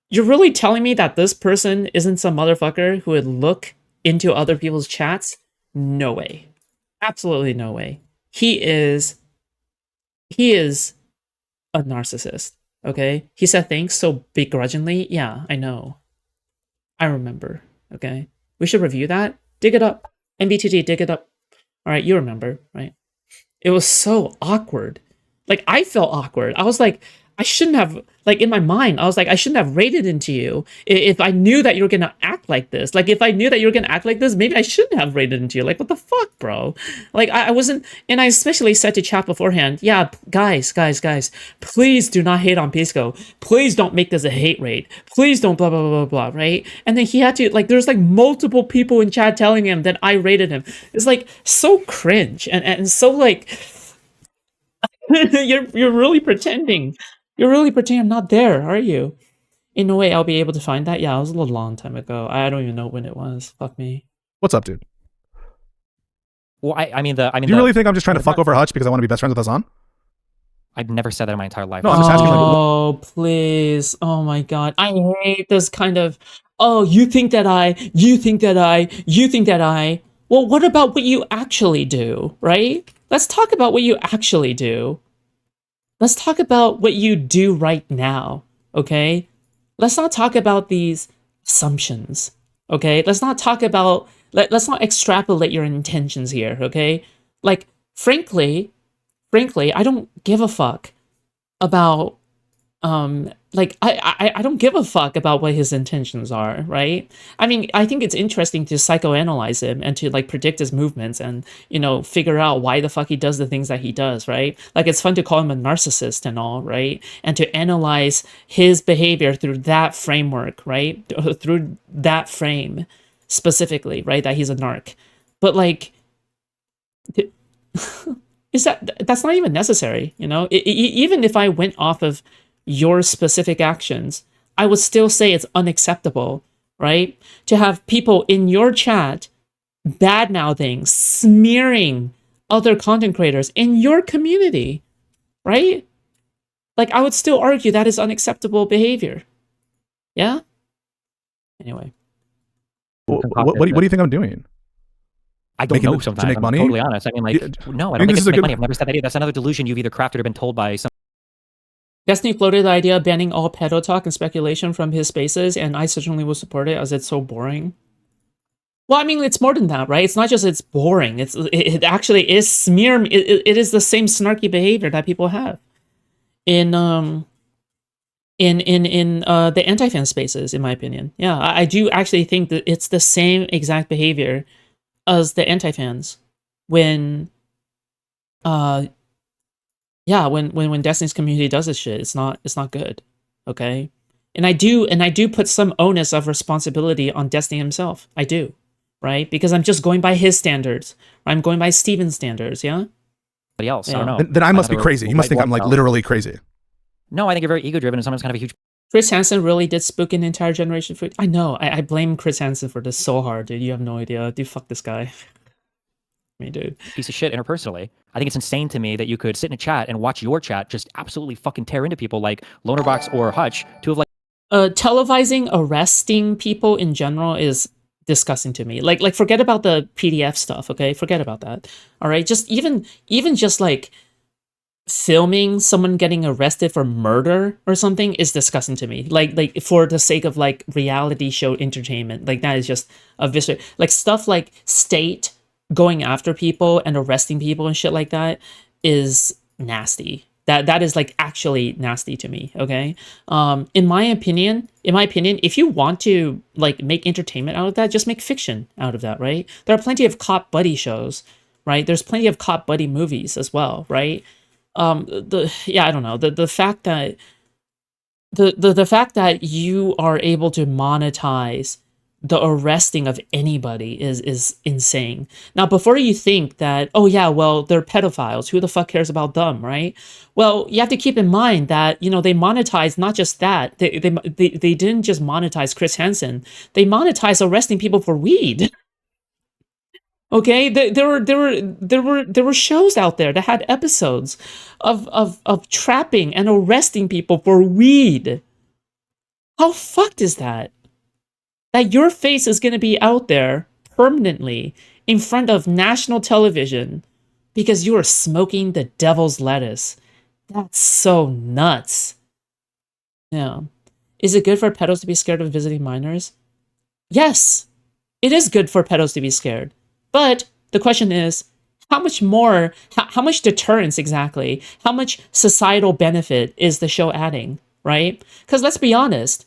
You're really telling me that this person isn't some motherfucker who would look into other people's chats? No way. Absolutely no way. He is a narcissist. Okay, he said thanks so begrudgingly. Yeah, I know. I remember. Okay, we should review that. Dig it up. MBTT, dig it up. All right, you remember, right? It was so awkward. Like, I felt awkward. I was like, I shouldn't have, like, in my mind, I was like, I shouldn't have raided into you if I knew that you were gonna act like this. Like, if I knew that you were gonna act like this, maybe I shouldn't have raided into you. Like, what the fuck, bro? Like, I wasn't, and I especially said to chat beforehand, yeah, guys, please do not hate on Pisco. Please don't make this a hate raid. Please don't blah, blah, blah, blah, blah, right? And then he had to, like, there's like multiple people in chat telling him that I raided him. It's like so cringe and so like, you're really pretending. You're really pretending I'm not there, are you? In a way, I'll be able to find that. Yeah, it was a little long time ago. I don't even know when it was. Fuck me. What's up, dude? Well, I mean, do you really think I'm just trying to fuck over Hutch because I want to be best friends with Hassan? I've never said that in my entire life. No, I'm just asking. Oh, please. Oh my god. I hate this kind of, oh, you think that I. Well, what about what you actually do, right? Let's talk about what you actually do. Let's talk about what you do right now, okay? Let's not talk about these assumptions, okay? Let's not talk about, let's not extrapolate your intentions here, okay? Like, frankly, I don't give a fuck about, like, I don't give a fuck about what his intentions are, right? I mean, I think it's interesting to psychoanalyze him and to, like, predict his movements and, you know, figure out why the fuck he does the things that he does, right? Like, it's fun to call him a narcissist and all, right? And to analyze his behavior through that framework, right? Through that frame specifically, right? That he's a narc. But, like, that's not even necessary, you know? Even if I went off of your specific actions, I would still say it's unacceptable, right? To have people in your chat bad-mouthing, smearing other content creators in your community, right? Like, I would still argue that is unacceptable behavior. Yeah? Anyway. What do you think I'm doing? I don't know sometimes. To make money? I'm totally honest. I mean, like, no, I don't think it's to make money. I've never said that either. That's another delusion you've either crafted or been told by some. Destiny floated the idea of banning all pedo talk and speculation from his spaces, and I certainly will support it as it's so boring. Well, I mean, it's more than that, right? It's not just it's boring. It actually is smear. It is the same snarky behavior that people have in the anti-fan spaces, in my opinion. Yeah, I do actually think that it's the same exact behavior as the anti-fans when when Destiny's community does this shit. It's not good, okay? And I do put some onus of responsibility on Destiny himself. I do, right? Because I'm just going by his standards. I'm going by Steven's standards, yeah? Somebody else, Yeah. I don't know. Then I must be crazy. You must think I'm like literally crazy. No, I think you're very ego-driven and sometimes kind of a huge. Chris Hansen really did spook an entire generation for it. I know. I blame Chris Hansen for this so hard, dude. You have no idea. Dude, fuck this guy. Me, dude. Piece of shit interpersonally. I think it's insane to me that you could sit in a chat and watch your chat just absolutely fucking tear into people like Lonerbox or Hutch, two of like Televising arresting people in general is disgusting to me. Like forget about the PDF stuff, okay? Forget about that. All right? Just even just like filming someone getting arrested for murder or something is disgusting to me. Like for the sake of like reality show entertainment. Like that is just a visceral, like stuff like state going after people and arresting people and shit like that is nasty. That is like actually nasty to me, okay? In my opinion, if you want to like make entertainment out of that, just make fiction out of that, right? There are plenty of cop buddy shows, right? There's plenty of cop buddy movies as well, right? I don't know. The fact that the fact that you are able to monetize the arresting of anybody is insane. Now, before you think that, oh yeah, well, they're pedophiles, who the fuck cares about them, right? Well, you have to keep in mind that, you know, they monetize not just that. They didn't just monetize Chris Hansen. They monetized arresting people for weed. Okay, there were shows out there that had episodes of trapping and arresting people for weed. How fucked is that? That your face is going to be out there permanently in front of national television because you are smoking the devil's lettuce. That's so nuts. Yeah. Is it good for pedos to be scared of visiting minors? Yes, it is good for pedos to be scared. But the question is, how much more, how much deterrence exactly, how much societal benefit is the show adding, right? Because let's be honest,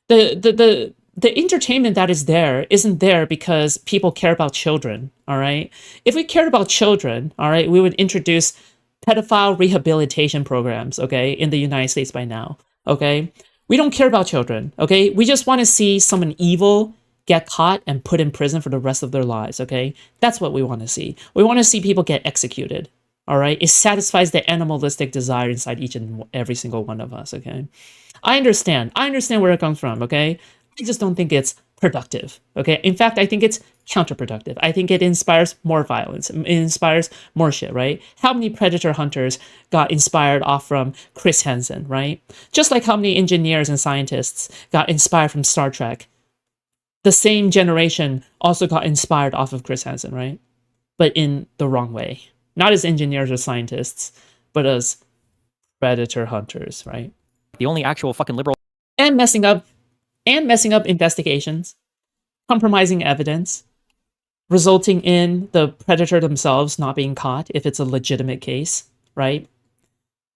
the entertainment that is there isn't there because people care about children, all right? If we cared about children, all right, we would introduce pedophile rehabilitation programs, okay, in the United States by now, okay? We don't care about children, okay? We just want to see someone evil get caught and put in prison for the rest of their lives, okay? That's what we want to see. We want to see people get executed, all right? It satisfies the animalistic desire inside each and every single one of us, okay? I understand where it comes from, okay? I just don't think it's productive, okay? In fact, I think it's counterproductive. I think it inspires more violence. It inspires more shit, right? How many predator hunters got inspired off from Chris Hansen, right? Just like how many engineers and scientists got inspired from Star Trek. The same generation also got inspired off of Chris Hansen, right? But in the wrong way. Not as engineers or scientists, but as predator hunters, right? The only actual fucking liberal... And messing up investigations, compromising evidence, resulting in the predator themselves not being caught if it's a legitimate case, right?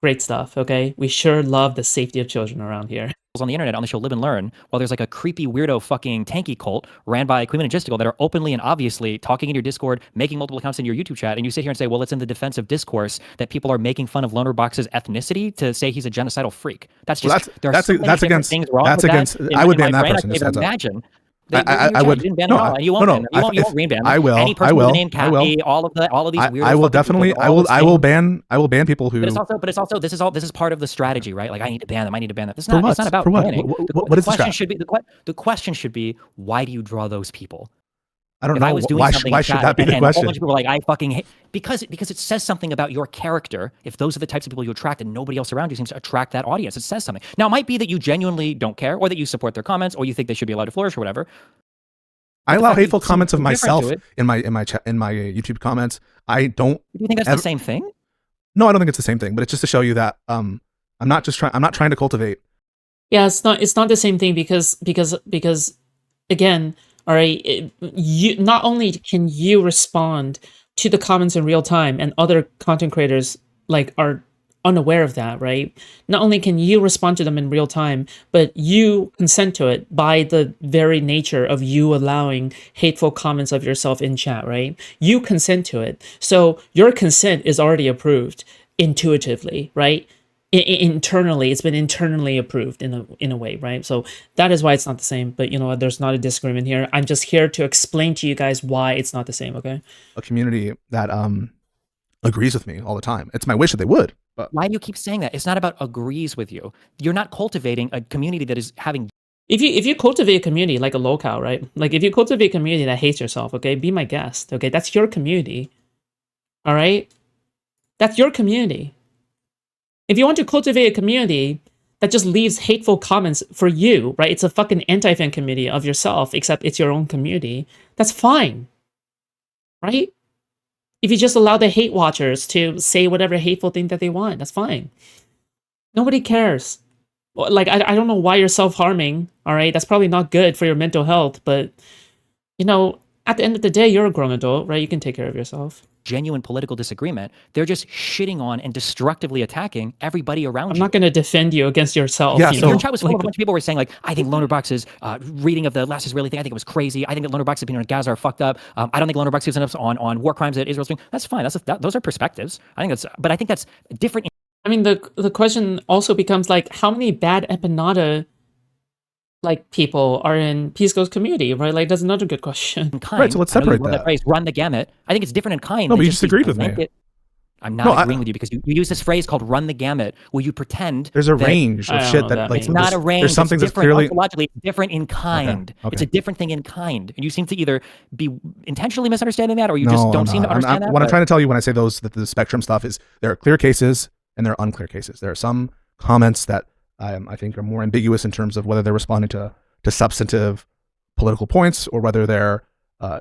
Great stuff, okay? We sure love the safety of children around here. On the internet on the show Lib Learn, while there's like a creepy weirdo fucking tanky cult ran by communism that are openly and obviously talking in your Discord, making multiple accounts in your YouTube chat, and you sit here and say, well, it's in the defense of discourse that people are making fun of Loner Box's ethnicity to say he's a genocidal freak. That's just that's against things wrong. That's against. I would ban that person. I can't imagine. I would. You won't ban them. I will. Any person with the name Cappy, all of these weird. I will definitely. I will ban people who. But it's also this is part of the strategy, right? Like I need to ban them. It's not about banning. What is the question? The question should be, why do you draw those people? I don't know. Why should that be the question? A bunch of people are like, I fucking hate because it says something about your character. If those are the types of people you attract, and nobody else around you seems to attract that audience, it says something. Now, it might be that you genuinely don't care, or that you support their comments, or you think they should be allowed to flourish, or whatever. I allow hateful comments of myself in my YouTube comments. I don't. Do you think that's the same thing? No, I don't think it's the same thing. But it's just to show you that I'm not trying to cultivate. Yeah, it's not the same thing because again. All right, you not only can you respond to the comments in real time, and other content creators like are unaware of that, right? Not only can you respond to them in real time, but you consent to it by the very nature of you allowing hateful comments of yourself in chat, right? You consent to it, so your consent is already approved intuitively, right? Internally, it's been internally approved in a way, right? So that is why it's not the same. But you know what? There's not a disagreement here. I'm just here to explain to you guys why it's not the same. Okay? A community that agrees with me all the time. It's my wish that they would. But why do you keep saying that? It's not about agrees with you. You're not cultivating a community that is having. If you cultivate a community like a locale, right? Like if you cultivate a community that hates yourself, okay, be my guest. Okay, that's your community. All right, that's your community. If you want to cultivate a community that just leaves hateful comments for you, right? It's a fucking anti-fan community of yourself, except it's your own community. That's fine, right? If you just allow the hate watchers to say whatever hateful thing that they want, that's fine. Nobody cares. Like, I don't know why you're self-harming, all right? That's probably not good for your mental health, but, you know, at the end of the day, you're a grown adult, right? You can take care of yourself. Genuine political disagreement, they're just shitting on and destructively attacking everybody around you. I'm not going to defend you against yourself. Yeah, you so know? Your chat was full of a bunch of people who were saying, like, I think Loner Box's reading of the last Israeli thing, I think it was crazy. I think that Loner Box's opinion on Gaza are fucked up. I don't think Loner Box gives enough on war crimes that Israel's doing. That's fine. Those are perspectives. But I think that's different. I mean, the question also becomes, like, how many bad empanada like people are in Pisco's community, right? Like, that's another good question. Kind. Right, so let's separate that. Phrase, run the gamut. I think it's different in kind. No, but you just agreed with me. I'm not agreeing with you because you use this phrase called "run the gamut," where you pretend there's a range of shit that like it's not a range. There's something that's clearly ontologically different in kind. Okay. It's a different thing in kind, and you seem to either be intentionally misunderstanding that, or you just don't seem to understand that. What I'm trying to tell you when I say that the spectrum stuff is there are clear cases and there are unclear cases. There are some comments that I think are more ambiguous in terms of whether they're responding to substantive political points or whether they're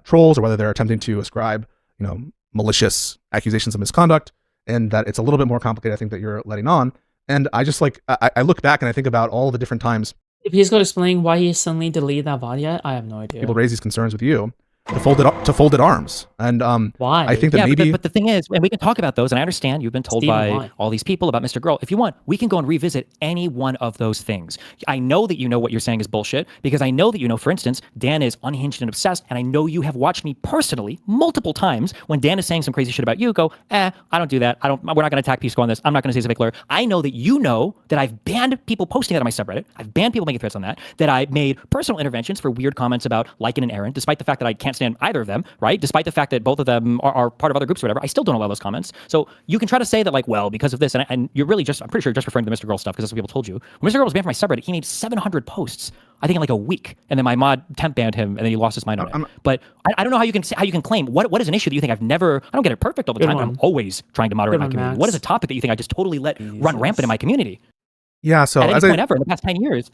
trolls or whether they're attempting to ascribe, you know, malicious accusations of misconduct, and that it's a little bit more complicated, I think, that you're letting on. And I just like, I look back and I think about all the different times. If he's going to explain why he suddenly deleted that VOD yet, I have no idea. People raise these concerns with you to folded arms. And why? I think that maybe... But the thing is, and we can talk about those, and I understand you've been told by all these people about Mr. Girl. If you want, we can go and revisit any one of those things. I know that you know what you're saying is bullshit, because I know that you know, for instance, Dan is unhinged and obsessed, and I know you have watched me personally multiple times when Dan is saying some crazy shit about you, go, I don't do that. We're not going to attack Pisco on this. I'm not going to say Civic Lawyer. I know that you know that I've banned people posting that on my subreddit. I've banned people making threats on that I made personal interventions for weird comments about Lycan and Erin, despite the fact that I can't stand either of them, right? Despite the fact that both of them are part of other groups or whatever, I still don't allow those comments. So you can try to say that, like, well, because of this, and you're really just, I'm pretty sure you're just referring to the Mr. Girl stuff because that's what people told you. When Mr. Girl was banned from my subreddit, he made 700 posts, I think, in like a week, and then my mod temp banned him, and then he lost his mind on it. But I don't know how you can claim what is an issue that you think I've never. I don't get it perfect all the time. I'm always trying to moderate my community. What is a topic that you think I just totally let run rampant in my community? Yeah. So at any point ever in the past 10 years.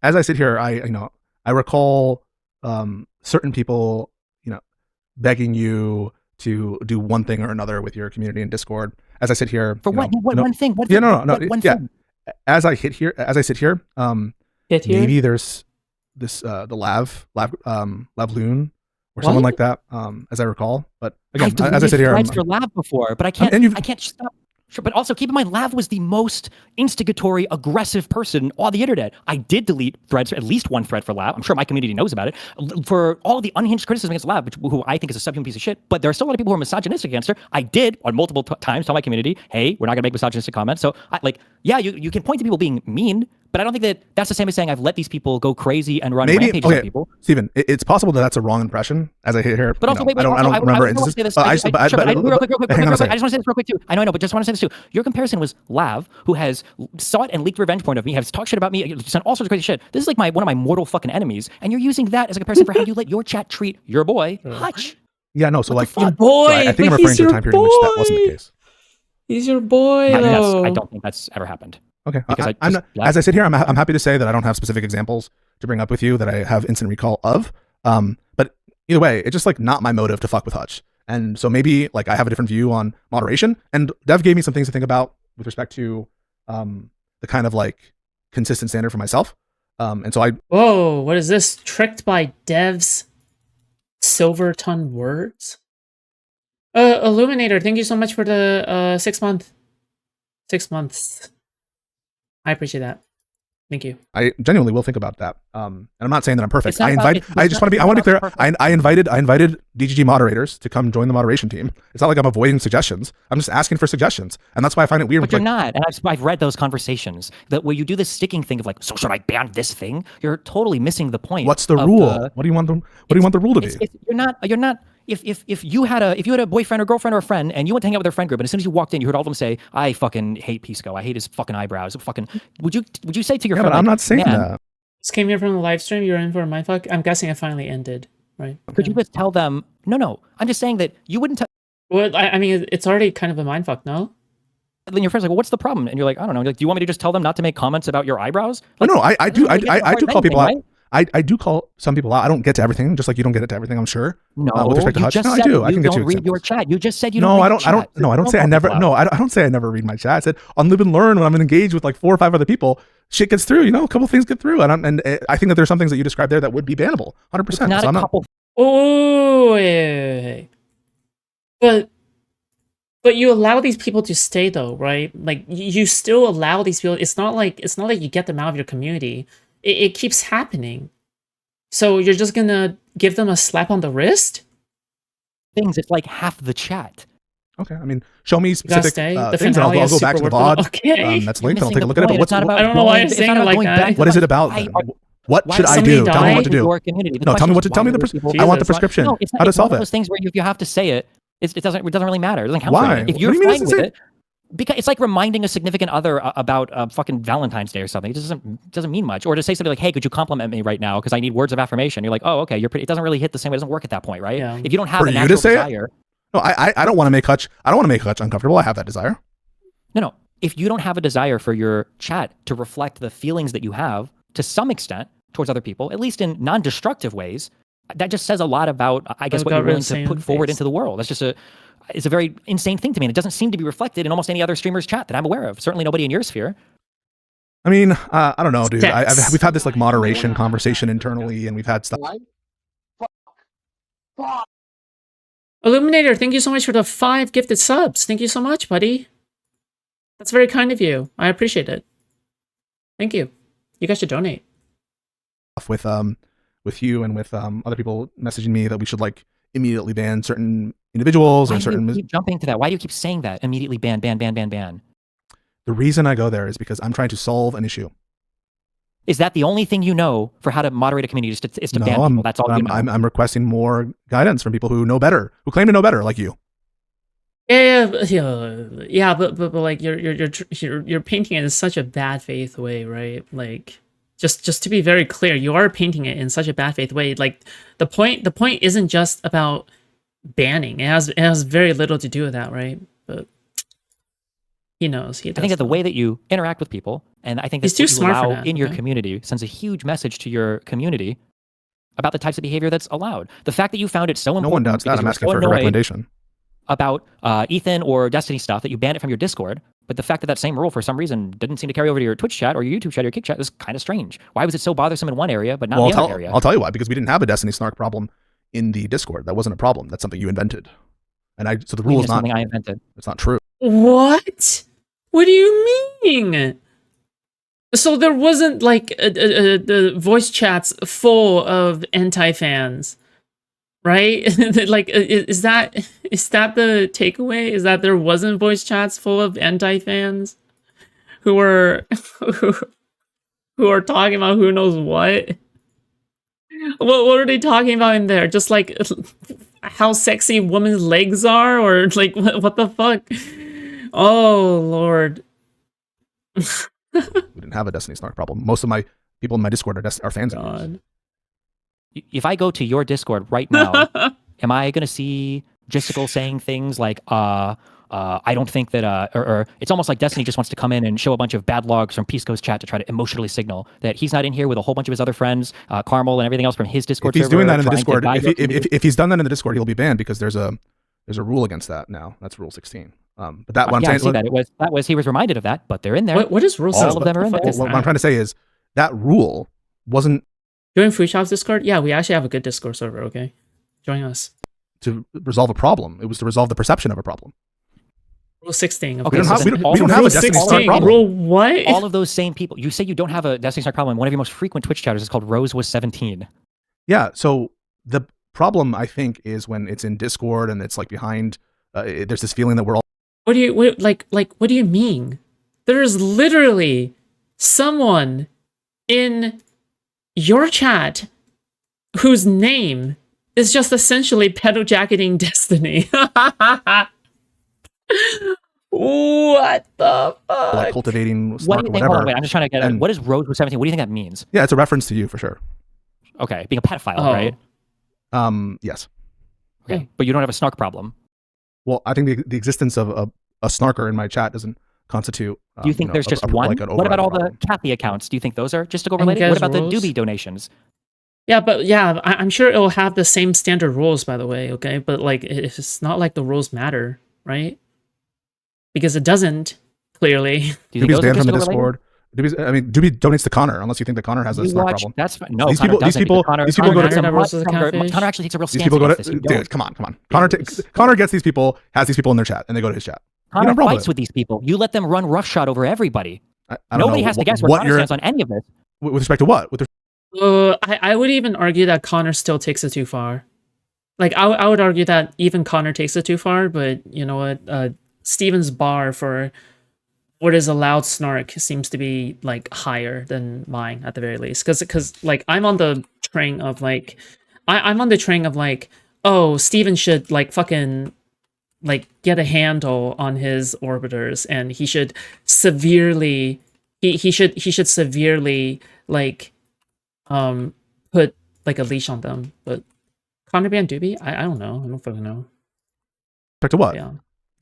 As I sit here, I recall certain people, begging you to do one thing or another with your community in Discord. As I sit here, for one thing. As I sit here, maybe there's this the Lavloon or someone like that, as I recall. But again, as I sit here, I've deleted Lav before, but I can't stop. Sure, but also keep in mind, Lav was the most instigatory, aggressive person on the internet. I did delete threads, at least one thread for Lav. I'm sure my community knows about it. For all the unhinged criticism against Lav, who I think is a subhuman piece of shit, but there are still a lot of people who are misogynistic against her. I did, on multiple times, tell my community, hey, we're not going to make misogynistic comments. So, you can point to people being mean, but I don't think that that's the same as saying I've let these people go crazy and run rampages on people. Stephen, it's possible that that's a wrong impression, as I hear. But also, wait, I don't remember instances. I just want to say this real quick too. I know, but just want to say this too. Your comparison was Lav, who has sought and leaked revenge point of me, has talked shit about me, done all sorts of crazy shit. This is like one of my mortal fucking enemies, and you're using that as a comparison for how you let your chat treat your boy Hutch. Yeah, no. So your boy. I think I'm referring to a time period in which that wasn't the case. He's your boy. I don't think that's ever happened. Okay. As I sit here, I'm happy to say that I don't have specific examples to bring up with you that I have instant recall of. But either way, it's just like not my motive to fuck with Hutch. And so maybe like I have a different view on moderation. And Dev gave me some things to think about with respect to the kind of like consistent standard for myself. And so whoa, what is this? Tricked by Dev's Silverton words? Illuminator, thank you so much for the 6 month. 6 months. I appreciate that. Thank you. I genuinely will think about that. And I'm not saying that I'm perfect. I want to be clear. I invited DGG moderators to come join the moderation team. It's not like I'm avoiding suggestions. I'm just asking for suggestions. And that's why I find it weird. But you're not. And I've read those conversations that where you do this sticking thing of like, so should I ban this thing? You're totally missing the point. What's the rule? What do you want the rule to be? You're not. If you had a boyfriend or girlfriend or a friend and you went to hang out with their friend group, and as soon as you walked in, you heard all of them say, "I fucking hate Pisco. I hate his fucking eyebrows." Fucking, would you say to your friend? But I'm not saying that. Just came here from the live stream. You're in for a mindfuck. I'm guessing it finally ended, right? Could you just tell them? No. I'm just saying that you wouldn't tell. Well, I mean, it's already kind of a mindfuck, no? then your friend's like, well, what's the problem? And you're like, I don't know. Like, do you want me to just tell them not to make comments about your eyebrows? Like, Like, no, I do call people out. Right? I do call some people out. I don't get to everything, just like you don't get it to everything, I'm sure. No, with respect to Hutch. No, I do. I can get you don't read your examples. chat. You just said you No, don't I read don't. chat. No, I don't say I never. No, I don't say I never read my chat. I said on Lib and Learn when I'm engaged with like 4 or 5 other people, shit gets through. You know, a couple things get through, and I think that there's some things that you described there that would be bannable, 100%. Not So a I'm not. couple. Oh, wait. But you allow these people to stay though, right? Like you still allow these people. It's not like you get them out of your community. It keeps happening. So you're just gonna give them a slap on the wrist? Things. It's like half the chat. Okay, I mean, show me specific The things, and I'll finale go is back to the super VOD. worth it. Okay. That's You're linked. I'll missing take a the look at it. point. But It's not about I don't know why going- I'm it's saying not it about like going that. back to what is the it about fight. then? What Why should does I somebody do? Tell me die? what to do. Your community. No, tell me what to. Tell me the. Jesus, I want the Jesus, prescription. No, it's not, How to it's one solve of it? those things where if you have to say it, it doesn't really matter. It doesn't count. Why? For anything. If What you're do you mean it fine with doesn't it, because it's like reminding a significant other about fucking Valentine's Day or something. It doesn't mean much. Or to say something like, "Hey, could you compliment me right now? Because I need words of affirmation." You're like, "Oh, okay." You're pretty. It doesn't really hit the same way. It doesn't work at that point, right? Yeah. If you don't have For a you to natural say it? desire. No, I don't want to make Hutch. I don't want to make Hutch uncomfortable. I have that desire. No. If you don't have a desire for your chat to reflect the feelings that you have to some extent towards other people, at least in non-destructive ways, that just says a lot about, I guess, what you're willing to put forward into the world. That's just it's a very insane thing to me. And it doesn't seem to be reflected in almost any other streamer's chat that I'm aware of. Certainly nobody in your sphere. I mean, I don't know, dude. Text. We've had this like moderation conversation internally, and we've had stuff. Illuminator, thank you so much for the 5 gifted subs. Thank you so much, buddy. That's very kind of you. I appreciate it. Thank you. You guys should donate. With you and with other people messaging me that we should like immediately ban certain individuals Why or do certain. you keep jumping to that? Why do you keep saying that? Immediately ban. The reason I go there is because I'm trying to solve an issue. Is that the only thing you know for how to moderate a community? Is to ban people? That's all you know. I'm requesting more guidance from people who know better, who claim to know better, like you. Yeah, but like you're painting it in such a bad faith way, right? Like just to be very clear, you are painting it in such a bad faith way. Like the point isn't just about banning. It has very little to do with that, right? But he knows. I think that the way that you interact with people, and I think He's that too what you smart for allow that, in your okay? community sends a huge message to your community about the types of behavior that's allowed. The fact that you found it so important. No one doubts that. because I'm you were asking so for a annoyed recommendation. about Ethan or Destiny stuff, that you banned it from your Discord, but the fact that that same rule for some reason didn't seem to carry over to your Twitch chat or your YouTube chat or your Kick chat is kind of strange. Why was it so bothersome in one area but not in the other area? I'll tell you why. Because we didn't have a Destiny snark problem in the Discord. That wasn't a problem. That's something you invented. And so the rule is not something I invented. It's not true. What? What do you mean? So there wasn't like the voice chats full of anti-fans, right? Like, is that the takeaway? Is that there wasn't voice chats full of anti-fans who are talking about who knows what? What are they talking about in there? Just like how sexy women's legs are, or like what the fuck? Oh Lord. We didn't have a Destiny snark problem. Most of my people in my Discord are fans of yours. If I go to your Discord right now, am I going to see Jistical saying things like, I don't think that, or it's almost like Destiny just wants to come in and show a bunch of bad logs from Pisco's chat to try to emotionally signal that he's not in here with a whole bunch of his other friends, Carmel and everything else from his Discord server. If he's doing that in the Discord, if he's done that in the Discord, he'll be banned because there's a rule against that now. That's Rule 16. But that one, I see that. He was reminded of that, but they're in there. What is Rule 16? All of them are in there. What I'm trying to say is that rule wasn't join Foodshops Discord. Yeah, we actually have a good Discord server. Okay, join us to resolve a problem. It was to resolve the perception of a problem. Rule 16. Okay, we don't have a Destiny snark problem. Rule what? All of those same people. You say you don't have a Destiny snark problem. One of your most frequent Twitch chatters is called Rose was 17. Yeah. So the problem, I think, is when it's in Discord and it's like behind. There's this feeling that we're all. What do you mean? There's literally someone in your chat whose name is just essentially pedo-jacketing Destiny. What the fuck? Like cultivating snark or whatever. Hold on, wait, I'm just trying to get what is Rose with 17? What do you think that means? Yeah, it's a reference to you for sure. Okay, being a pedophile, right? Yes. Okay, but you don't have a snark problem. Well, I think the existence of a snarker in my chat doesn't constitute. Do you think there's just one? Like an What about all overriding the Kathy accounts? Do you think those are just to go And related? guys, What about the rules? doobie donations? Yeah, but yeah, I'm sure it'll have the same standard rules, by the way, okay? But like, it's not like the rules matter, right? Because it doesn't, clearly. Do you think Doobie's those are banned just from the to go related? Discord. Doobie donates to Connor, unless you think that Connor has a You snark watch, problem. that's fine. No, These Connor people- these doesn't, people- because Connor, these people Connor go to- takes a Rules as a much stronger- catfish. Connor actually takes a real These stance people go against to this. You don't. dude. Come on. Connor gets these people, has these people in their chat, and they go to his chat. Connor problem fights with these people. You let them run roughshod over everybody. I don't Nobody know has to guess where what Connor you're stands on any of this. with respect to what. I would even argue that Connor still takes it too far. Like, I would argue that even Connor takes it too far, but you know what? Steven's bar for what is allowed snark seems to be like higher than mine at the very least. Because like I'm on the train of like I'm on the train of like, oh, Steven should like fucking like get a handle on his orbiters, and he should severely he should severely like put like a leash on them. But Connor Ban Doobie, I don't know. I don't fucking know. Respect to what? Yeah.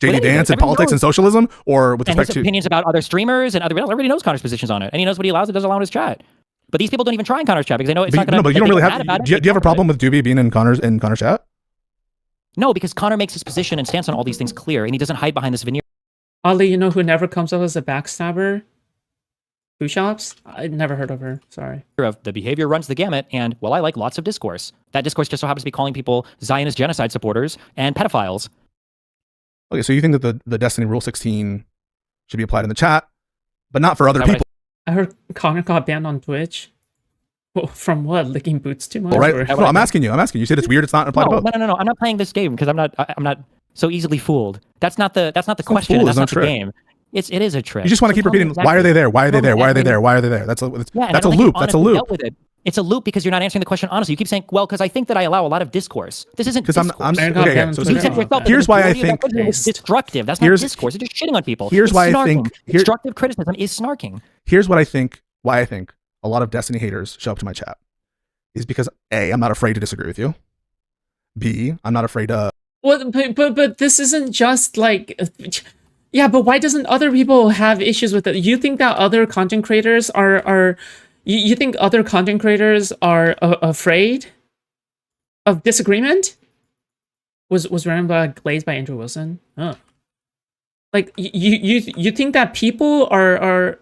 JD Dance and politics and socialism, or with And respect his to opinions about other streamers and other, everybody knows Connor's positions on it, and he knows what he allows and doesn't allow in his chat. But these people don't even try in Connor's chat because they know it's not going to. no, but you don't really have. Do you have a problem with Doobie being in Connor's chat? No, because Connor makes his position and stance on all these things clear, and he doesn't hide behind this veneer Oddly, you know who never comes up as a backstabber? Foodshops? I never heard of her. Sorry. of the behavior runs the gamut. And well, I like lots of discourse. That discourse just so happens to be calling people Zionist genocide supporters and pedophiles. Okay, so you think that the Destiny Rule 16 should be applied in the chat, but not for other people, I heard Connor got banned on Twitch. Well, from what? Licking boots too much? right? Or- No, I'm asking you. You said it's weird. It's not applied to both. No. I'm not playing this game because I'm not so easily fooled. That's not the question. fool, That's it's no not the trick. game. It is a trick. You just want to keep tell me repeating, exactly. why are they there? Why are they Tell me there? Why are they exactly. there? Why are they there? That's a Yeah, and I that's a don't think loop. you That's a honestly loop. dealt with it. It's a loop because you're not answering the question honestly. You keep saying, well, because I think that I allow a lot of discourse. This isn't Because discourse. I'm Aaron got okay. banned So on You Twitter. said yourself that here's the why I majority of think that criticism is destructive. That's not here's- discourse. You're just shitting on people. here's It's why I snarking. think- Constructive criticism is snarking. here's what I think. Why I think a lot of Destiny haters show up to my chat is because A, I'm not afraid to disagree with you. B, I'm not afraid to. Well, but this isn't just like, yeah. But why doesn't other people have issues with it? You think that other content creators are you think other content creators are afraid of disagreement? Was ran by Glazed by Andrew Wilson? Oh. Like you think that people are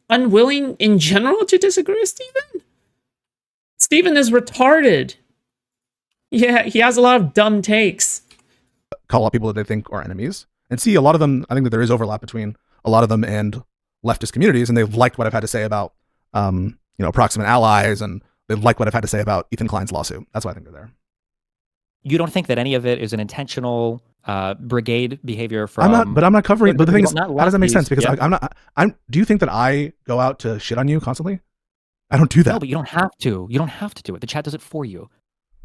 unwilling in general to disagree with Steven? Steven is retarded. Yeah, he has a lot of dumb takes. Call out people that they think are enemies and see a lot of them. I think that there is overlap between a lot of them and leftist communities, and they've liked what I've had to say about proximate allies, and they've liked what I've had to say about Ethan Klein's lawsuit. That's why I think they're there. You don't think that any of it is an intentional brigade behavior from? I'm not covering. But the thing is, not how does that make sense? lefties, Because yeah. Do you think that I go out to shit on you constantly? I don't do that. No, but you don't have to. You don't have to do it. The chat does it for you.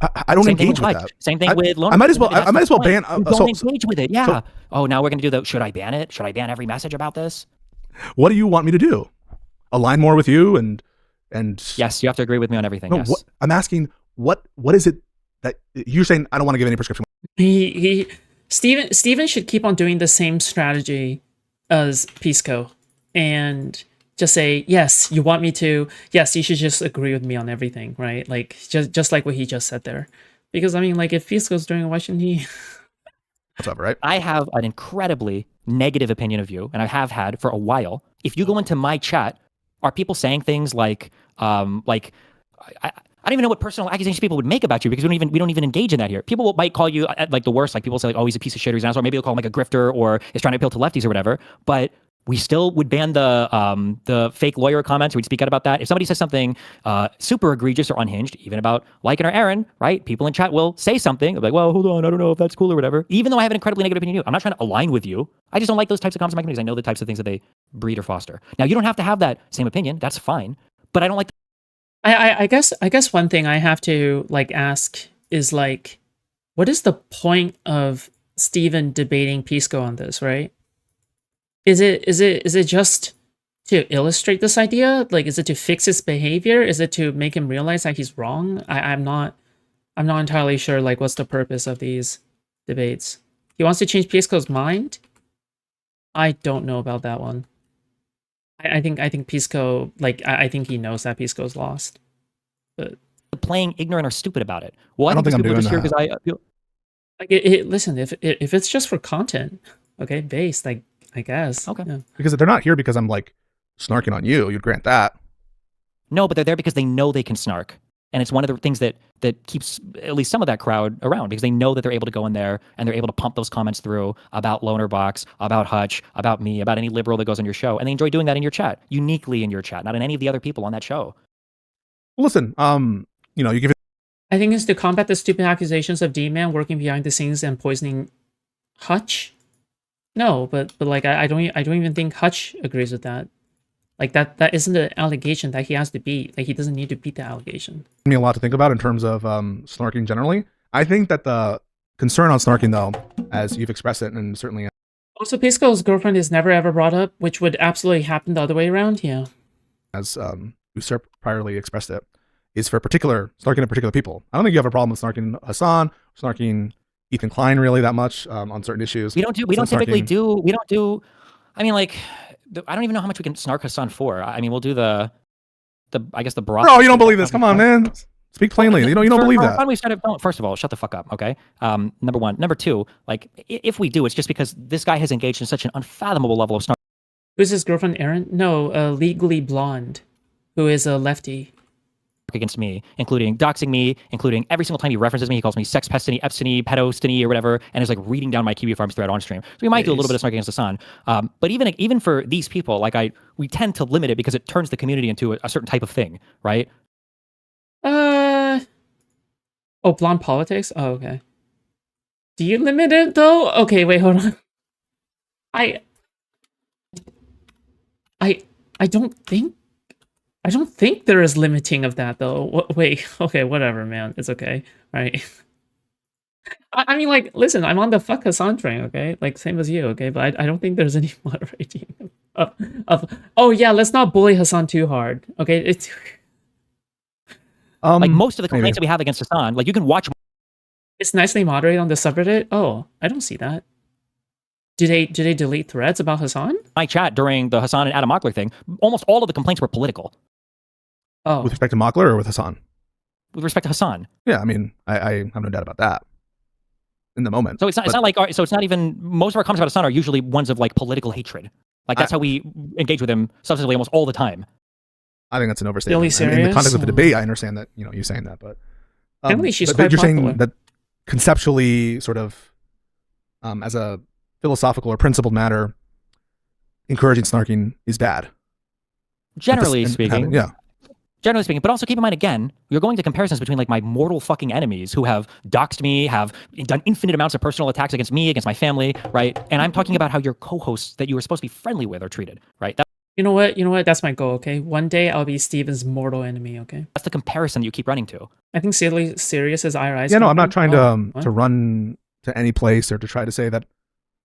I don't Same thing engage with Hutch. that. Same thing with Lone. I might as well. That's I might the as well point. ban. You don't engage with it. Yeah. Oh, now we're gonna do the. Should I ban it? Should I ban every message about this? What do you want me to do? Align more with you and. Yes, you have to agree with me on everything. No, yes. I'm asking. What is it that you're saying? I don't want to give any prescription. Steven should keep on doing the same strategy as Pisco and just say, yes, you want me to, yes, you should just agree with me on everything, right? Like just like what he just said there. Because I mean, like, if Pisco's doing it, why shouldn't he? What's up, right? I have an incredibly negative opinion of you, and I have had for a while. If you go into my chat, are people saying things like I don't even know what personal accusations people would make about you because we don't even engage in that here. People might call you like the worst. Like people say, like, oh, he's a piece of shit, or he's an asshole. Maybe they'll call him like a grifter or is trying to appeal to lefties or whatever. But we still would ban the fake lawyer comments. We'd speak out about that. If somebody says something super egregious or unhinged, even about liking or Erin, right? People in chat will say something like, well, hold on, I don't know if that's cool or whatever. Even though I have an incredibly negative opinion of you, I'm not trying to align with you. I just don't like those types of comments in my community because I know the types of things that they breed or foster. Now, you don't have to have that same opinion. That's fine. But I don't like. I guess one thing I have to like ask is like, what is the point of Steven debating Pisco on this, right? Is it just to illustrate this idea? Like, is it to fix his behavior? Is it to make him realize that he's wrong? I'm not entirely sure like what's the purpose of these debates. He wants to change Pisco's mind? I don't know about that one. I think Pisco, like, I think he knows that Pisco's lost. But playing ignorant or stupid about it. Well, I don't think I'm doing that. Because I feel like, listen, if it's just for content, okay, based, like, I guess. Okay. Yeah. Because they're not here because I'm like snarking on you. You'd grant that. No, but they're there because they know they can snark. And it's one of the things that keeps at least some of that crowd around, because they know that they're able to go in there and they're able to pump those comments through about Loner Box, about Hutch, about me, about any liberal that goes on your show. And they enjoy doing that in your chat, uniquely in your chat, not in any of the other people on that show. Listen, you know, you give it. I think it's to combat the stupid accusations of D-Man working behind the scenes and poisoning Hutch. No, but like, I don't even think Hutch agrees with that. Like, that isn't an allegation that he has to beat. Like, he doesn't need to beat the allegation. Me a lot to think about in terms of snarking generally. I think that the concern on snarking, though, as you've expressed it, and certainly Also, Pisco's girlfriend is never ever brought up, which would absolutely happen the other way around. Yeah. as Usurp priorly expressed it, is for snarking at particular people. I don't think you have a problem with snarking Hassan, snarking Ethan Klein really that much on certain issues. We don't typically do. I mean, like, I don't even know how much we can snark Hassan for. I mean, we'll do the I guess the broth. Bro, you don't believe this? Come on, man. Speak plainly. You don't believe that. Fun, we started, first of all, shut the fuck up, okay? Number one. Number two, like, if we do, it's just because this guy has engaged in such an unfathomable level of snark. Who's his girlfriend, Erin? No, Legally Blonde, who is a lefty. Against me, including doxing me, including every single time he references me, he calls me sex pestiny, Epstein, pedostiny, or whatever, and is like reading down my Kiwi Farms thread on stream. So we might do a little bit of snarking against Hassan. But even for these people, like, we tend to limit it because it turns the community into a certain type of thing, right? Oh, blonde politics? Oh, okay. Do you limit it, though? Okay, wait, hold on. I don't think there is limiting of that, though. Wait, okay, whatever, man. It's okay, right? I mean, like, listen, I'm on the fuck Hassan train, okay? Like, same as you, okay? But I don't think there's any moderating of oh, yeah, let's not bully Hassan too hard, okay? It's... like, most of the complaints that we have against Hassan, like, you can watch... It's nicely moderated on the subreddit? Oh, I don't see that. Do they delete threads about Hassan? My chat during the Hassan and Adam Mockler thing, almost all of the complaints were political. Oh. With respect to Mockler or with Hassan? With respect to Hassan. Yeah, I mean, I have no doubt about that. In the moment. So it's not like, so it's not even, most of our comments about Hassan are usually ones of, like, political hatred. Like, that's how we engage with him substantively almost all the time. I think that's an overstatement. Really serious? In the context of the debate, I understand that, you know, you saying that, but apparently she's but quite you're popular. saying that conceptually, sort of, as a philosophical or principled matter, encouraging snarking is bad. Generally speaking. Yeah. Generally speaking, but also keep in mind, again, you're going to comparisons between, like, my mortal fucking enemies who have doxed me, have done infinite amounts of personal attacks against me, against my family, right? And I'm talking about how your co-hosts that you were supposed to be friendly with are treated, right? You know what? That's my goal, okay? One day I'll be Steven's mortal enemy, okay? That's the comparison that you keep running to. I think Sirius is IRI's. Yeah, no, I'm not trying to run to any place or to try to say that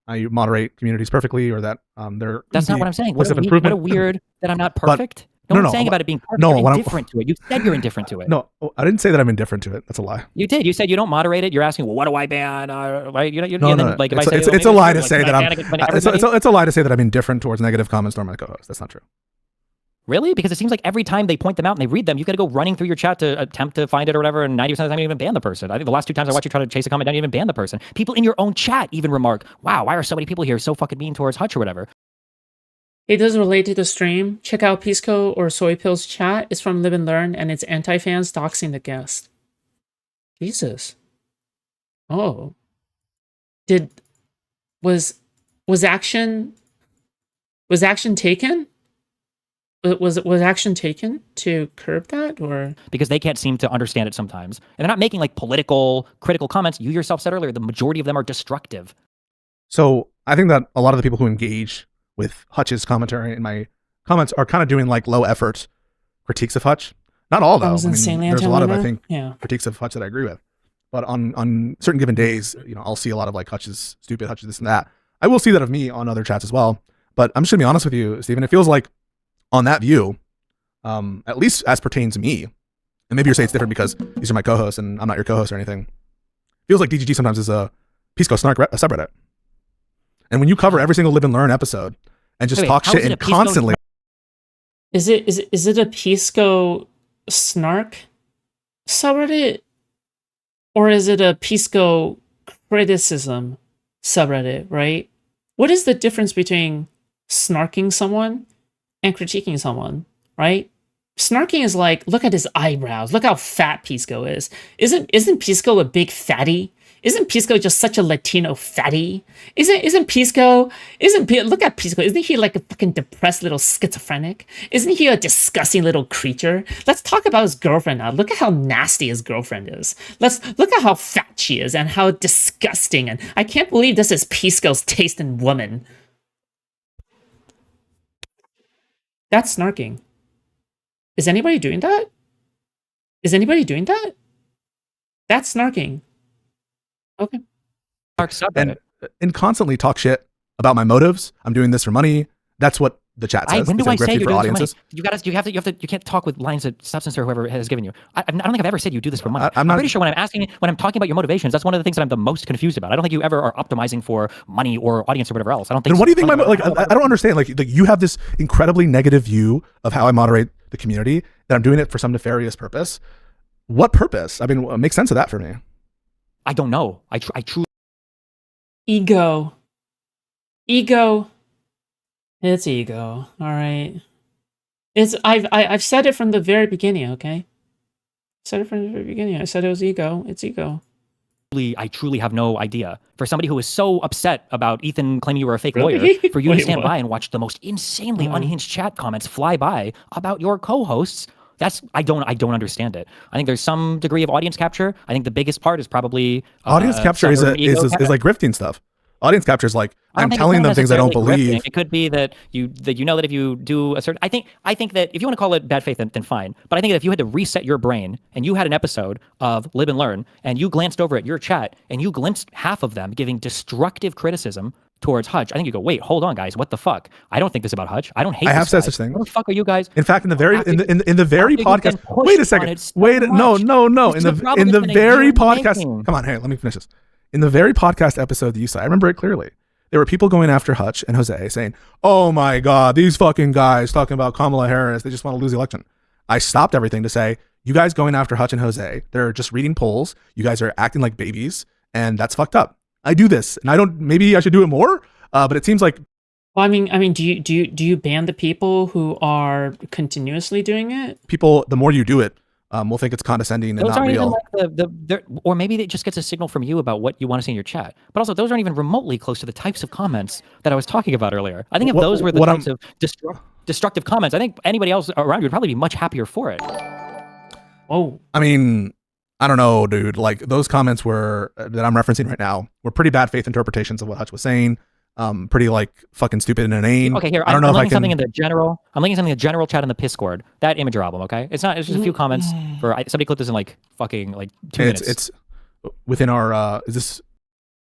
I moderate communities perfectly or that they're... That's not what I'm saying. What a weird that I'm not perfect. No one's saying about it being perfect. No, you're indifferent to it. You said you're indifferent to it. No, I didn't say that I'm indifferent to it. That's a lie. You did. You said you don't moderate it. You're asking, well, what do I ban? Right? Like, it's a lie to say that I'm... It's a lie to say that I'm indifferent towards negative comments toward my co-host. That's not true. Really? Because it seems like every time they point them out and they read them, you've got to go running through your chat to attempt to find it or whatever, and 90% of the time you even ban the person. I think the last 2 times I watched you try to chase a comment down, you even ban the person. People in your own chat even remark, wow, why are so many people here so fucking mean towards Hutch or whatever? It does relate to the stream. Check out Pisco or Soy Pill's chat. It's from Lib Learn, and it's anti-fans doxing the guest. Jesus. Oh. Was action taken? Was action taken to curb that, or? Because they can't seem to understand it sometimes. And they're not making, like, political, critical comments. You yourself said earlier, the majority of them are destructive. So I think that a lot of the people who engage with Hutch's commentary in my comments are kind of doing, like, low effort critiques of Hutch. Not all, though. There's a lot of, I think, critiques of Hutch that I agree with. But on certain given days, you know, I'll see a lot of, like, Hutch's stupid, Hutch's this and that. I will see that of me on other chats as well. But I'm just gonna be honest with you, Stephen. It feels like on that view, at least as pertains to me, and maybe you're saying it's different because these are my co-hosts and I'm not your co-host or anything. Feels like DGG sometimes is a Pisco snark subreddit. And when you cover every single Live and Learn episode and just talk shit and constantly. Is it a Pisco snark subreddit? Or is it a Pisco criticism subreddit, right? What is the difference between snarking someone and critiquing someone, right? Snarking is like, look at his eyebrows, look how fat Pisco is. Isn't Pisco a big fatty? Isn't Pisco just such a Latino fatty? Isn't Pisco, look at Pisco, isn't he like a fucking depressed little schizophrenic? Isn't he a disgusting little creature? Let's talk about his girlfriend now. Look at how nasty his girlfriend is. Look at how fat she is and how disgusting. And I can't believe this is Pisco's taste in woman. That's snarking. Is anybody doing that? Is anybody doing that? That's snarking. Okay. And constantly talk shit about my motives. I'm doing this for money. That's what the chat says. When do I say you're doing this for money? You can't talk with lines of substance or whoever has given you. I don't think I've ever said you do this for money. I'm pretty sure when I'm talking about your motivations, that's one of the things that I'm the most confused about. I don't think you ever are optimizing for money or audience or whatever else. I don't think. Then what do you think? I don't understand. Like you have this incredibly negative view of how I moderate the community, that I'm doing it for some nefarious purpose. What purpose? I mean, make sense of that for me. I don't know. I truly. Ego. It's ego. All right. I've said it from the very beginning. Okay. I said it from the very beginning. I said it was ego. It's ego. I truly have no idea. For somebody who is so upset about Ethan claiming you were a fake lawyer, for you to stand by and watch the most insanely unhinged chat comments fly by about your co-hosts, I don't understand it. I think there's some degree of audience capture. I think the biggest part is probably audience capture is like grifting stuff. Audience capture is like I'm telling them things I don't believe. It could be that you know that if you do a certain. I think that if you want to call it bad faith, then fine. But I think that if you had to reset your brain and you had an episode of Live and Learn and you glanced over at your chat and you glimpsed half of them giving destructive criticism towards Hutch, I think you go, wait, hold on, guys, what the fuck? I don't think this about Hutch. I don't hate. I have said such things. What the fuck are you guys? In fact, in the very podcast. Wait a second. Wait, no. In the very podcast. Come on, hey, let me finish this. In the very podcast episode that you saw, I remember it clearly. There were people going after Hutch and Jose saying, "Oh my God, these fucking guys talking about Kamala Harris. They just want to lose the election." I stopped everything to say, "You guys going after Hutch and Jose? They're just reading polls. You guys are acting like babies, and that's fucked up." I do this, and I don't. Maybe I should do it more, but it seems like. Well, I mean, do you ban the people who are continuously doing it? People, the more you do it, we'll think it's condescending and not real. Or maybe it just gets a signal from you about what you want to see in your chat. But also, those aren't even remotely close to the types of comments that I was talking about earlier. I think if those were the types of destructive comments, I think anybody else around you would probably be much happier for it. Oh, I mean, I don't know, dude. Like those comments that I'm referencing right now were pretty bad faith interpretations of what Hutch was saying. Pretty like fucking stupid and inane. Okay, here I'm linking something in the general. I'm linking something in the general chat in the Discord. That Imager album. Okay, it's just a few comments for somebody clipped this in like fucking like 2 minutes. It's within our. Is this?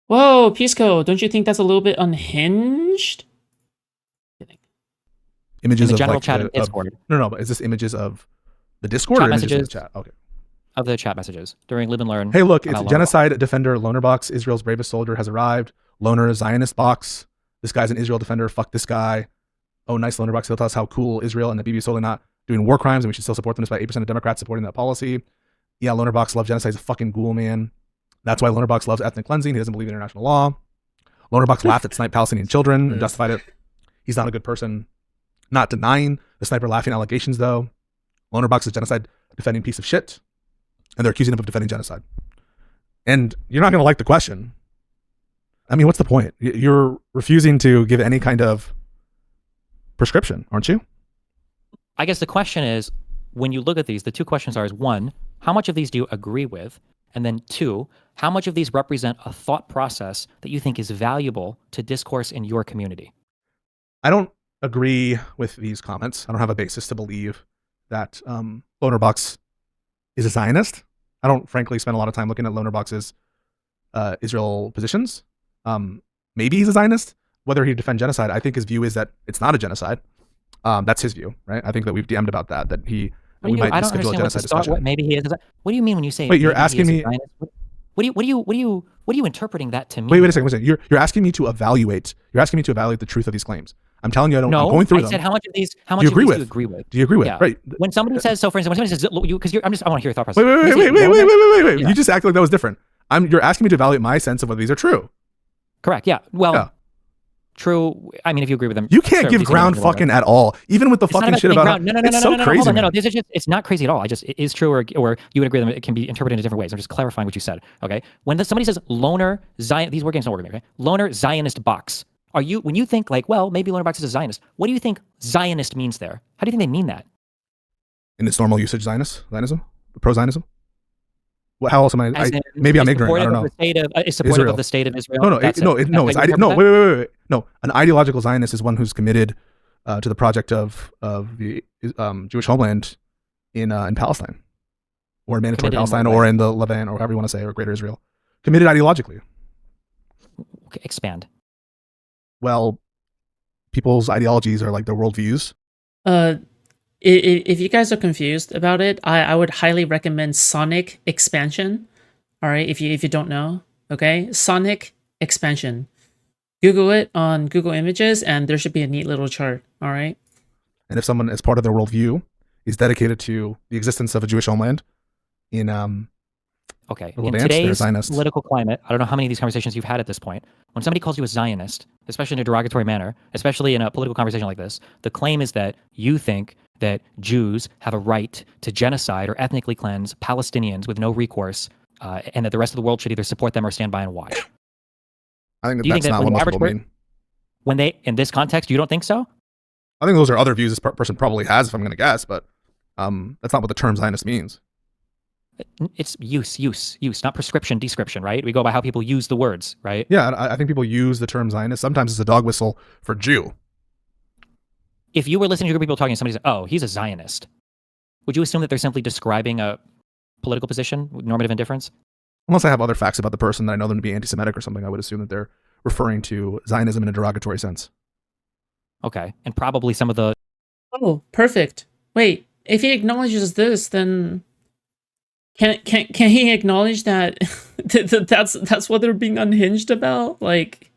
Whoa, Pisco! Don't you think that's a little bit unhinged? Images in the of general like chat in Discord. No. But is this images of the Discord chat or messages images of the chat? Okay. Of the chat messages during Live and Learn. Hey, look, it's genocide defender Loner Box. Israel's bravest soldier has arrived. Loner Zionist Box. This guy's an Israel defender. Fuck this guy. Oh, nice. Loner Box. He'll tell us how cool Israel and the BB is totally not doing war crimes, and we should still support them despite 8% of Democrats supporting that policy. Yeah, Loner Box loves genocide. He's a fucking ghoul, man. That's why Loner Box loves ethnic cleansing. He doesn't believe in international law. Loner Box laughed at sniped Palestinian children and justified it. He's not a good person. Not denying the sniper laughing allegations, though. Loner Box is genocide defending piece of shit, and they're accusing him of defending genocide. And you're not going to like the question. I mean, what's the point? You're refusing to give any kind of prescription, aren't you? I guess the question is, when you look at these, the two questions are: one, how much of these do you agree with? And then two, how much of these represent a thought process that you think is valuable to discourse in your community? I don't agree with these comments. I don't have a basis to believe that Loner Box is a Zionist. I don't, frankly, spend a lot of time looking at Loner Box's Israel positions. Maybe he's a Zionist. Whether he defend genocide, I think his view is that it's not a genocide. That's his view, right? I think that we've DM'd about that. That we might schedule a genocide discussion. Maybe he is. What do you mean when you say? Wait, you're asking me? What What are you interpreting that to mean? Wait a second. You're asking me to evaluate. You're asking me to evaluate the truth of these claims. I'm telling you, I'm going through them. I said how much of these do you agree with? Do you agree with? Yeah. Right. When somebody says, so for instance, when somebody says, I want to hear your thought process. Wait. Yeah. You just acted like that was different. You're asking me to evaluate my sense of whether these are true. Correct. Yeah. Well, true. I mean, if you agree with them, you can't give ground fucking at all, even with the fucking shit about. No. It's so crazy. No. This is just, it's not crazy at all. It is true, or you would agree that it can be interpreted in different ways. I'm just clarifying what you said. Okay. When somebody says loner Zion, these word games don't work with me. Okay. Loner Zionist box. When you think like, well, maybe loner box is a Zionist. What do you think Zionist means there? How do you think they mean that? In its normal usage, Zionism, pro-Zionism. How else am I? Maybe I'm ignorant. I don't know. Is supportive of the state of Israel? No. No, an ideological Zionist is one who's committed to the project of the Jewish homeland in Palestine, or mandatory Palestine, or in the Levant, or however you want to say, or Greater Israel. Committed ideologically. Okay, expand. Well, people's ideologies are like their worldviews. If you guys are confused about it, I would highly recommend Sonic Expansion. All right, if you don't know, okay, Sonic Expansion. Google it on Google Images, and there should be a neat little chart. All right. And if someone, as part of their worldview, is dedicated to the existence of a Jewish homeland in in today's political climate, I don't know how many of these conversations you've had at this point. When somebody calls you a Zionist, especially in a derogatory manner, especially in a political conversation like this, the claim is that you think that Jews have a right to genocide or ethnically cleanse Palestinians with no recourse, and that the rest of the world should either support them or stand by and watch. I think that's not what most people mean. When they, in this context, you don't think so? I think those are other views this person probably has, if I'm going to guess, but that's not what the term Zionist means. It's use, not prescription, description, right? We go by how people use the words, right? Yeah, I think people use the term Zionist. Sometimes it's a dog whistle for Jew. If you were listening to a group of people talking and somebody said, oh, he's a Zionist, would you assume that they're simply describing a political position with normative indifference? Unless I have other facts about the person that I know them to be anti-Semitic or something, I would assume that they're referring to Zionism in a derogatory sense. Okay, and probably some of the... Oh, perfect. Wait, if he acknowledges this, then... Can he acknowledge that that's what they're being unhinged about? Like,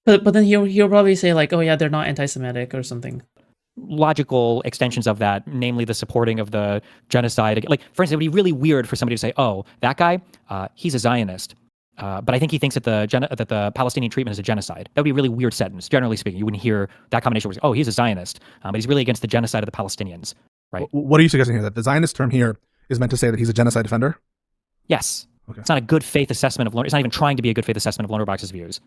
but then he'll probably say like, oh yeah, they're not anti-Semitic or something. Logical extensions of that, namely the supporting of the genocide. Like, for instance, it would be really weird for somebody to say, oh, that guy, he's a Zionist, but I think he thinks that the Palestinian treatment is a genocide. That would be a really weird sentence. Generally speaking, you wouldn't hear that combination where, oh, he's a Zionist, but he's really against the genocide of the Palestinians. Right. What are you suggesting here? That the Zionist term here is meant to say that he's a genocide defender? Yes. Okay. It's not a good faith assessment of Loner. It's not even trying to be a good faith assessment of Loner Box's views.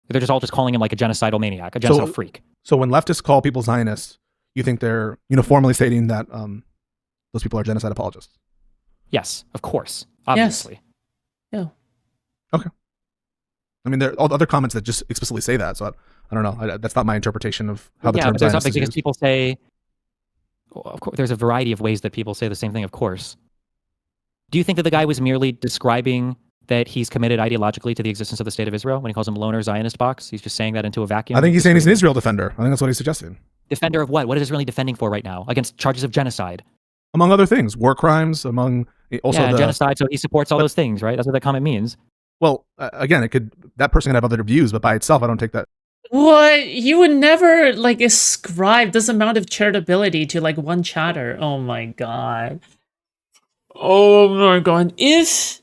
They're just all just calling him like a genocidal maniac, a genocidal freak. So when leftists call people Zionists, you think they're uniformly stating that those people are genocide apologists? Yes, of course. Obviously. Yes. Yeah. Okay. I mean, there are other comments that just explicitly say that, so I don't know. That's not my interpretation of how the term Zionist is because used. People say... Well, of course, there's a variety of ways that people say the same thing, of course. Do you think that the guy was merely describing that he's committed ideologically to the existence of the state of Israel when he calls him loner Zionist box? He's just saying that into a vacuum? I think he's saying he's an Israel defender. I think that's what he's suggesting. Defender of what? What is Israel defending for right now? Against charges of genocide? Among other things. War crimes, among also genocide, so he supports all those things, right? That's what that comment means. Well, again, that person can have other views, but by itself, I don't take that. What? You would never like ascribe this amount of charitability to like one chatter. Oh my god. Oh my god. If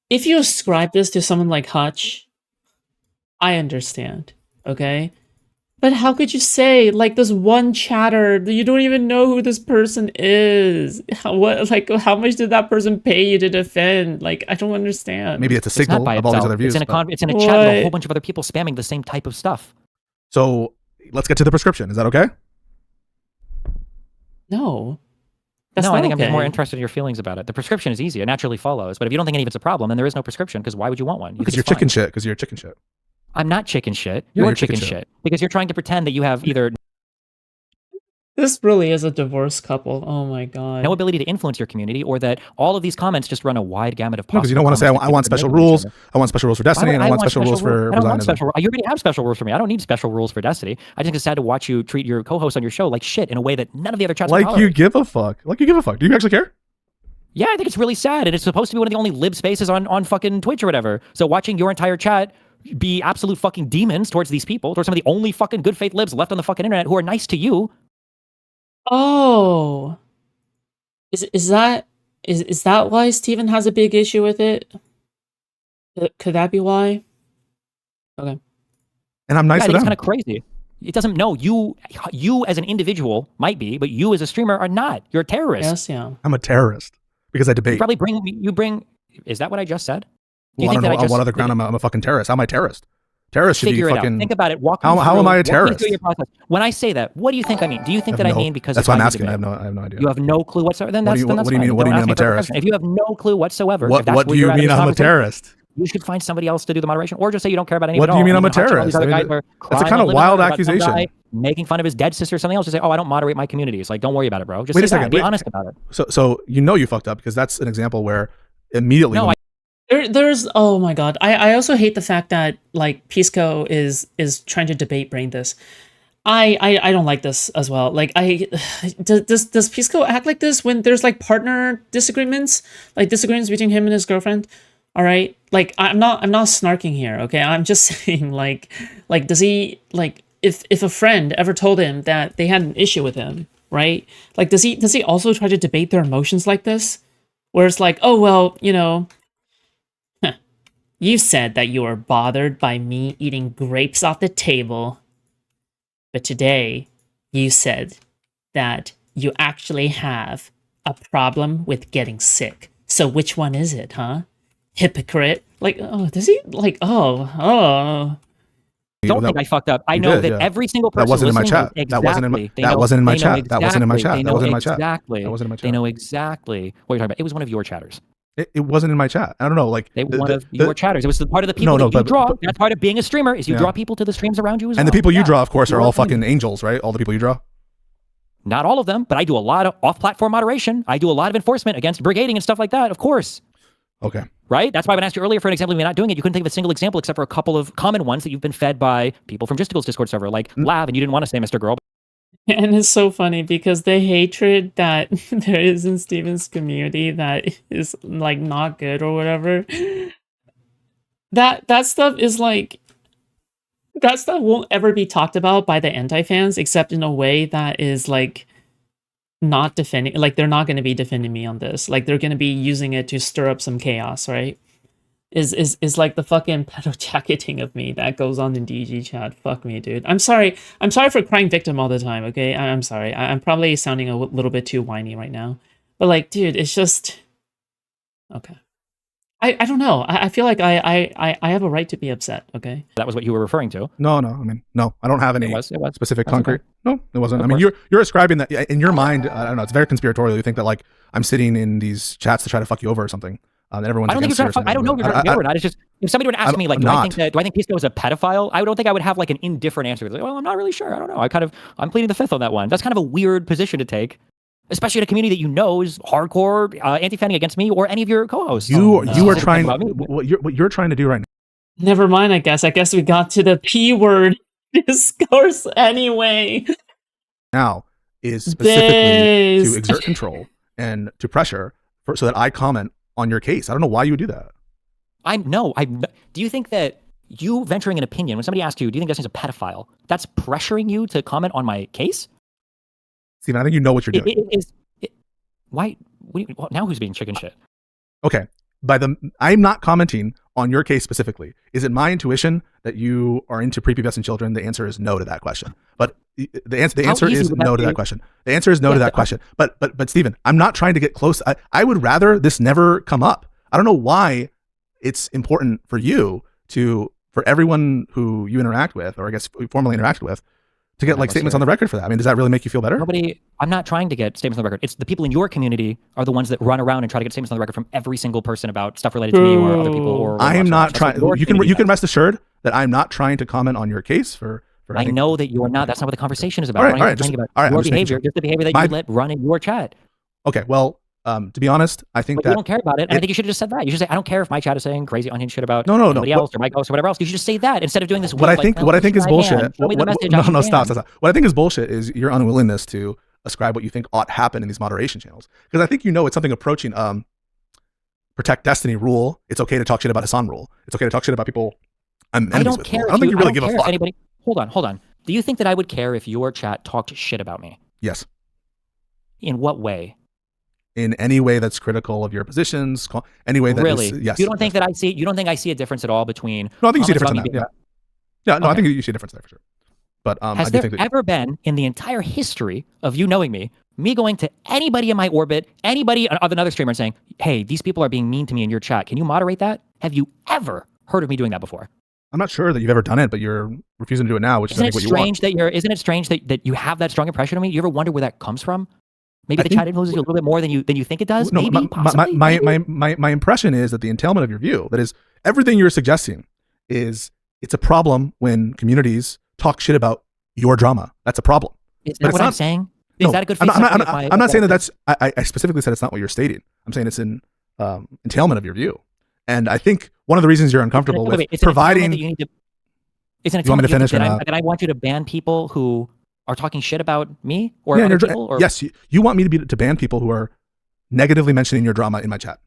you ascribe this to someone like Hutch, I understand. Okay? But how could you say like this one chatter that you don't even know who this person is? How much did that person pay you to defend? Like, I don't understand. Maybe it's a signal of all these other views. It's in a chat with a whole bunch of other people spamming the same type of stuff. So let's get to the prescription. Is that okay? No. I think I'm more interested in your feelings about it. The prescription is easy. It naturally follows. But if you don't think any of it's a problem, then there is no prescription, because why would you want one? Because you're chicken shit. I'm not chicken shit. You're chicken shit. Because you're trying to pretend that you have either... This really is a divorced couple. Oh my god. No ability to influence your community, or that all of these comments just run a wide gamut of possible... Because you don't want to say, I want special rules. I want special rules for Destiny, and I want special rules for Zionism. You already have special rules for me. I don't need special rules for Destiny. I just think it's sad to watch you treat your co-host on your show like shit in a way that none of the other chats Like you give a fuck. Do you actually care? Yeah, I think it's really sad. And it's supposed to be one of the only lib spaces on fucking Twitch or whatever. So watching your entire chat be absolute fucking demons towards these people, towards some of the only fucking good faith libs left on the fucking internet who are nice to you. Oh. Is that why Steven has a big issue with it? Could that be why? Okay. And I'm nice to them. It's kind of crazy. It doesn't. No, you as an individual might be, but you as a streamer are not. You're a terrorist. Yes, yeah. I'm a terrorist because I debate. You probably bring. Is that what I just said? Do you think that on what other ground I'm a fucking terrorist? How am I a terrorist? Terrorists should be fucking. Think about it. How am I a terrorist? When I say that, what do you think I mean? Do you think that I mean because that's why I'm asking? I have no idea. You have no clue whatsoever. Then that's what do you mean? What do you mean I'm a terrorist? If you have no clue whatsoever, what do you mean I'm a terrorist? You should find somebody else to do the moderation, or just say you don't care about anything. What do you mean I'm a terrorist? That's a kind of wild accusation. Making fun of his dead sister or something else. Just say, oh, I don't moderate my community. It's like, don't worry about it, bro. Just wait a second. Be honest about it. So you fucked up because that's an example where immediately. No, there's oh my god. I also hate the fact that like Pisco is trying to debate brain this. I don't like this as well. Like does Pisco act like this when there's like partner disagreements, like disagreements between him and his girlfriend? All right, like I'm not snarking here, okay? I'm just saying like does he like if a friend ever told him that they had an issue with him, right? Like does he also try to debate their emotions like this, where it's like, oh well, you know, you said that you were bothered by me eating grapes off the table, but today you said that you actually have a problem with getting sick. So which one is it, huh? Hypocrite. Like, oh, does he like, oh. Don't think I fucked up. I know that every single person that wasn't in my chat. Exactly, that wasn't in my chat. That wasn't in my chat. That wasn't in my chat. Exactly. That wasn't in my chat. They know exactly what you're talking about. It was one of your chatters. It wasn't in my chat. I don't know. Like one of your chatters. It was the part of the people that you draw. That's part of being a streamer is you draw people to the streams around you as well. And the people you draw, of course, are all fucking angels, right? All the people you draw. Not all of them, but I do a lot of off-platform moderation. I do a lot of enforcement against brigading and stuff like that. Of course. Okay. Right? That's why when I asked you earlier for an example, you're not doing it. You couldn't think of a single example except for a couple of common ones that you've been fed by people from Justicle's Discord server, like Lav, and you didn't want to say Mr. Girl. And it's so funny because the hatred that there is in Steven's community that is like not good or whatever, that stuff is like, that stuff won't ever be talked about by the anti-fans except in a way that is like not defending, like they're not going to be defending me on this. Like they're going to be using it to stir up some chaos, right? Is like the fucking pedo jacketing of me that goes on in DG chat. Fuck me, dude. I'm sorry for crying victim all the time, okay? I'm sorry. I'm probably sounding a little bit too whiny right now. But like, dude, it's just... Okay. I don't know. I feel like I have a right to be upset, okay? That was what you were referring to. No. I mean, no. I don't have any specific That's concrete. Okay. No, it wasn't. I mean, you're ascribing that in your mind. I don't know. It's very conspiratorial. You think that like I'm sitting in these chats to try to fuck you over or something. Everyone's I don't think you're trying to. I don't know if you're trying to or not. It's just if somebody would ask me like, do I think Pisco is a pedophile? I don't think I would have like an indifferent answer. Like, well, I'm not really sure. I don't know. I'm pleading the fifth on that one. That's kind of a weird position to take, especially in a community that you know is hardcore anti-fanning against me or any of your co-hosts. You are trying. What you're trying to do right now. Never mind. I guess we got to the P word discourse anyway. Now is specifically to exert control and to pressure so that I comment on your case. I don't know why you would do that. Do you think that you venturing an opinion, when somebody asks you, do you think this is a pedophile? That's pressuring you to comment on my case? Steven, I think you know what you're doing. Why? Now who's being chicken shit? Okay. I'm not commenting on your case specifically. Is it my intuition that you are into prepubescent children? The answer is no to that question. But the answer is no to that question. The answer is no to that question. But Steven, I'm not trying to get close. I would rather this never come up. I don't know why it's important for you for everyone who you interact with, or I guess formally interacted with, to get like statements on the record for that. I mean, does that really make you feel better? I'm not trying to get statements on the record. It's the people in your community are the ones that run around and try to get statements on the record from every single person about stuff related to me or other people. Or I am not trying. You can rest assured that I'm not trying to comment on your case for I know that you're not. That's not what the conversation is about. All right, your behavior, just the behavior that you let run in your chat. Okay, well, to be honest, I think that you don't care about it. And I think you should have just said that. You should say, I don't care if my chat is saying crazy unhinged shit about anybody else or my host or whatever else. You should just say that instead of doing this. What I think is bullshit. Stop. What I think is bullshit is your unwillingness to ascribe what you think ought to happen in these moderation channels. Because I think it's something approaching Protect Destiny rule. It's okay to talk shit about Hassan rule. It's okay to talk shit about people I'm I enemies don't with. care. I don't think you really give a fuck. Anybody, hold on. Do you think that I would care if your chat talked shit about me? Yes. In what way? In any way that's critical of your positions, any way that really? is, yes. You don't think that I see? You don't think I see a difference at all between? No, I think you see a difference in comments that. about Yeah. No, I Okay. think you see a difference there for sure. But Has I do there think that ever been in the entire history of you knowing me going to anybody in my orbit, anybody of another streamer and saying, "Hey, these people are being mean to me in your chat. Can you moderate that?" Have you ever heard of me doing that before? I'm not sure that you've ever done it, but you're refusing to do it now, which is I think what you want. Isn't it strange that you have that strong impression of me? You ever wonder where that comes from? Maybe the chat influences you a little bit more than you think it does. No, maybe, possibly. My impression is that the entailment of your view, that is, everything you're suggesting, is it's a problem when communities talk shit about your drama. That's a problem. Is that what I'm saying? Is that a good? I'm not saying that that's. I specifically said it's not what you're stating. I'm saying it's an entailment of your view, and I think one of the reasons you're uncomfortable with providing. It's an you want me to finish or not? I want you to ban people who are talking shit about me or other people? Or? Yes, you want me to ban people who are negatively mentioning your drama in my chat.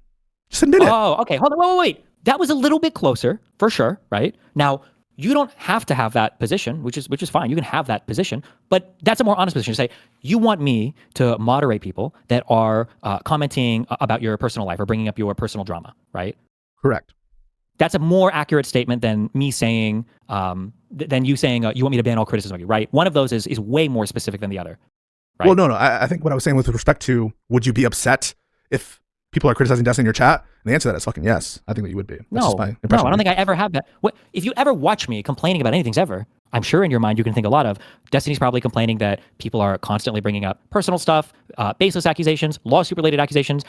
Just admit it. Oh, okay. Hold on. Wait. That was a little bit closer, for sure, right? Now, you don't have to have that position, which is fine. You can have that position, but that's a more honest position to say, you want me to moderate people that are commenting about your personal life or bringing up your personal drama, right? Correct. That's a more accurate statement than me saying, than you saying, you want me to ban all criticism of you, right? One of those is way more specific than the other, right? Well, no. I think what I was saying with respect to, would you be upset if people are criticizing Destiny in your chat? And the answer to that is fucking yes. I think that you would be. No, I don't think I ever have that. If you ever watch me complaining about anything ever, I'm sure in your mind you can think a lot of, Destiny's probably complaining that people are constantly bringing up personal stuff, baseless accusations, lawsuit-related accusations,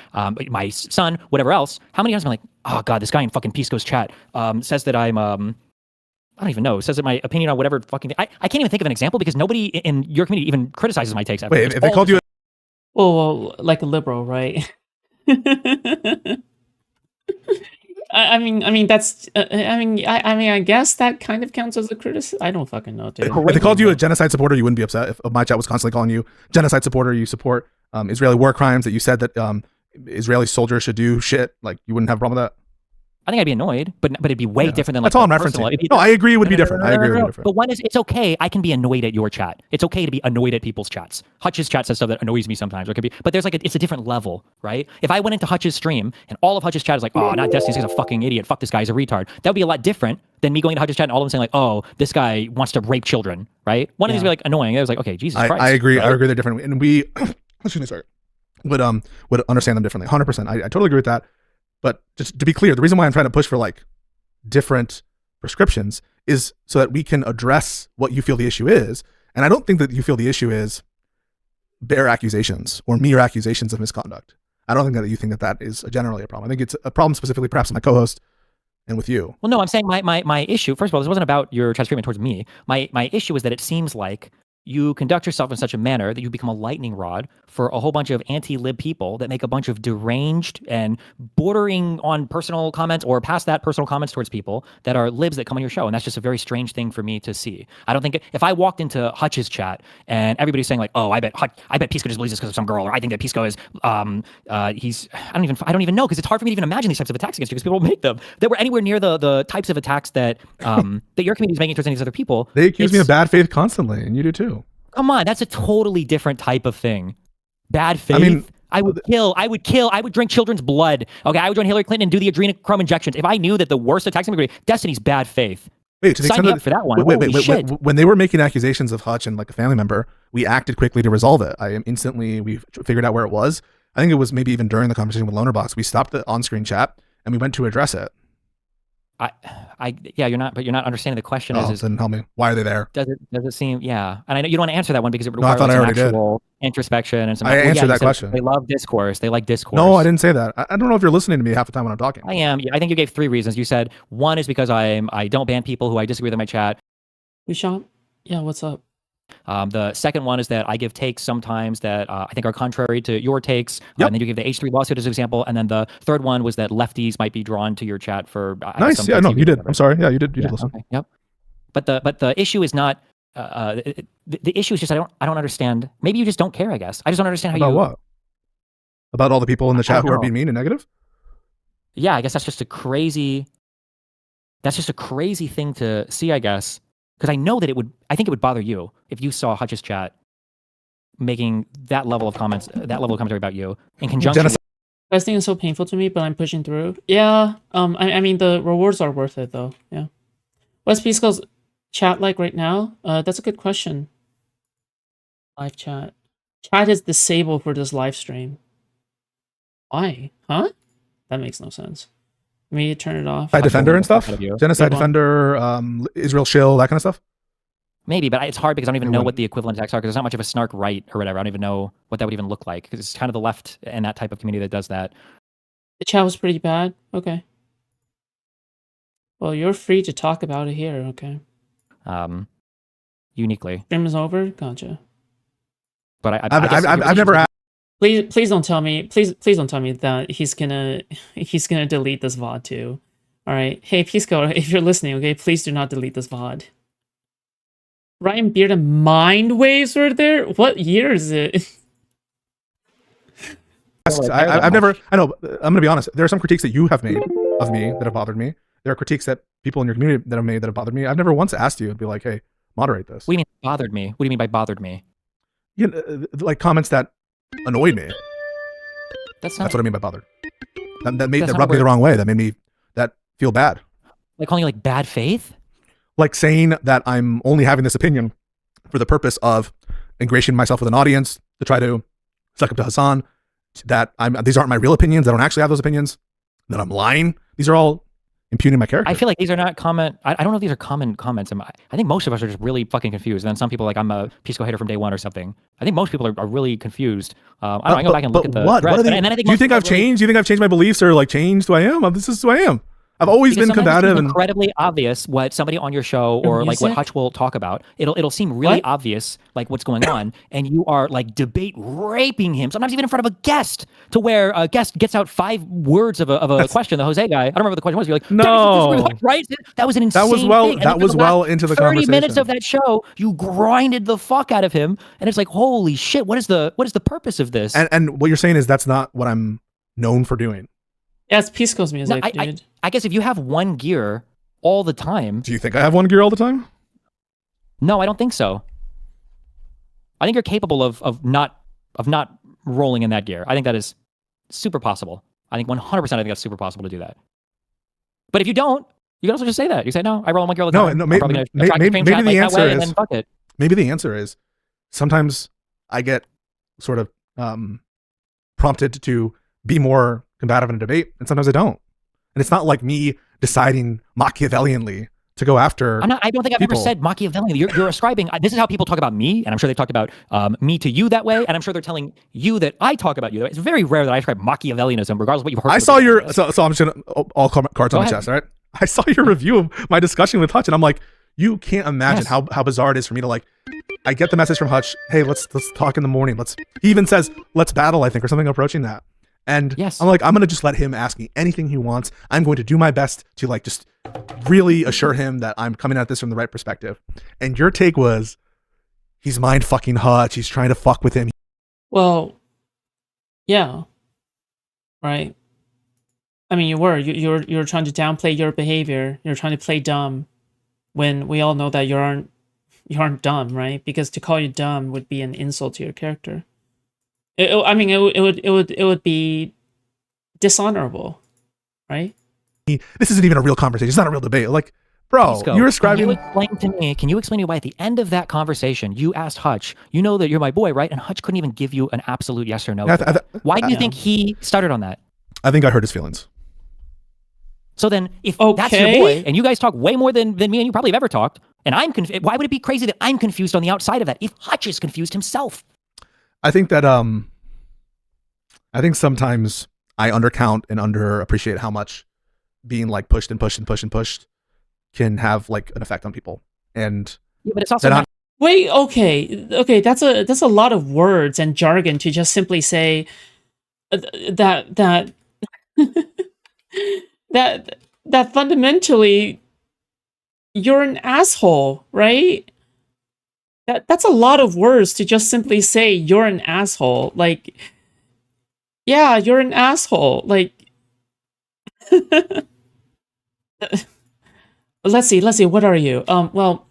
my son, whatever else. How many times am I like, oh God, this guy in fucking Pisco's chat says that I'm, I don't even know, says that my opinion on whatever fucking thing. I can't even think of an example because nobody in your community even criticizes my takes ever. Wait, if they called you well, like a liberal, right? I mean that's I guess that kind of counts as a criticism. I don't fucking know, dude. If they called you a genocide supporter, you wouldn't be upset. If my chat was constantly calling you genocide supporter, you support Israeli war crimes, that you said that Israeli soldiers should do shit, like you wouldn't have a problem with that. I think I'd be annoyed, but it'd be way different than like. That's all I'm referencing. No, I agree it would be different. I agree it would be different. But one is, it's okay. I can be annoyed at your chat. It's okay to be annoyed at people's chats. Hutch's chat says stuff that annoys me sometimes. Or it could be, but there's like it's a different level, right? If I went into Hutch's stream and all of Hutch's chat is like, oh, not Destiny's guy's a fucking idiot. Fuck this guy, he's a retard. That would be a lot different than me going to Hutch's chat and all of them saying like, oh, this guy wants to rape children, right? One of these would be like annoying. It was like, okay, Jesus Christ. I agree. Right? I agree they're different, and we, excuse me, sorry, would understand them differently. 100%. I totally agree with that. But just to be clear, the reason why I'm trying to push for like different prescriptions is so that we can address what you feel the issue is. And I don't think that you feel the issue is bare accusations or mere accusations of misconduct. I don't think that you think that that is generally a problem. I think it's a problem specifically perhaps with my co-host and with you. Well, no, I'm saying my issue, first of all, this wasn't about your chat treatment towards me. My issue is that it seems like you conduct yourself in such a manner that you become a lightning rod for a whole bunch of anti-lib people that make a bunch of deranged and bordering on personal comments or past that personal comments towards people that are libs that come on your show. And that's just a very strange thing for me to see. I don't think if I walked into Hutch's chat and everybody's saying like, oh, I bet Pisco just believes this because of some girl, or I think that Pisco is, he's, I don't even know, because it's hard for me to even imagine these types of attacks against you because people make them. That were anywhere near the types of attacks that that your community is making towards any of these other people. They accuse me of bad faith constantly, and you do too. Come on, that's a totally different type of thing. Bad faith. I mean, I would drink children's blood. Okay, I would join Hillary Clinton and do the adrenochrome injections. If I knew that the worst attacks in Destiny's bad faith. Wait, sign me up for that one. Wait. When they were making accusations of Hutch and like a family member, we acted quickly to resolve it. We figured out where it was. I think it was maybe even during the conversation with Lonerbox. We stopped the on-screen chat and we went to address it. You're not understanding the question. Then tell me, why are they there? Does it seem, yeah. And I know you don't want to answer that one because it I requires thought I already actual introspection and some. I answered that question. They love discourse. They like discourse. No, I didn't say that. I don't know if you're listening to me half the time when I'm talking. I am. I think you gave 3 reasons. You said one is because I don't ban people who I disagree with in my chat. Sean? Yeah, what's up? The second one is that I give takes sometimes that I think are contrary to your takes. And then you give the H3 lawsuit as an example. And then the third one was that lefties might be drawn to your chat for. Nice. Yeah, no, you did. I'm sorry. Yeah, you did. You did listen. Okay. Yep. But the issue is not the issue is just I don't understand. Maybe you just don't care. I guess I just don't understand how About you. what? About all the people in the chat who are being mean and negative? Yeah, I guess that's just a crazy. That's just a crazy thing to see, I guess, because I know that I think it would bother you if you saw Hutch's chat making that level of comments, that level of commentary about you in conjunction. Investing is so painful to me, but I'm pushing through. Yeah. I mean, the rewards are worth it, though. Yeah. What's Pisco's chat like right now? That's a good question. Live chat. Chat is disabled for this live stream. Why? Huh? That makes no sense. Let me turn it off. Defender and stuff? Genocide Defender, Israel Shill, that kind of stuff? Maybe, but it's hard because I don't even know what the equivalent attacks are because there's not much of a snark right or whatever. I don't even know what that would even look like because it's kind of the left and that type of community that does that. The chat was pretty bad. Okay. Well, you're free to talk about it here. Okay. Uniquely. Stream is over. Gotcha. But I've never asked. Please don't tell me. Please don't tell me that he's gonna delete this VOD too. All right. Hey Pisco, if you're listening, okay, please do not delete this VOD. Ryan Beard and Mind Waves were there. What year is it? I've never. I know. I'm gonna be honest. There are some critiques that you have made of me that have bothered me. There are critiques that people in your community that have made that have bothered me. I've never once asked you to be like, "Hey, moderate this." What do you mean bothered me? What do you mean by bothered me? You know, like comments that annoyed me. That's what I mean by bothered. That rubbed me the wrong way. That made me feel bad. Like calling you like bad faith? Like saying that I'm only having this opinion for the purpose of ingratiating myself with an audience to try to suck up to Hassan. That these aren't my real opinions. I don't actually have those opinions. That I'm lying. These are all impugning my character. I feel like these are not I don't know if these are common comments. I think most of us are just really fucking confused. And then some people like I'm a Pisco hater from day one or something. I think most people are really confused. I go back and look at the what? What are they, and then I think do you think I've changed? Do you think I've changed my beliefs or like changed who I am? This is who I am. I've always been combative and incredibly obvious what somebody on your show or like what Hutch will talk about. It'll seem really obvious like what's going on, and you are like debate raping him. Sometimes even in front of a guest, to where a guest gets out 5 words of a question. The Jose guy, I don't remember what the question was. You're like, no, right? That was an insane. That was well into the 30 conversation. 30 minutes of that show, you grinded the fuck out of him, and it's like, holy shit, what is the purpose of this? And what you're saying is that's not what I'm known for doing. Yeah, it's Pisco's music, dude. I guess if you have one gear all the time. Do you think I have one gear all the time? No, I don't think so. I think you're capable of not rolling in that gear. I think that is super possible. I think 100% I think that's super possible to do that. But if you don't, you can also just say that. You say, no, I roll in one gear all the time. No, maybe the answer is, fuck it. Maybe the answer is sometimes I get sort of prompted to be more combative in a debate, and sometimes I don't. And it's not like me deciding Machiavellianly to go after. I don't think I've ever said Machiavellian. You're ascribing. This is how people talk about me, and I'm sure they've talked about me to you that way, and I'm sure they're telling you that I talk about you that way. It's very rare that I ascribe Machiavellianism, regardless of what you've heard. I saw your so I'm just gonna all cards on my chest, all right? I saw your review of my discussion with Hutch, and I'm like, you can't imagine how bizarre it is for me to like. I get the message from Hutch, hey, let's talk in the morning. He even says let's battle, I think, or something approaching that. And I'm like, I'm going to just let him ask me anything he wants. I'm going to do my best to like just really assure him that I'm coming at this from the right perspective. And your take was, he's mind fucking Hutch. He's trying to fuck with him. Well, yeah. Right. I mean, you're trying to downplay your behavior. You're trying to play dumb when we all know that you aren't dumb, right? Because to call you dumb would be an insult to your character. It would be dishonorable, right? This isn't even a real conversation. It's not a real debate. Like, bro, you're ascribing. Can you explain to me why at the end of that conversation you asked Hutch, you know that you're my boy, right? And Hutch couldn't even give you an absolute yes or no. Why do you think he started on that? I think I hurt his feelings. So then, if that's your boy, and you guys talk way more than me and you probably have ever talked, and I'm confused, why would it be crazy that I'm confused on the outside of that if Hutch is confused himself? I think that I think sometimes I undercount and underappreciate how much being like pushed can have like an effect on people. And yeah, but it's also not. Wait, okay, that's a lot of words and jargon to just simply say that fundamentally you're an asshole, right? That's a lot of words to just simply say you're an asshole. Like, yeah, you're an asshole. Like, let's see. What are you? Well,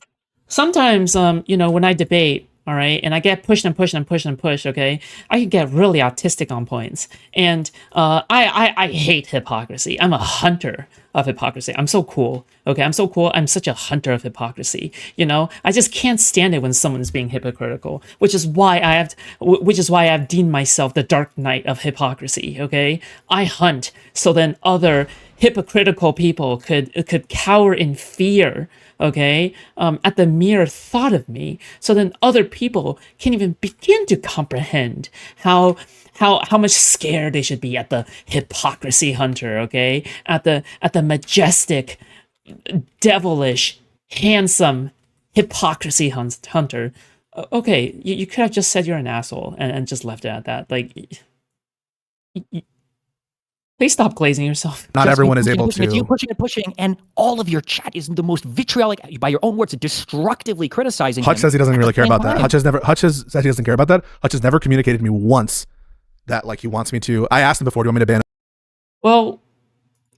sometimes, when I debate, all right, and I get pushed and pushed and pushed and pushed, okay, I can get really autistic on points. And I hate hypocrisy. I'm a hunter of hypocrisy. I'm so cool, okay? I'm so cool. I'm such a hunter of hypocrisy, I just can't stand it when someone's being hypocritical, which is why I've deemed myself the dark knight of hypocrisy, okay? I hunt so then other hypocritical people could cower in fear, okay, at the mere thought of me, so then other people can even begin to comprehend how much scared they should be at the hypocrisy hunter, okay, at the majestic, devilish, handsome hypocrisy hunter. Okay, you could have just said you're an asshole and just left it at that. Like, please stop glazing yourself. Not everyone is able to. It's you pushing and pushing, and all of your chat is the most vitriolic, by your own words, destructively criticizing. Hutch says he doesn't really care about that. Hutch has said he doesn't care about that. Hutch has never communicated to me once that like he wants me to. I asked him before, do you want me to ban? Well,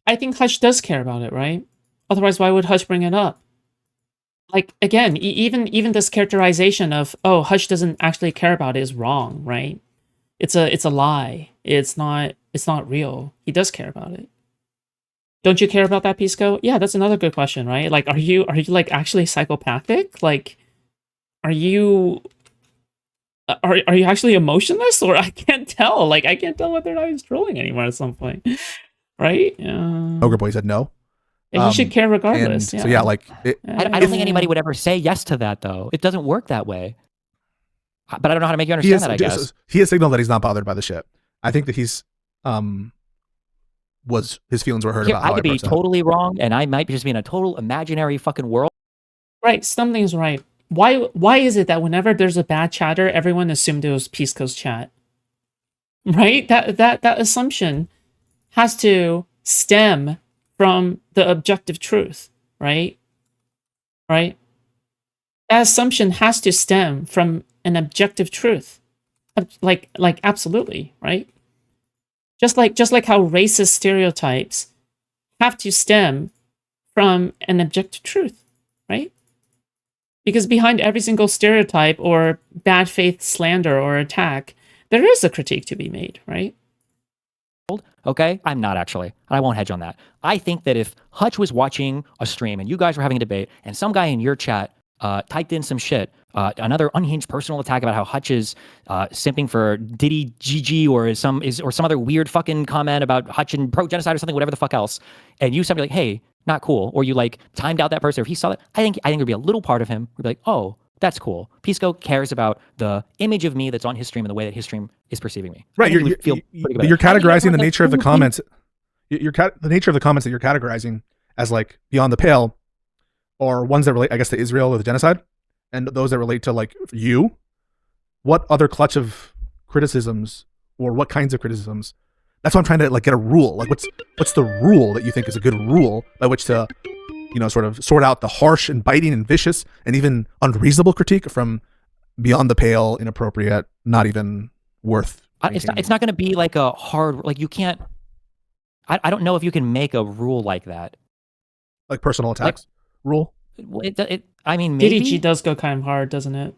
I think Hutch does care about it, right? Otherwise, why would Hutch bring it up? Like, again, even this characterization of, oh, Hutch doesn't actually care about it is wrong, right? It's a lie. It's not real. He does care about it. Don't you care about that, Pisco? Yeah, that's another good question, right? Like, are you like actually psychopathic? Like, are you actually emotionless? Or I can't tell. Like, I can't tell whether or not he's trolling anymore at some point, right? Ogre Boy said no. Yeah, he should care regardless. So yeah, like I don't think anybody would ever say yes to that, though. It doesn't work that way. But I don't know how to make you understand that, I guess. He has signaled that he's not bothered by the shit. I think that he's his feelings were hurt about how I could be totally wrong, and I might just be in a total imaginary fucking world. Right, something's right. Why is it that whenever there's a bad chatter, everyone assumed it was Pisco's chat? Right? That assumption has to stem from the objective truth, right? Right? That assumption has to stem from an objective truth. Like absolutely, right? Just like how racist stereotypes have to stem from an objective truth, right? Because behind every single stereotype or bad faith slander or attack, there is a critique to be made, right? Okay, I'm not actually. I won't hedge on that. I think that if Hutch was watching a stream and you guys were having a debate and some guy in your chat typed in some shit, another unhinged personal attack about how Hutch is simping for Diddy GG or some other weird fucking comment about Hutch and pro-genocide or something, whatever the fuck else, and you somebody like, hey, not cool, or you like timed out that person, or if he saw that, I think there'd be a little part of him would be like, oh, that's cool. Pisco cares about the image of me that's on his stream and the way that his stream is perceiving me. Right, you're categorizing the nature of the comments. The nature of the comments that you're categorizing as like beyond the pale, or ones that relate, I guess, to Israel or the genocide, and those that relate to like you. What other clutch of criticisms, or what kinds of criticisms? That's why I'm trying to like get a rule. Like, what's the rule that you think is a good rule by which to, sort of sort out the harsh and biting and vicious and even unreasonable critique from beyond the pale, inappropriate, not even worth. It's not going to be like a hard, like you can't. I don't know if you can make a rule like that. Like personal attacks rule. I mean, maybe DDG does go kind of hard, doesn't it?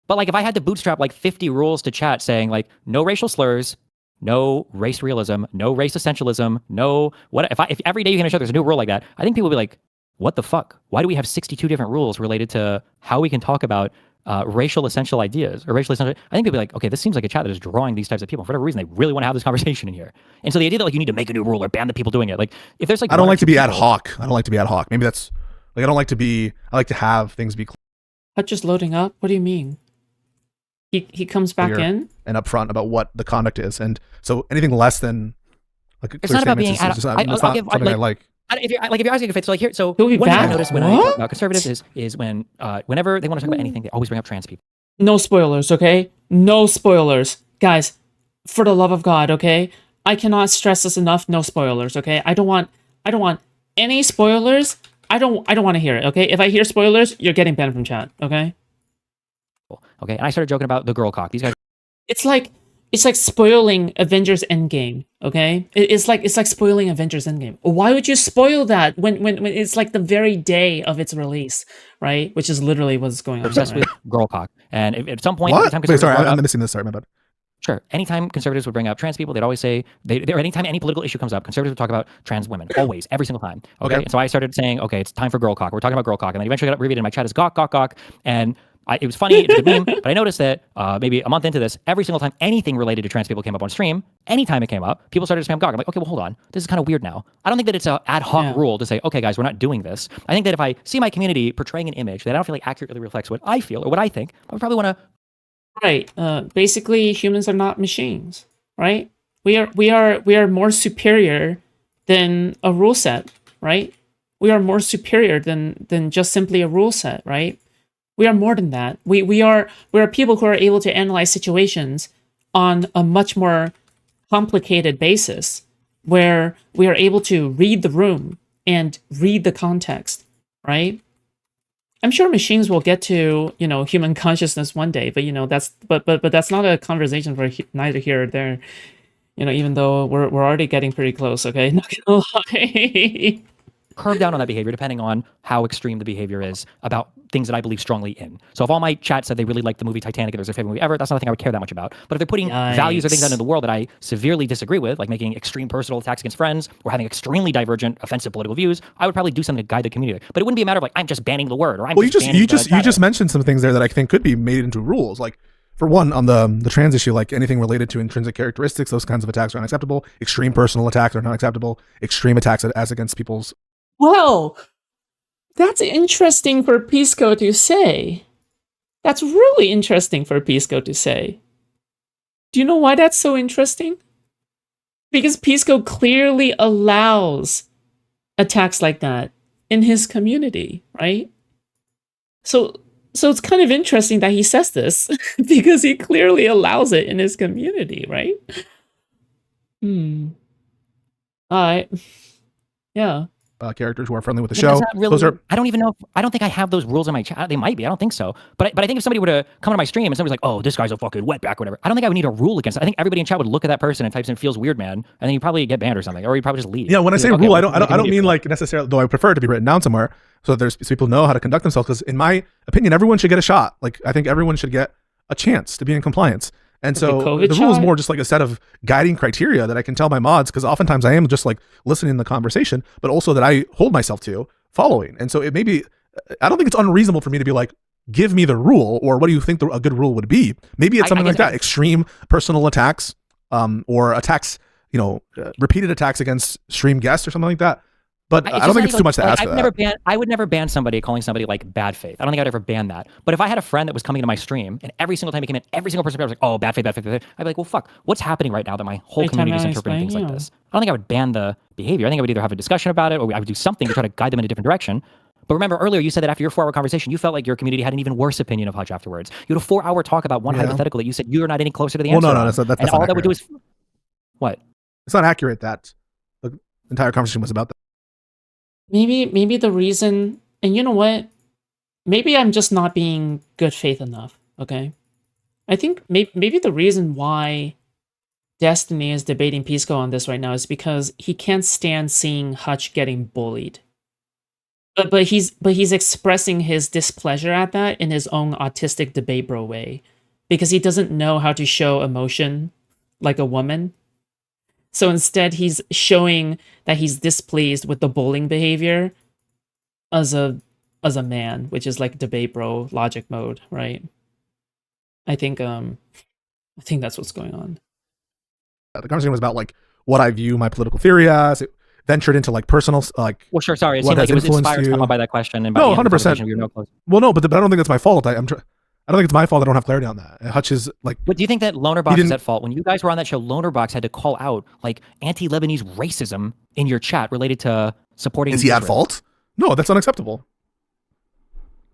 But like, if I had to bootstrap like 50 rules to chat saying like no racial slurs, no race realism, no race essentialism, no what if every day you can show there's a new rule like that, I think people would be like, what the fuck? Why do we have 62 different rules related to how we can talk about racial essential ideas or racial essential? I think people be like, okay, this seems like a chat that is drawing these types of people. For whatever reason, they really want to have this conversation in here. And so the idea that like you need to make a new rule or ban the people doing it, like if there's like, I don't like to be ad hoc. Maybe that's like, I like to have things be clear. Hutch is loading up? What do you mean? He comes back in? And upfront about what the conduct is. And so anything less than like a it's clear not about being statement is not something I like. If you're asking if it's like here, so He'll be one thing back. I notice when I talk about conservatives is when whenever they want to talk about anything, they always bring up trans people. No spoilers, okay? No spoilers. Guys, for the love of God, okay? I cannot stress this enough. No spoilers, okay? I don't want any spoilers. I don't want to hear it, okay? If I hear spoilers, you're getting banned from chat, okay? people. Okay, and I started joking about the girl cock. These guys. It's like spoiling Avengers Endgame. Okay, it's like spoiling Avengers Endgame. Why would you spoil that when it's like the very day of its release, right? Which is literally what's going on. Obsessed with girl cock, and at some point, What? Wait, sorry, I'm up, missing this. Sorry, my bad. Sure. Anytime conservatives would bring up trans people, they'd always say, anytime any political issue comes up, conservatives would talk about trans women. Always. Every single time. Okay. And so I started saying, okay, it's time for girl cock. We're talking about girl cock. And then eventually got abbreviated in my chat as gawk, gawk, gawk. And it was funny. It's a good meme. But I noticed that maybe a month into this, every single time anything related to trans people came up on stream, anytime it came up, people started to spam gawk. I'm like, okay, well, hold on. This is kind of weird now. I don't think that it's an ad hoc rule to say, okay, guys, we're not doing this. I think that if I see my community portraying an image that I don't feel like accurately reflects what I feel or what I think, I would probably want to. Right. Basically, humans are not machines, right? We are more superior than a rule set, right? We are more superior than just simply a rule set, right? We are more than that. We are people who are able to analyze situations on a much more complicated basis, where we are able to read the room and read the context, right? I'm sure machines will get to, human consciousness one day, but but that's not a conversation for neither here or there. Even though we're already getting pretty close, okay? Not gonna lie. Curve down on that behavior depending on how extreme the behavior is about things that I believe strongly in. So if all my chat said they really like the movie Titanic and it was their favorite movie ever, that's not a thing I would care that much about. But if they're putting values or things out in the world that I severely disagree with, like making extreme personal attacks against friends or having extremely divergent, offensive political views, I would probably do something to guide the community. But it wouldn't be a matter of like, I'm just banning the word or I'm you just mentioned some things there that I think could be made into rules. Like, for one, on the trans issue, like anything related to intrinsic characteristics, those kinds of attacks are unacceptable. Extreme personal attacks are not acceptable. Extreme attacks as against people's. Well, that's interesting for Pisco to say. That's really interesting for Pisco to say. Do you know why that's so interesting? Because Pisco clearly allows attacks like that in his community, right? So it's kind of interesting that he says this because he clearly allows it in his community, right? Yeah. Characters who are friendly with the show. Really, I don't even know. I don't think I have those rules in my chat. They might be. I don't think so. But I think if somebody were to come to my stream and somebody's like, "Oh, this guy's a fucking wetback," or whatever, I don't think I would need a rule against it. I think everybody in chat would look at that person and types in "feels weird, man," and then you probably get banned or something, or you probably just leave. Yeah, when I say rule, I don't mean like necessarily. Though I prefer it to be written down somewhere so people know how to conduct themselves. Because in my opinion, everyone should get a shot. Like I think everyone should get a chance to be in compliance. And so the rule is more just like a set of guiding criteria that I can tell my mods, because oftentimes I am just like listening to the conversation, but also that I hold myself to following. And so it may be, I don't think it's unreasonable for me to be like, give me the rule, or what do you think a good rule would be? Maybe it's something like that, extreme personal attacks, or attacks, repeated attacks against stream guests or something like that. But I don't think it's too much to ask for that. I would never ban somebody calling somebody like bad faith. I don't think I'd ever ban that. But if I had a friend that was coming to my stream and every single time he came in, every single person was like, "Oh, bad faith, bad faith, bad faith," I'd be like, "Well, fuck, what's happening right now that my whole community is interpreting things like this?" I don't think I would ban the behavior. I think I would either have a discussion about it or I would do something to try to guide them in a different direction. But remember earlier you said that after your 4-hour conversation, you felt like your community had an even worse opinion of Hutch afterwards. You had a 4-hour talk about one hypothetical that you said you're not any closer to the answer. Well, no, that's and all that would do is what? It's not accurate that the entire conversation was about that. Maybe the reason, and you know what? Maybe I'm just not being good faith enough, okay? I think maybe the reason why Destiny is debating Pisco on this right now is because he can't stand seeing Hutch getting bullied. But he's expressing his displeasure at that in his own autistic debate bro way, because he doesn't know how to show emotion like a woman. So instead, he's showing that he's displeased with the bullying behavior as a man, which is like debate bro logic mode, right? I think that's what's going on. The conversation was about like what I view my political theory as. It ventured into like personal, like. Well, sure. Sorry, it seemed like it was inspired somewhat by that question. And by no, 100%. Well, no, but I don't think that's my fault. I don't think it's my fault I don't have clarity on that. Hutch is like. But do you think that Lonerbox is at fault? When you guys were on that show, Lonerbox had to call out like anti-Lebanese racism in your chat related to supporting. Is he at fault? No, that's unacceptable.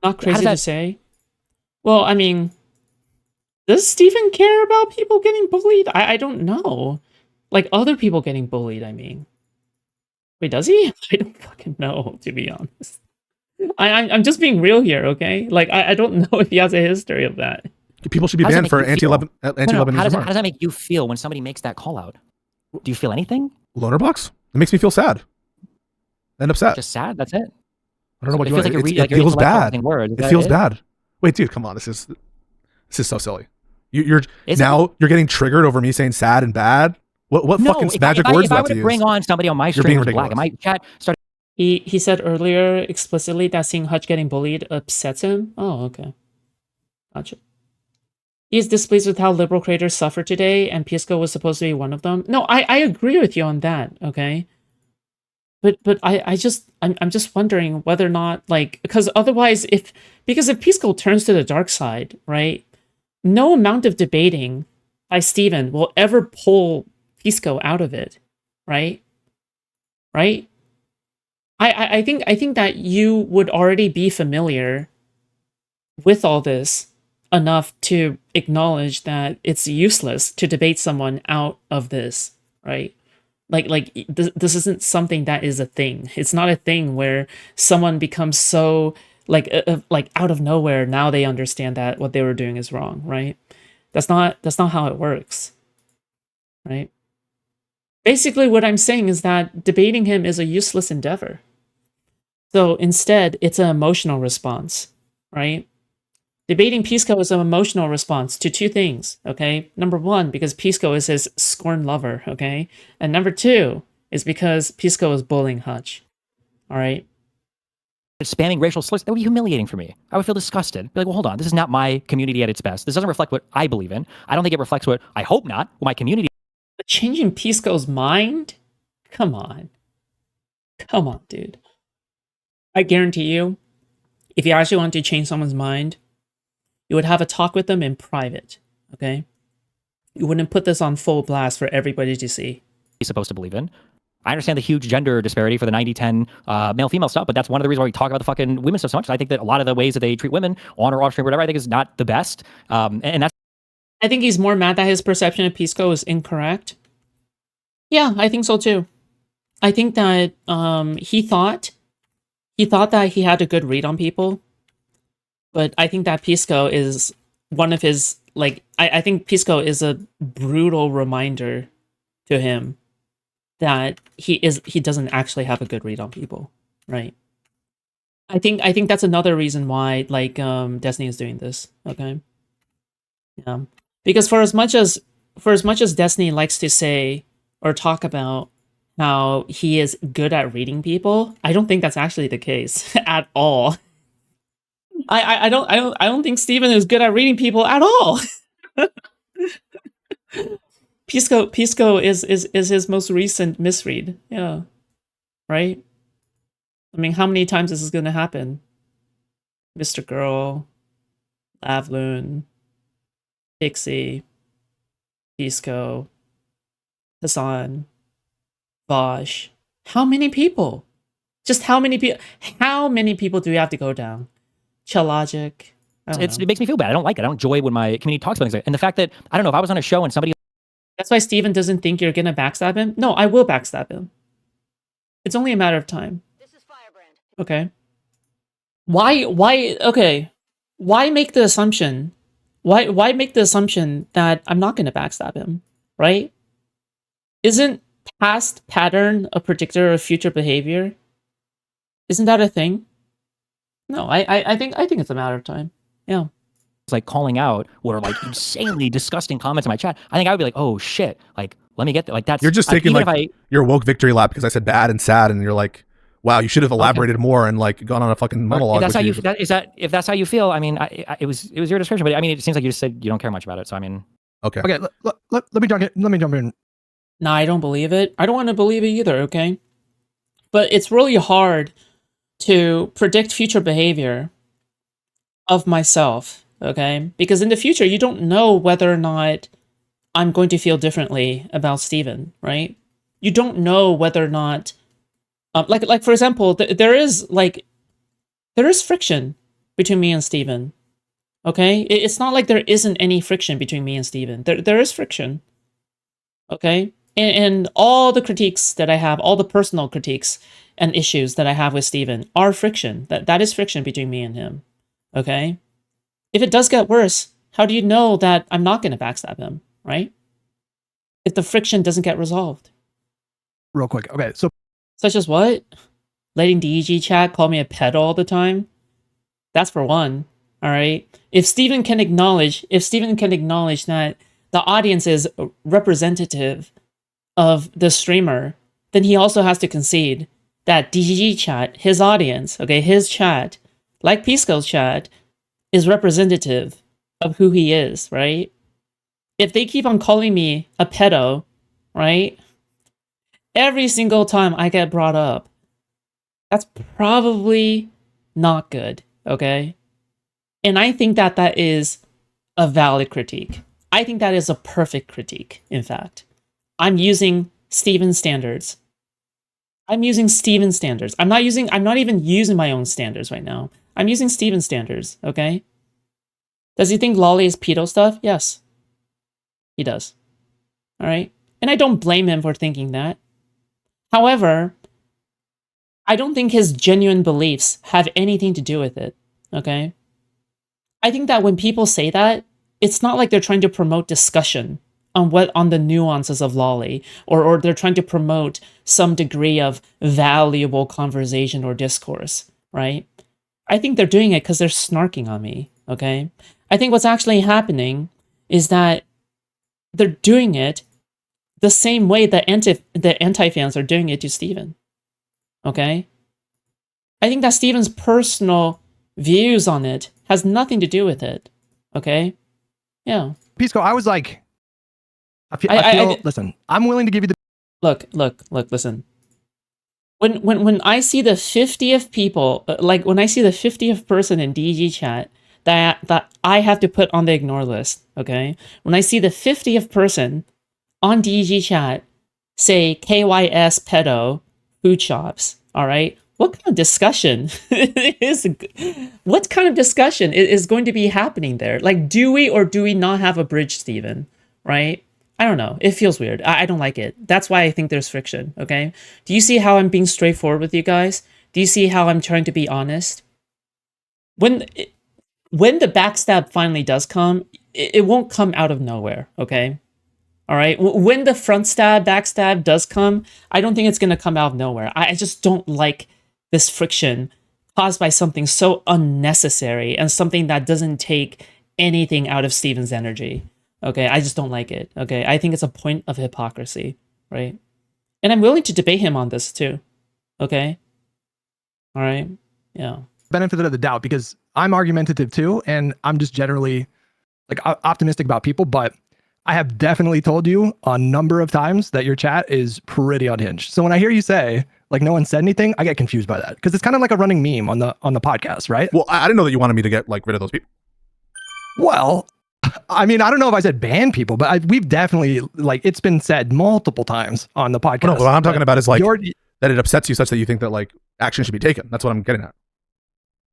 Not crazy to say. Well, I mean, does Stephen care about people getting bullied? I don't know. Like other people getting bullied, I mean. Wait, does he? I don't fucking know, to be honest. I'm just being real here, okay? Like, I don't know if he has a history of that. People should be How does that banned for make you feel? anti-Lebanese How does remarks. that make you feel when somebody makes that call out? Do you feel anything? Loner box? It makes me feel sad and upset. Just sad? That's it? I don't know what It you feels want. like you're reading, It like you're feels bad. words. It feels bad. Wait, dude, come on. This is so silly. You're now you're getting triggered over me saying sad and bad. What No, fucking if magic I, words if I left were to to use? bring on somebody on my You're stream being who's black, and my chat started. He said earlier explicitly that seeing Hutch getting bullied upsets him. Oh, okay. Gotcha. He is displeased with how liberal creators suffer today, and Pisco was supposed to be one of them. No, I agree with you on that, okay? But I'm just wondering whether or not, like, because otherwise if Pisco turns to the dark side, right? No amount of debating by Steven will ever pull Pisco out of it, right? Right? I think that you would already be familiar with all this enough to acknowledge that it's useless to debate someone out of this, right? Like this isn't something that is a thing. It's not a thing where someone becomes so like out of nowhere now they understand that what they were doing is wrong, right? That's not how it works, right? Basically, what I'm saying is that debating him is a useless endeavor. So instead, it's an emotional response, right? Debating Pisco is an emotional response to two things, okay? Number one, because Pisco is his scorned lover, okay? And number two is because Pisco is bullying Hutch, all right? Spamming racial slurs, that would be humiliating for me. I would feel disgusted. Be like, well, hold on, this is not my community at its best. This doesn't reflect what I believe in. I don't think it reflects what, I hope not, what my community. But changing Pisco's mind? Come on. Come on, dude. I guarantee you, if you actually want to change someone's mind, you would have a talk with them in private, okay? You wouldn't put this on full blast for everybody to see. He's supposed to believe in. I understand the huge gender disparity for the 90-10 male-female stuff, but that's one of the reasons why we talk about the fucking women stuff so much. I think that a lot of the ways that they treat women, on or off stream, whatever, I think is not the best. And that's... I think he's more mad that his perception of Pisco is incorrect. Yeah, I think so too. I think that he thought that he had a good read on people, but I think that Pisco is one of his, like, I think Pisco is a brutal reminder to him that he doesn't actually have a good read on people, right? I think that's another reason why, like, Destiny is doing this, okay? Yeah. Because for as much as Destiny likes to say or talk about how he is good at reading people, I don't think that's actually the case at all. I don't think Steven is good at reading people at all. Pisco is his most recent misread. Yeah. Right? I mean, how many times is this gonna happen? Mr. Girl, Lavloon, Pixie, Pisco, Hassan, Bosch. How many people? Just how many people? How many people do we have to go down? Chalogic. It makes me feel bad. I don't like it. I don't enjoy when my community talks about things like that. And the fact that, I don't know, if I was on a show and somebody... That's why Steven doesn't think you're gonna backstab him. No, I will backstab him. It's only a matter of time. This is Firebrand. Okay. Okay. Why make the assumption? Why make the assumption that I'm not gonna backstab him, right? Isn't past pattern a predictor of future behavior? Isn't that a thing? No, I think it's a matter of time. Yeah. It's like calling out what are like insanely disgusting comments in my chat. I think I would be like, oh shit, like let me get that. Like that's... You're just taking like your woke victory lap because I said bad and sad, and you're like, wow, you should have elaborated more and like gone on a fucking monologue. If that's how if that's how you feel, I mean, it was your discretion, but I mean, it seems like you just said you don't care much about it. So I mean, okay. Let me jump in. No, I don't believe it. I don't want to believe it either. Okay, but it's really hard to predict future behavior of myself. Okay, because in the future you don't know whether or not I'm going to feel differently about Steven, right? You don't know whether or not, like for example, there is friction between me and Steven. Okay, it's not like there isn't any friction between me and Steven. There is friction. Okay, and all the critiques that I have, all the personal critiques and issues that I have with Steven are friction. That is friction between me and him. Okay? If it does get worse, how do you know that I'm not going to backstab him, right? If the friction doesn't get resolved. Real quick. Okay, so Such as what? Letting DEG chat call me a pedo all the time? That's for one, all right? If Steven can acknowledge that the audience is representative of the streamer, then he also has to concede that DGG chat, his audience, okay, his chat, like Pisco's chat, is representative of who he is, right? If they keep on calling me a pedo, right, every single time I get brought up, that's probably not good, okay? And I think that that is a valid critique. I think that is a perfect critique, in fact. I'm using Steven's standards. I'm using Steven's standards. I'm not even using my own standards right now. I'm using Steven's standards, okay? Does he think Lolly is pedo stuff? Yes. He does. All right? And I don't blame him for thinking that. However, I don't think his genuine beliefs have anything to do with it, okay? I think that when people say that, it's not like they're trying to promote discussion on the nuances of Lolly, or they're trying to promote some degree of valuable conversation or discourse, right? I think they're doing it because they're snarking on me, okay? I think what's actually happening is that they're doing it the same way the anti-fans are doing it to Steven, okay? I think that Steven's personal views on it has nothing to do with it, okay? Yeah. Pisco, I was like, I feel listen, I'm willing to give you the Look, listen. When I see the 50th people, like when I see the 50th person in DG chat that I have to put on the ignore list, okay? When I see the 50th person on DG chat say KYS pedo Foodshops, all right? What kind of discussion is going to be happening there? Like, do we or do we not have a bridge, Steven? Right? I don't know. It feels weird. I don't like it. That's why I think there's friction, okay? Do you see how I'm being straightforward with you guys? Do you see how I'm trying to be honest? When the backstab finally does come, it won't come out of nowhere, okay? All right? When the front stab, backstab does come, I don't think it's going to come out of nowhere. I just don't like this friction caused by something so unnecessary and something that doesn't take anything out of Steven's energy. Okay, I just don't like it. Okay, I think it's a point of hypocrisy, right? And I'm willing to debate him on this too. Okay, all right, yeah. benefit of the doubt because I'm argumentative too, and I'm just generally like optimistic about people. But I have definitely told you a number of times that your chat is pretty unhinged. So when I hear you say like no one said anything, I get confused by that because it's kind of like a running meme on the podcast, right? Well, I didn't know that you wanted me to get like rid of those people. Well, I mean, I don't know if I said ban people, but we've definitely, like, it's been said multiple times on the podcast. No, what I'm talking about is like that it upsets you such that you think that like action should be taken. That's what I'm getting at.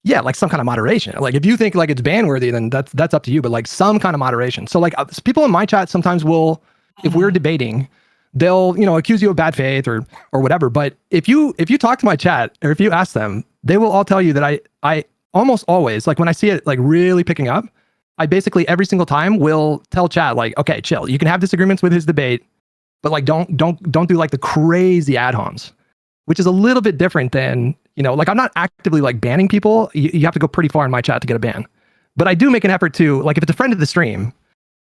Yeah, like some kind of moderation. Like if you think like it's ban worthy, then that's up to you. But like some kind of moderation. So like people in my chat sometimes will, if we're debating, they'll accuse you of bad faith or whatever. But if you talk to my chat or if you ask them, they will all tell you that I almost always, like when I see it like really picking up, I basically every single time will tell chat like, okay, chill. You can have disagreements with his debate, but like don't do like the crazy ad homs, which is a little bit different than, like I'm not actively like banning people. You have to go pretty far in my chat to get a ban. But I do make an effort to, like, if it's a friend of the stream,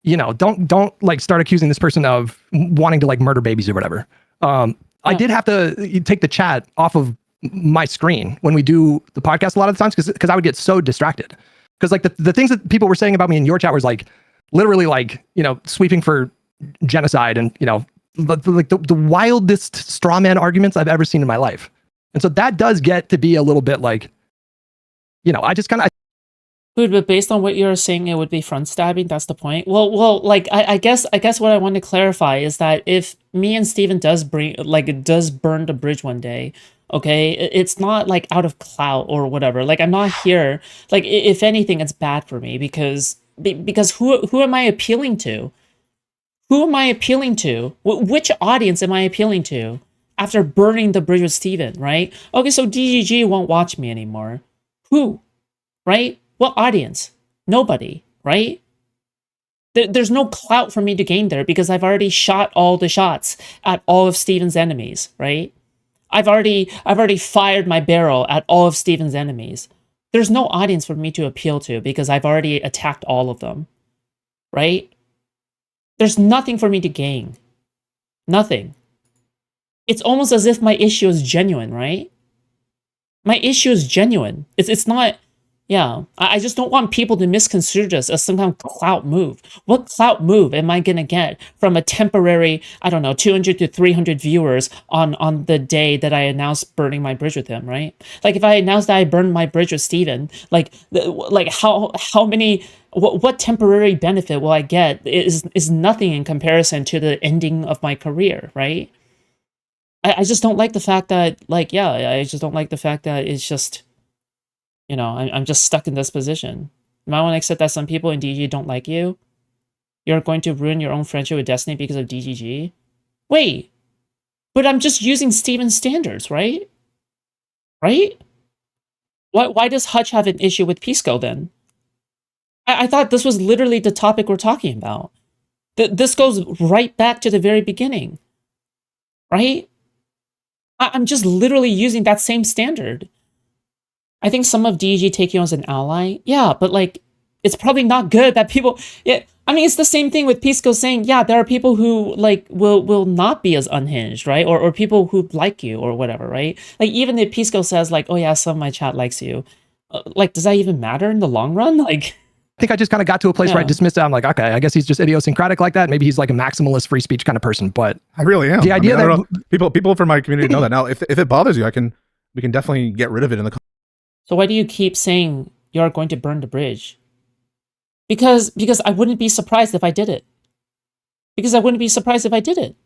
don't like start accusing this person of wanting to like murder babies or whatever. I did have to take the chat off of my screen when we do the podcast a lot of the times because I would get so distracted. Because like the things that people were saying about me in your chat was like literally like, sweeping for genocide and, like the wildest straw man arguments I've ever seen in my life. And so that does get to be a little bit like, I just kind of. Dude, but based on what you're saying, it would be front stabbing. That's the point. Well, like I guess what I want to clarify is that if me and Steven does burn the bridge one day, okay, it's not like out of clout or whatever. Like I'm not here. Like if anything, it's bad for me because who am I appealing to? Who am I appealing to? Which audience am I appealing to? after burning the bridge with Steven, right? Okay, so DGG won't watch me anymore. Who? Right? What audience? Nobody, right? There's no clout for me to gain there because I've already shot all the shots at all of Steven's enemies, right? I've already fired my barrel at all of Steven's enemies. There's no audience for me to appeal to because I've already attacked all of them, right? There's nothing for me to gain. Nothing. It's almost as if my issue is genuine, right? My issue is genuine. It's not, yeah. I just don't want people to misconstrue this as some kind of clout move. What clout move am I gonna get from a temporary, I don't know, 200 to 300 viewers on the day that I announced burning my bridge with him, right? Like if I announced that I burned my bridge with Steven, like how many, what temporary benefit will I get is nothing in comparison to the ending of my career, right? I just don't like the fact that, like, yeah, I just don't like the fact that it's just, you know, I'm just stuck in this position. You might want to accept that some people in DGG don't like you. You're going to ruin your own friendship with Destiny because of DGG. Wait, but I'm just using Steven's standards, right? Right? Why does Hutch have an issue with Pisco then? I thought this was literally the topic we're talking about. This goes right back to the very beginning, right? I'm just literally using that same standard. I think some of DG take you as an ally. Yeah, but like, it's probably not good that people, yeah, I mean, it's the same thing with Pisco saying, yeah, there are people who like will not be as unhinged, right? Or people who like you or whatever, right? Like even if Pisco says like, oh yeah, some of my chat likes you, like, does that even matter in the long run? Like, I think I just kind of got to a place where I dismissed it. I'm like, okay, I guess he's just idiosyncratic like that. Maybe he's like a maximalist free speech kind of person, but I really am. The idea that people from my community know that. Now, if it bothers you, we can definitely get rid of it in the. So why do you keep saying you're going to burn the bridge? Because I wouldn't be surprised if I did it. Because I wouldn't be surprised if I did it.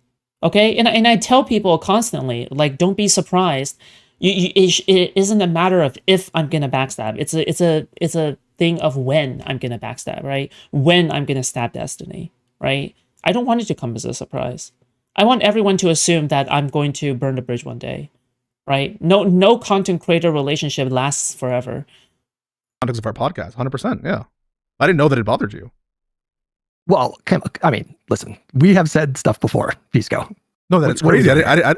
Okay? And I tell people constantly, like, don't be surprised. It isn't a matter of if I'm gonna backstab. It's a thing of when I'm gonna backstab, right? When I'm gonna stab Destiny, right? I don't want it to come as a surprise. I want everyone to assume that I'm going to burn the bridge one day, right? No content creator relationship lasts forever. Context of our podcast, 100%. Yeah, I didn't know that it bothered you. Well, I mean, listen, we have said stuff before, Pisco. No, that's crazy. I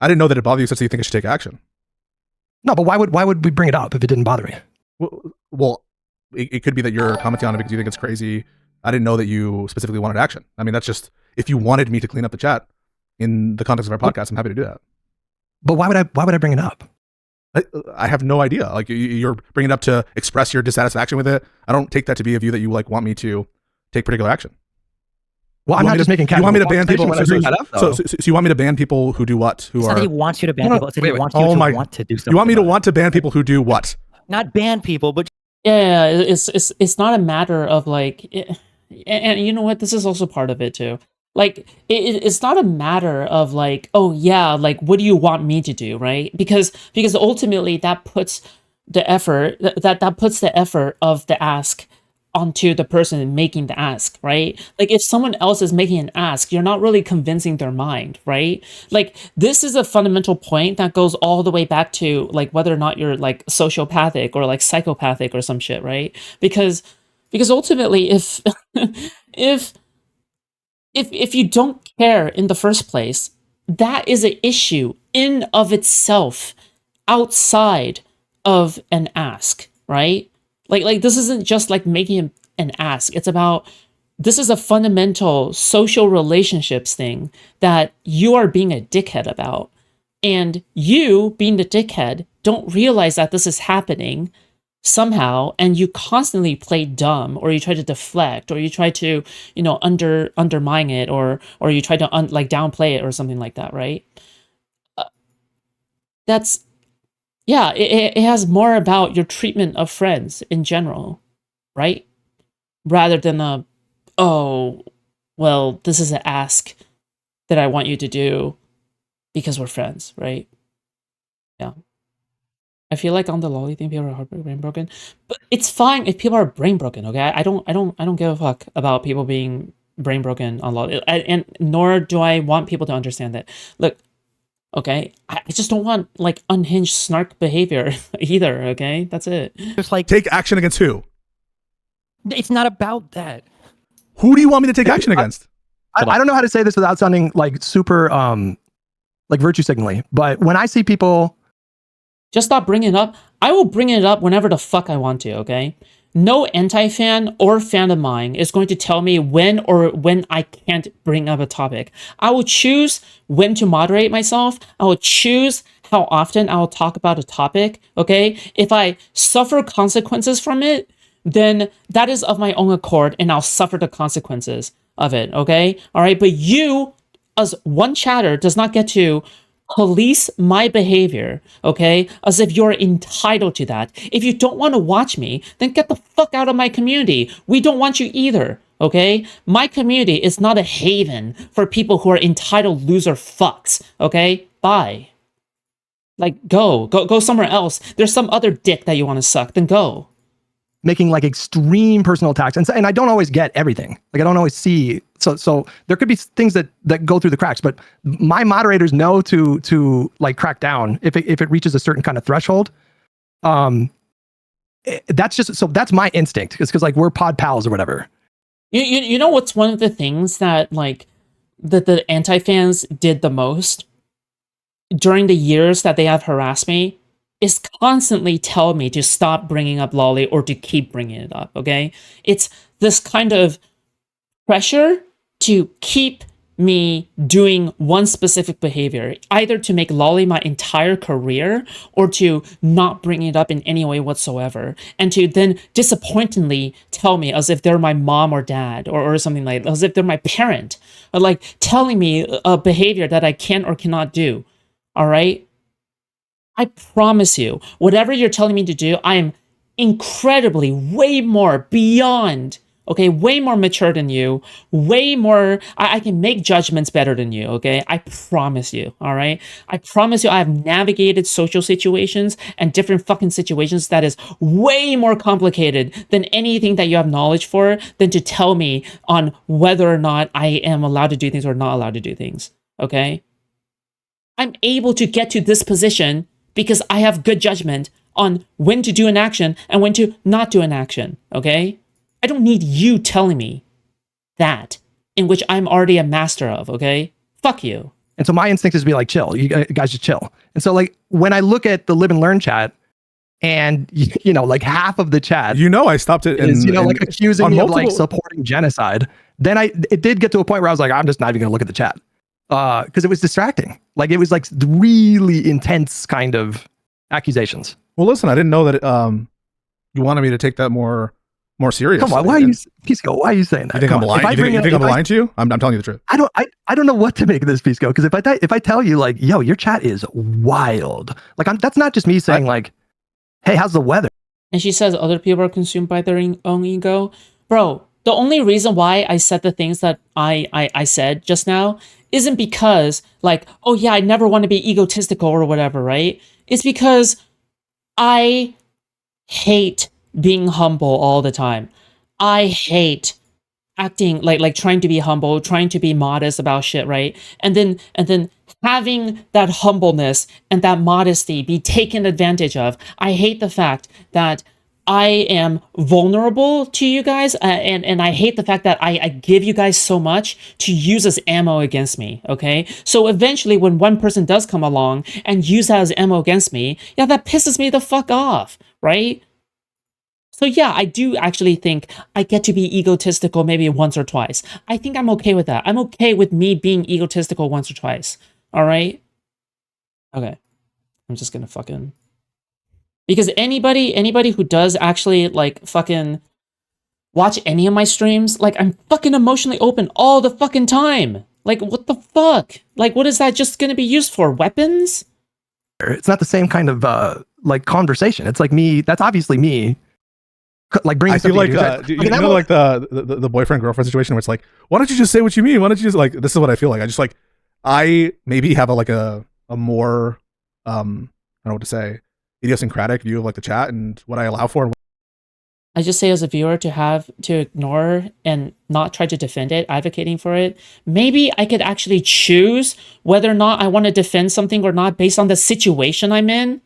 didn't know that it bothered you such that you think I should take action. No, but why would we bring it up if it didn't bother me? Well, it could be that you're commenting on it because you think it's crazy. I didn't know that you specifically wanted action. I mean, that's just, if you wanted me to clean up the chat in the context of our podcast, I'm happy to do that. But why would I bring it up? I have no idea. Like you're bringing it up to express your dissatisfaction with it. I don't take that to be a view that you like want me to take particular action. Well, I'm not just making. You want me to ban people? So you want me to ban people who do what? Who are? He wants you to ban people. It's that he wants you to want to do something. You want me to want to ban people who do what? Not ban people, but yeah, it's not a matter of like, and you know what? This is also part of it too. Like, it's not a matter of like, oh yeah, like what do you want me to do, right? Because ultimately that puts the effort that puts the effort of the ask onto the person making the ask, right? Like if someone else is making an ask, you're not really convincing their mind, right? Like this is a fundamental point that goes all the way back to like whether or not you're like sociopathic or like psychopathic or some shit, right? Because ultimately if if you don't care in the first place, that is an issue in of itself outside of an ask, right? Like this isn't just like making an ask. It's about, this is a fundamental social relationships thing that you are being a dickhead about. And you, being the dickhead, don't realize that this is happening somehow, and you constantly play dumb, or you try to deflect, or you try to, you know, undermine it, or you try to like downplay it or something like that, right? That's, yeah, it has more about your treatment of friends in general, right? Rather than oh, well, this is an ask that I want you to do because we're friends, right? Yeah. I feel like on the lolly thing, people are brain broken, but it's fine if people are brain broken. Okay, I don't give a fuck about people being brain broken on lolly, and nor do I want people to understand that. Look, Okay, I just don't want like unhinged snark behavior either. Okay, that's it. Just like Take action against who? it's not about that. Who do you want me to take action against? I don't know how to say this without sounding like super like virtue signaling, but when I see people, Just stop bringing it up. I will bring it up whenever the fuck I want to, okay? No anti-fan or fan of mine is going to tell me when I can't bring up a topic. I will choose when to moderate myself. I will choose how often I will talk about a topic, okay? If I suffer consequences from it, then that is of my own accord and I'll suffer the consequences of it, okay? All right, but you, as one chatter, does not get to police my behavior, okay? As if you're entitled to that. If you don't want to watch me, then get the fuck out of my community. We don't want you either, okay? My community is not a haven for people who are entitled loser fucks, okay? Bye. Like, go somewhere else. There's some other dick that you want to suck, then go. making like extreme personal attacks, and I don't always get everything. Like I don't always see. So there could be things that go through the cracks, but my moderators know to like crack down if it reaches a certain kind of threshold. That's just so that's my instinct. It's because like we're pod pals or whatever. You know what's one of the things that like the anti-fans did the most during the years that they have harassed me is constantly tell me to stop bringing up lolly or to keep bringing it up, okay? It's this kind of pressure to keep me doing one specific behavior, either to make lolly my entire career or to not bring it up in any way whatsoever, and to then disappointingly tell me as if they're my mom or dad or something like as if they're my parent, or like telling me a behavior that I can or cannot do, all right? I promise you, whatever you're telling me to do, I am incredibly way more beyond, okay, way more mature than you, way more, I can make judgments better than you, okay? I promise you, all right? I promise you I have navigated social situations and different fucking situations that is way more complicated than anything that you have knowledge for than to tell me on whether or not I am allowed to do things or not allowed to do things, okay? I'm able to get to this position because I have good judgment on when to do an action and when to not do an action, okay? I don't need you telling me that, in which I'm already a master of, okay? Fuck you. And so my instinct is to be like, chill, you guys just chill. And so like when I look at the Lib Learn chat and, you know, like half of the chat, I stopped it is, like accusing me of like supporting genocide. Then it did get to a point where I was like, I'm just not even gonna look at the chat. Because it was distracting. Like it was like really intense kind of accusations. Well, listen, I didn't know that you wanted me to take that more serious. Come on, why are you, Pisco? Why are you saying that? You think I'm lying? You think I'm lying to you? I'm telling you the truth. I don't know what to make of this, Pisco. Because if I tell you like, yo, your chat is wild. Like that's not just me saying like, hey, how's the weather? And she says other people are consumed by their own ego. Bro, the only reason why I said the things that I said just now isn't because like, oh yeah, I never want to be egotistical or whatever, right? It's because I hate being humble all the time. I hate acting like trying to be humble, trying to be modest about shit, right? And then having that humbleness and that modesty be taken advantage of. I hate the fact that I am vulnerable to you guys, and I hate the fact that I give you guys so much to use as ammo against me, okay? So eventually when one person does come along and use that as ammo against me, yeah, that pisses me the fuck off, right? So yeah, I do actually think I get to be egotistical maybe once or twice. I think I'm okay with that. I'm okay with me being egotistical once or twice, all right? Okay, I'm just gonna fucking... Because anybody who does actually like fucking watch any of my streams, like I'm fucking emotionally open all the fucking time. Like what the fuck? Like what is that just gonna be used for? Weapons? It's not the same kind of like conversation. It's like me. That's obviously me. Like bringing. I feel like like the boyfriend girlfriend situation where it's like, why don't you just say what you mean? Why don't you just like? This is what I feel like. I maybe have a more I don't know what to say, idiosyncratic view of like the chat and what I allow for and I just say as a viewer to have to ignore and not try to defend it, advocating for it. Maybe I could actually choose whether or not I want to defend something or not based on the situation I'm in.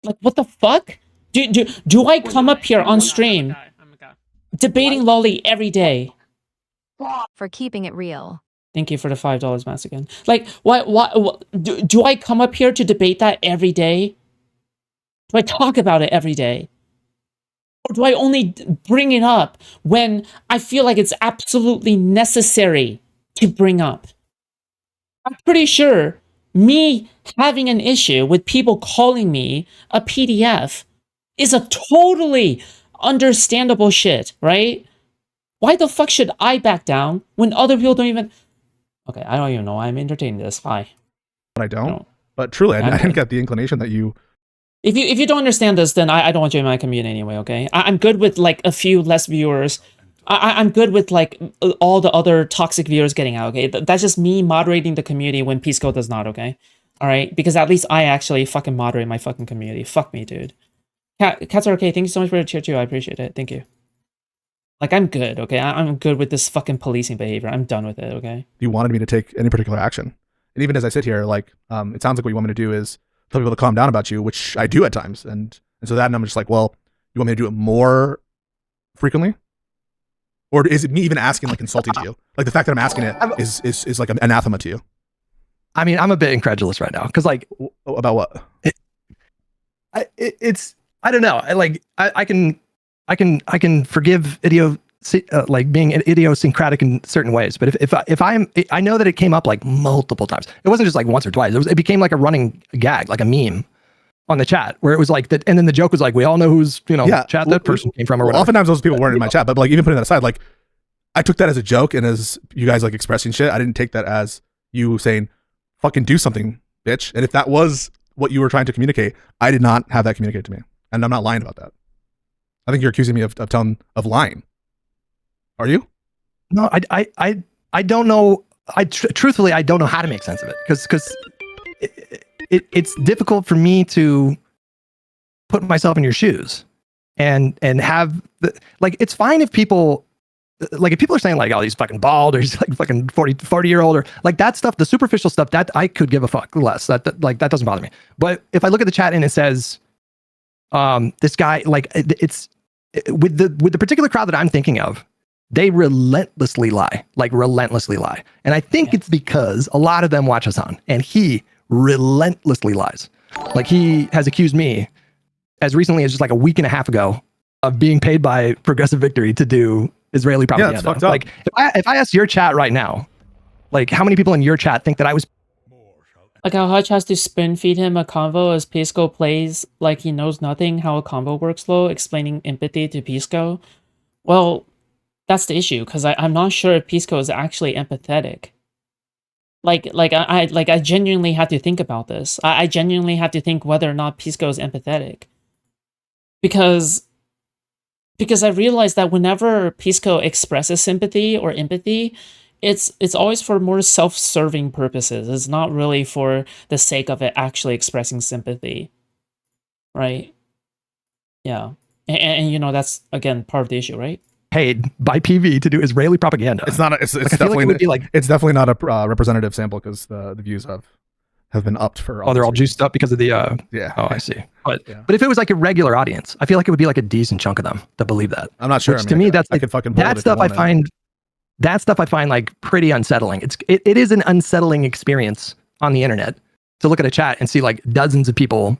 Like, what the fuck? Do I come up here on stream debating Lolly every day? For keeping it real. Thank you for the $5, Mass again. Like, what do I come up here to debate that every day? Do I talk about it every day? Or do I only bring it up when I feel like it's absolutely necessary to bring up? I'm pretty sure me having an issue with people calling me a PDF is a totally understandable shit, right? Why the fuck should I back down when other people don't even... Okay, I don't even know. I'm entertaining this. Hi. But I don't. But truly, I didn't get the inclination that you... If you don't understand this, then I don't want you in my community anyway, okay? I'm good with, like, a few less viewers. I'm good with, like, all the other toxic viewers getting out, okay? That's just me moderating the community when Pisco does not, okay? Alright? Because at least I actually fucking moderate my fucking community. Fuck me, dude. Cats are okay. Thank you so much for the tier 2. I appreciate it. Thank you. Like, I'm good, okay? I'm good with this fucking policing behavior. I'm done with it, okay? You wanted me to take any particular action. And even as I sit here, like, it sounds like what you want me to do is tell people to calm down about you, which I do at times. And so that, and I'm just like, well, you want me to do it more frequently? Or is it me even asking, like, insulting to you? Like, the fact that I'm asking it is like an anathema to you. I mean, I'm a bit incredulous right now. Because, like... About what? It's... I don't know. I can forgive like being idiosyncratic in certain ways, but I know that it came up like multiple times. It wasn't just like once or twice. It became like a running gag, like a meme on the chat, where it was like that, and then the joke was like, we all know whose chat that person came from, or whatever. Oftentimes those people weren't in my chat, but like even putting that aside, like I took that as a joke and as you guys like expressing shit. I didn't take that as you saying, "Fucking do something, bitch." And if that was what you were trying to communicate, I did not have that communicated to me, and I'm not lying about that. I think you're accusing me of lying. Are you? No, I don't know. Truthfully, I don't know how to make sense of it because it's difficult for me to put myself in your shoes and have like, it's fine if people are saying like, oh, he's fucking bald or he's like fucking 40-year-old or like that stuff, the superficial stuff that I could give a fuck less. That doesn't bother me. But if I look at the chat and it says, this guy, like it's with the particular crowd that I'm thinking of, they relentlessly lie. And I think it's because a lot of them watch Hassan and he relentlessly lies. Like he has accused me as recently as just like a week and a half ago of being paid by Progressive Victory to do Israeli propaganda. Yeah, it's fucked up. Like if I ask your chat right now, like how many people in your chat think that I was... Like how Hutch has to spoon feed him a convo as Pisco plays like he knows nothing how a convo works, though, explaining empathy to Pisco. Well, that's the issue, because I'm not sure if Pisco is actually empathetic. I genuinely had to think about this. I genuinely had to think whether or not Pisco is empathetic. Because I realized that whenever Pisco expresses sympathy or empathy, it's always for more self-serving purposes. It's not really for the sake of it actually expressing sympathy. Right? Yeah. And that's, again, part of the issue, right? Paid by PV to do Israeli propaganda. It's not. It's definitely not a representative sample because the views have been upped for. Oh, they're all juiced up because of the. Yeah. Oh, I see. But if it was like a regular audience, I feel like it would be like a decent chunk of them that believe that. I'm not sure. Which, to me, that's like, that stuff I find. That stuff I find like pretty unsettling. It is an unsettling experience on the internet to look at a chat and see like dozens of people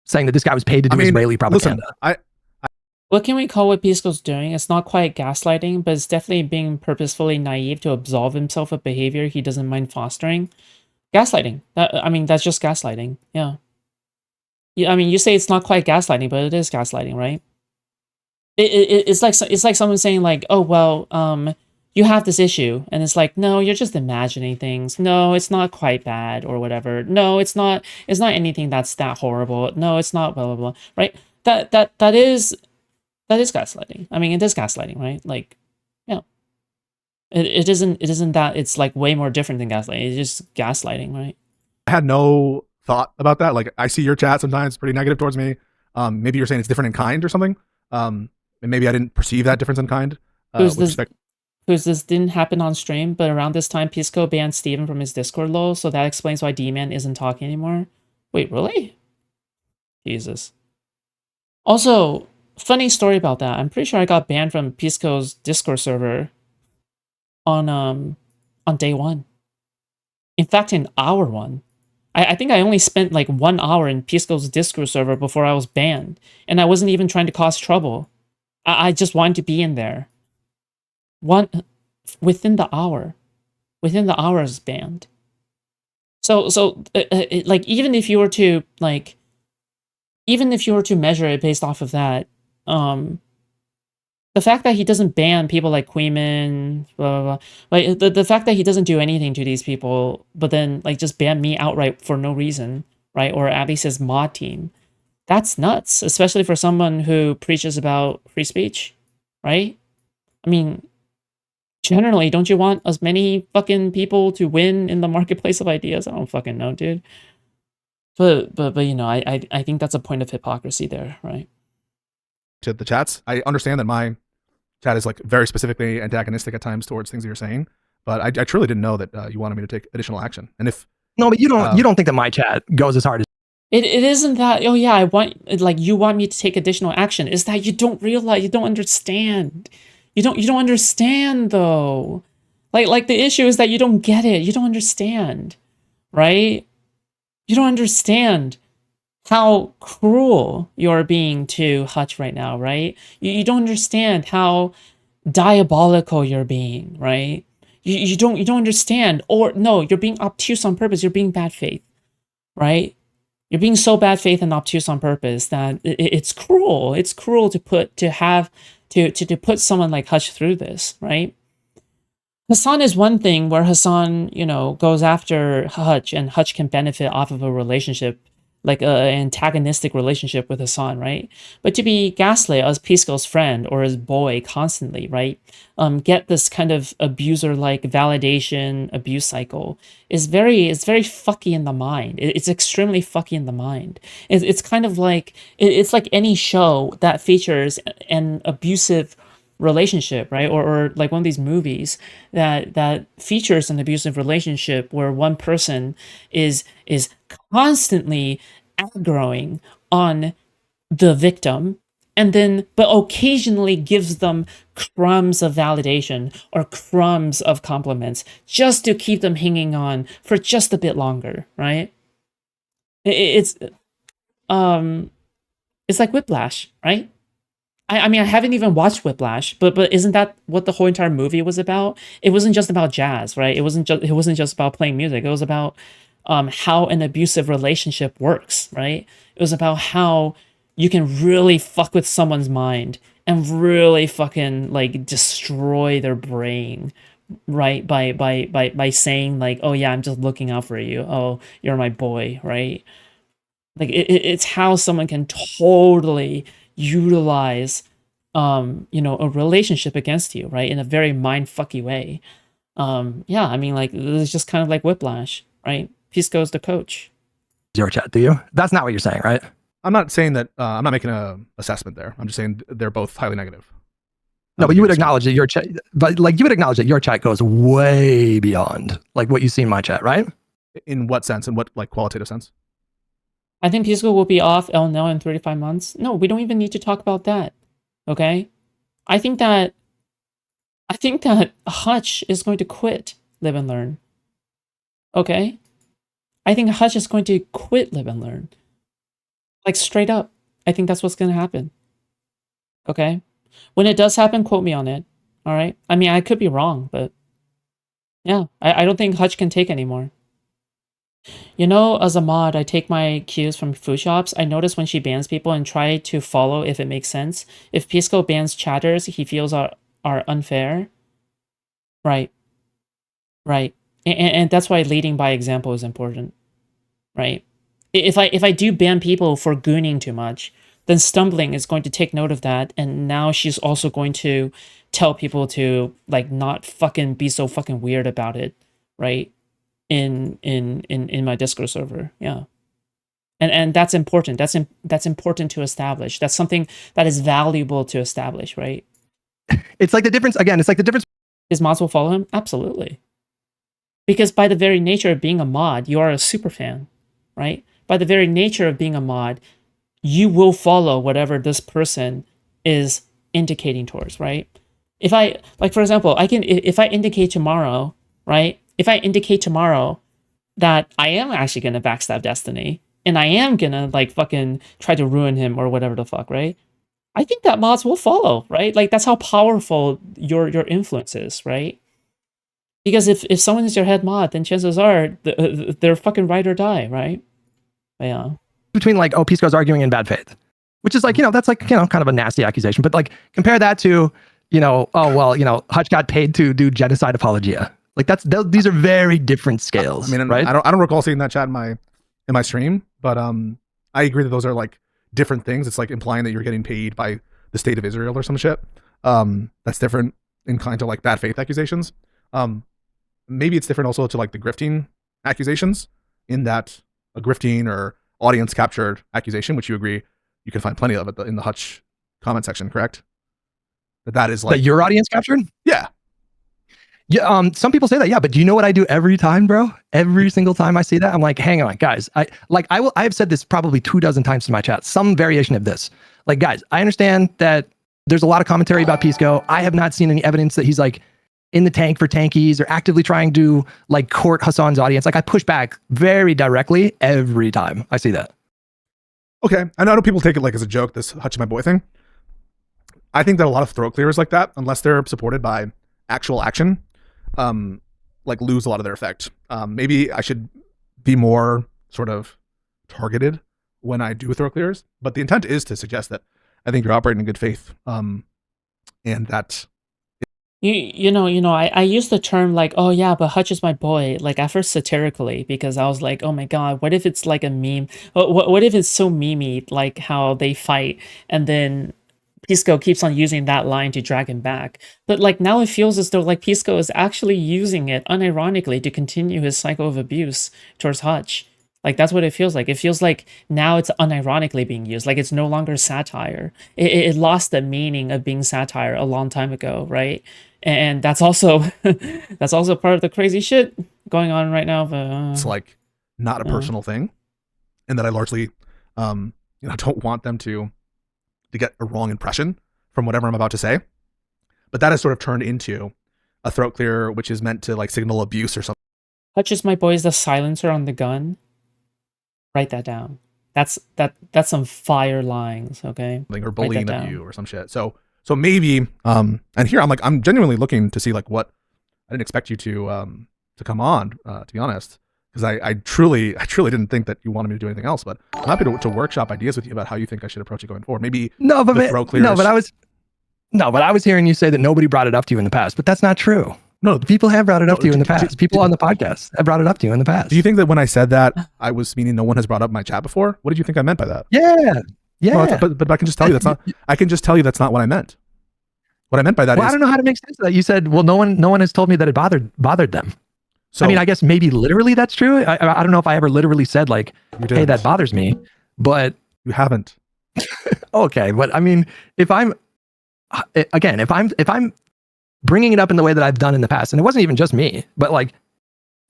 saying that this guy was paid to do Israeli propaganda. Listen, what can we call what Pisco's doing? It's not quite gaslighting, but it's definitely being purposefully naive to absolve himself of behavior he doesn't mind fostering. Gaslighting. That's just gaslighting. Yeah. I mean, you say it's not quite gaslighting, but it is gaslighting, right? It's like someone saying like, oh, well, you have this issue, and it's like, no, you're just imagining things. No, it's not quite bad or whatever. No, it's not anything that's that horrible. No, it's not blah, blah, blah, right? That is gaslighting. I mean, it is gaslighting, right? Like, yeah. It isn't that it's like way more different than gaslighting. It's just gaslighting, right? I had no thought about that. Like I see your chat sometimes pretty negative towards me. Maybe you're saying it's different in kind or something. maybe I didn't perceive that difference in kind. Because this didn't happen on stream, but around this time, Pisco banned Steven from his Discord lol, so that explains why D-Man isn't talking anymore. Wait, really? Jesus. Also, funny story about that. I'm pretty sure I got banned from Pisco's Discord server on day one. In fact, in hour one. I think I only spent like 1 hour in Pisco's Discord server before I was banned, and I wasn't even trying to cause trouble. I just wanted to be in there. Within the hour I was banned. So like even if you were to measure it based off of that, the fact that he doesn't ban people like Queeman, blah blah blah, like the fact that he doesn't do anything to these people, but then like just ban me outright for no reason, right? Or at least his mod team, that's nuts, especially for someone who preaches about free speech, right? I mean, generally, don't you want as many fucking people to win in the marketplace of ideas? I don't fucking know, dude. But you know, I think that's a point of hypocrisy there, right? To the chats, I understand that my chat is like very specifically antagonistic at times towards things that you're saying, but I truly didn't know that you wanted me to take additional action. And if no, but you don't think that my chat goes as hard as it isn't that. Oh yeah, I want, like, you want me to take additional action. Is that you don't realize, you don't understand. You don't understand though. Like the issue is that you don't get it. You don't understand, right? You don't understand how cruel you're being to Hutch right now, right? You don't understand how diabolical you're being, right? You don't understand, or no, you're being obtuse on purpose. You're being bad faith, right? You're being so bad faith and obtuse on purpose that it's cruel. It's cruel to put someone like Hutch through this, right? Hassan is one thing where Hassan, you know, goes after Hutch, and Hutch can benefit off of a relationship, like an antagonistic relationship with Hassan, right? But to be gaslit as Pisco's friend or his boy constantly, right? Get this kind of abuser-like validation abuse cycle is very fucky in the mind. It's extremely fucky in the mind. It's kind of like, it's like any show that features an abusive relationship, right? Or like one of these movies that features an abusive relationship where one person is constantly aggroing on the victim, and then but occasionally gives them crumbs of validation or crumbs of compliments just to keep them hanging on for just a bit longer, right? It's like Whiplash, right? I mean, I haven't even watched Whiplash, but isn't that what the whole entire movie was about? It wasn't just about jazz, right? It wasn't just about playing music. It was about how an abusive relationship works, right? It was about how you can really fuck with someone's mind and really fucking like destroy their brain, right? By saying like, oh yeah, I'm just looking out for you. Oh, you're my boy, right? Like it's how someone can totally utilize you know, a relationship against you, right, in a very mind-fucky way. Yeah, I mean, like, it's just kind of like Whiplash, right? Pisco's the coach. Your chat, do you? That's not what you're saying, right? I'm not saying that. I'm not making an assessment there. I'm just saying they're both highly negative. No, but you would acknowledge that your chat, but like you would acknowledge that your chat goes way beyond like what you see in my chat, right? In what sense? In what like qualitative sense? I think Pisco will be off LNL in 35 months. No, we don't even need to talk about that. Okay? I think that Hutch is going to quit Live and Learn. Okay? I think Hutch is going to quit Live and Learn. Like, straight up. I think that's what's going to happen. Okay? When it does happen, quote me on it. All right? I mean, I could be wrong, but yeah, I don't think Hutch can take anymore. You know, as a mod, I take my cues from Foodshops. I notice when she bans people and try to follow if it makes sense. If Pisco bans chatters he feels are unfair. Right. Right. And that's why leading by example is important. Right. If I do ban people for gooning too much, then Stumbling is going to take note of that, and now she's also going to tell people to like not fucking be so fucking weird about it, right? In my Discord server. Yeah. And that's important. That's important to establish. That's something that is valuable to establish, right? It's like the difference, again, it's like the difference. His mods will follow him? Absolutely. Because by the very nature of being a mod, you are a super fan, right? By the very nature of being a mod, you will follow whatever this person is indicating towards, right? If I, like, for example, if I indicate tomorrow, right? If I indicate tomorrow that I am actually going to backstab Destiny, and I am going to, like, fucking try to ruin him or whatever the fuck, right? I think that mods will follow, right? Like, that's how powerful your influence is, right? Because if someone is your head mod, then chances are they're fucking ride or die, right? Yeah. Between like, oh, Pisco's arguing in bad faith, which is like, that's like, kind of a nasty accusation. But like, compare that to, oh, well, Hutch got paid to do genocide apologia. Like these are very different scales. I mean, right? I don't recall seeing that chat in my stream, but I agree that those are like different things. It's like implying that you're getting paid by the state of Israel or some shit. That's different in kind of like bad faith accusations. Maybe it's different also to like the grifting accusations, in that a grifting or audience captured accusation, which you agree you can find plenty of it in the Hutch comment section, correct? That is like that your audience captured? Yeah. Yeah. Some people say that, yeah, but do you know what I do every time, bro? Every single time I see that, I'm like, hang on, guys. I have said this probably 24 times in my chat, some variation of this. Like, guys, I understand that there's a lot of commentary about Pisco. I have not seen any evidence that he's like in the tank for tankies or actively trying to like court Hassan's audience. Like, I push back very directly every time I see that. Okay. I know people take it like as a joke, this Hutch my boy thing. I think that a lot of throat clearers like that, unless they're supported by actual action, like lose a lot of their effect. Maybe I should be more sort of targeted when I do throat clearers, but the intent is to suggest that I think you're operating in good faith. And that I use the term like, oh yeah, but Hutch is my boy, like at first satirically, because I was like, oh my god, what if it's like a meme? What if it's so memey, like how they fight, and then Pisco keeps on using that line to drag him back. But like now it feels as though like Pisco is actually using it unironically to continue his cycle of abuse towards Hutch. Like that's what it feels like. It feels like now it's unironically being used. Like it's no longer satire. It lost the meaning of being satire a long time ago, right? And that's also part of the crazy shit going on right now. But it's like not a personal thing, and that I largely, don't want them to get a wrong impression from whatever I'm about to say. But that has sort of turned into a throat clear, which is meant to like signal abuse or something. Hutch is my boy is the silencer on the gun. Write that down. That's some fire lines, okay? Or bullying of you or some shit. So maybe, and here I'm genuinely looking to see like what I didn't expect you to come on, to be honest, because I truly didn't think that you wanted me to do anything else. But I'm happy to workshop ideas with you about how you think I should approach it going forward. Maybe I was hearing you say that nobody brought it up to you in the past, but that's not true. No, people have brought it up to you in the past. People on the podcast have brought it up to you in the past. Do you think that when I said that, I was meaning no one has brought up my chat before? What did you think I meant by that? Yeah. No, but I can just tell you that's not. I can just tell you that's not what I meant. What I meant by that is, I don't know how to make sense of that. You said, well, no one has told me that it bothered them. So I mean, I guess maybe literally that's true. I don't know if I ever literally said like, hey, that bothers me, but you haven't. Okay, but I mean, if I'm bringing it up in the way that I've done in the past, and it wasn't even just me, but like,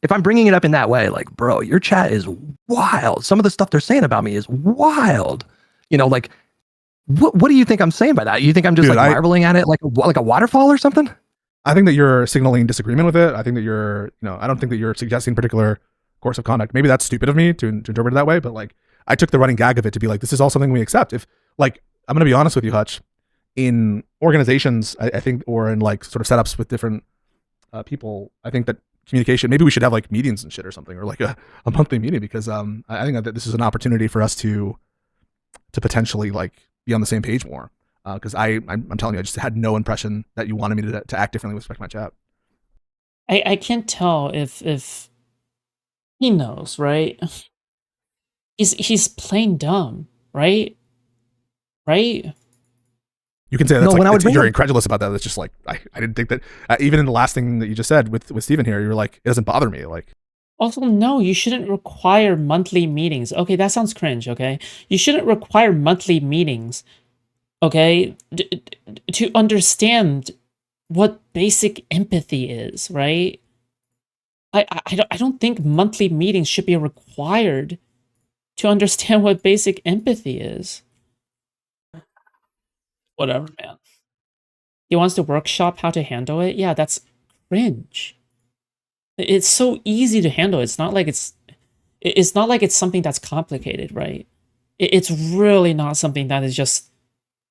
if I'm bringing it up in that way, like, bro, your chat is wild. Some of the stuff they're saying about me is wild. Like, what do you think I'm saying by that? You think I'm just marveling at it like a waterfall or something? I think that you're signaling disagreement with it. I think that you're, I don't think that you're suggesting particular course of conduct. Maybe that's stupid of me to interpret it that way, but like, I took the running gag of it to be like, this is all something we accept. If like, I'm going to be honest with you, Hutch, in organizations, I think, or in like sort of setups with different people, I think that communication, maybe we should have like meetings and shit or something, or like a monthly meeting, because I think that this is an opportunity for us to potentially like be on the same page more. Because I'm telling you, I just had no impression that you wanted me to act differently with respect to my chat. I can't tell if he knows, right? He's plain dumb, right? Right? You can say that's you're incredulous about that. It's just like I didn't think that even in the last thing that you just said with Steven here, you're like, it doesn't bother me. Like, Also, no, you shouldn't require monthly meetings. Okay, that sounds cringe, okay? You shouldn't require monthly meetings, okay, to understand what basic empathy is, right? I don't think monthly meetings should be required to understand what basic empathy is. Whatever, man. He wants to workshop how to handle it? Yeah, that's cringe. It's so easy to handle. It's not like it's something that's complicated, right? It's really not something that is just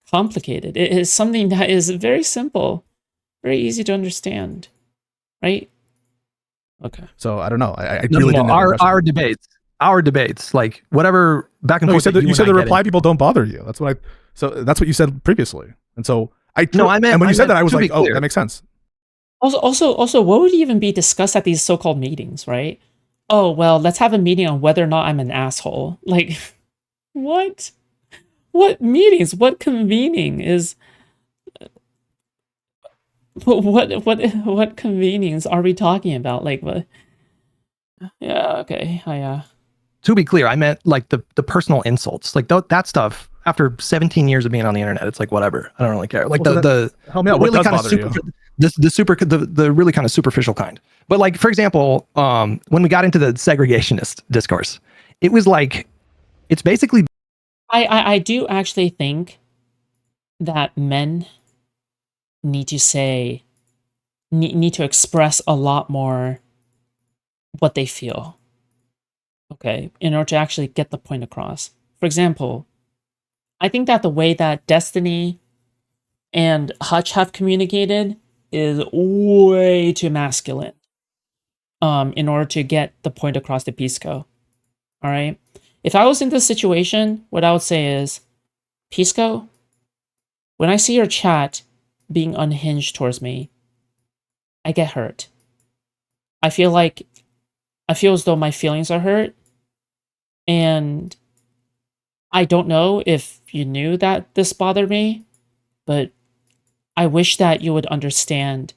complicated. It is something that is very simple, very easy to understand, right? Okay. So I don't know. I No, really no, didn't have the our debates, like whatever back and No, forth. you said the reply getting. people don't bother you. That's what I. So that's what you said previously. And so I. No, I meant. And when you said that, meant I was to be like, oh, clear. that makes sense. Also, what would even be discussed at these so-called meetings, right? Oh, well, let's have a meeting on whether or not I'm an asshole. Like, what? What meetings? What convening is? What convenings are we talking about? Like, what? Yeah, okay, To be clear, I meant like the personal insults, like that stuff. After 17 years of being on the internet, it's like whatever. I don't really care. Like Well, the help me out. What really does kind of bother you? the really kind of superficial kind. But like, for example, when we got into the segregationist discourse, it was like, it's basically. I do actually think that men need to express a lot more what they feel, okay, in order to actually get the point across. For example, I think that the way that Destiny and Hutch have communicated is way too masculine in order to get the point across to Pisco. All right? If I was in this situation, what I would say is, Pisco, when I see your chat being unhinged towards me, I get hurt. I feel as though my feelings are hurt, and I don't know if you knew that this bothered me, but I wish that you would understand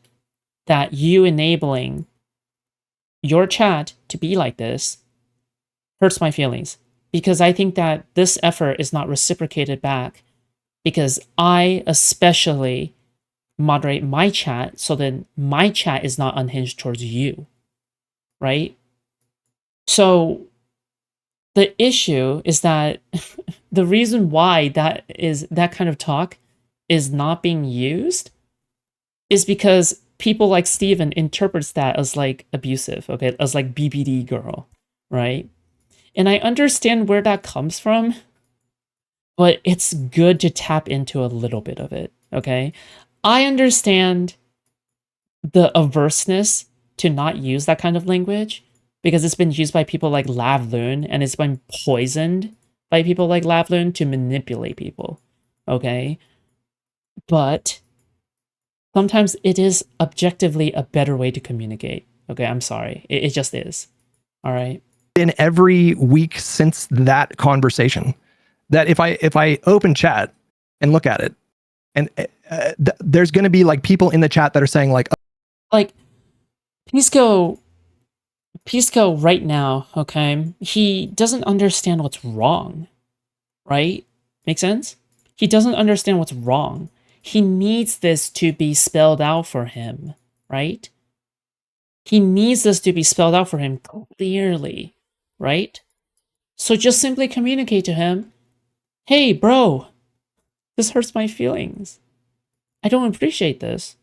that you enabling your chat to be like this hurts my feelings, because I think that this effort is not reciprocated back, because I especially moderate my chat so then my chat is not unhinged towards you, right? So the issue is that the reason why that kind of talk is not being used is because people like Steven interprets that as like abusive, okay, as like BBD girl, right? And I understand where that comes from, but it's good to tap into a little bit of it, okay? I understand the averseness to not use that kind of language because it's been used by people like Lib Learn, and it's been poisoned by people like Lib Learn to manipulate people, okay? But sometimes it is objectively a better way to communicate, okay? I'm sorry. It just is, all right? In every week since that conversation, that if I open chat and look at it, and there's going to be like people in the chat that are saying like Pisco right now, okay, he doesn't understand what's wrong, right? Make sense? He doesn't understand what's wrong. He needs this to be spelled out for him, right? He needs this to be spelled out for him clearly, right? So just simply communicate to him, hey, bro, this hurts my feelings. I don't appreciate this.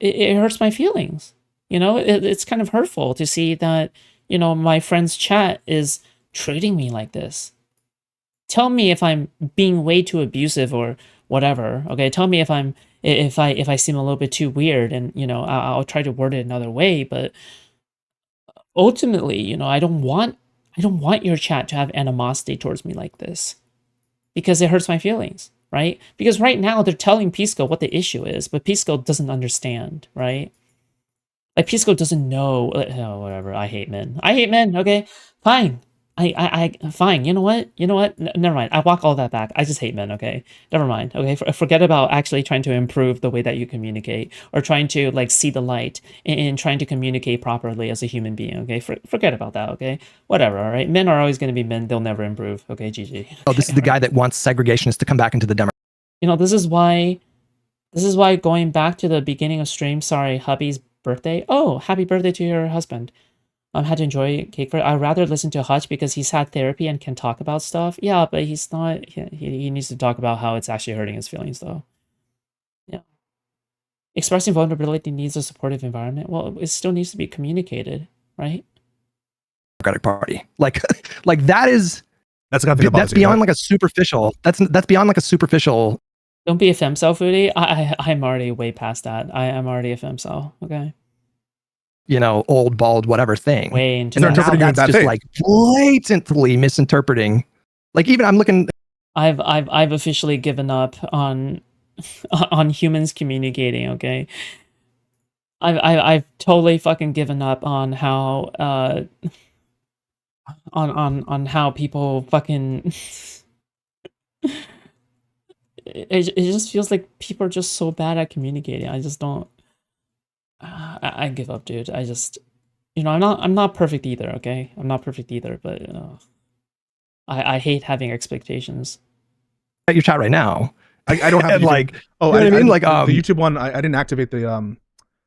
It hurts my feelings. You know, it's kind of hurtful to see that, you know, my friend's chat is treating me like this. Tell me if I'm being way too abusive or whatever. Okay, tell me if I seem a little bit too weird, and you know, I'll try to word it another way. But ultimately, you know, I don't want your chat to have animosity towards me like this, because it hurts my feelings, right? Because right now they're telling Pisco what the issue is, but Pisco doesn't understand, right? Like, Pisco doesn't know, oh, whatever, I hate men, okay? Fine. Fine. You know what? Never mind. I walk all that back. I just hate men. Okay, never mind. Okay, forget about actually trying to improve the way that you communicate or trying to like see the light and trying to communicate properly as a human being. Okay, forget about that. Okay, whatever. All right, men are always going to be men. They'll never improve. Okay, GG. Oh, this is the guy that wants segregationists to come back into the Democrat. This is why going back to the beginning of stream. Sorry, hubby's birthday. Oh, happy birthday to your husband. Had to enjoy cake for it. I'd rather listen to Hutch because he's had therapy and can talk about stuff. Yeah, but he's not. He needs to talk about how it's actually hurting his feelings, though. Yeah. Expressing vulnerability needs a supportive environment. Well, it still needs to be communicated, right? Democratic Party, like that is that's beyond like a superficial. That's beyond like a superficial. Don't be a femcel, Foodie. I'm already way past that. I am already a femcel. Okay. Old, bald, whatever thing. Way into and then now that's just like blatantly misinterpreting. Like even I'm looking. I've officially given up on humans communicating. Okay. I've totally fucking given up on how on how people fucking. It just feels like people are just so bad at communicating. I just don't. I give up, dude. I just, I'm not perfect either. Okay, I'm not perfect either, but I hate having expectations. At your chat right now, I don't have like. Oh, you know what I mean? Like the YouTube one, I didn't activate the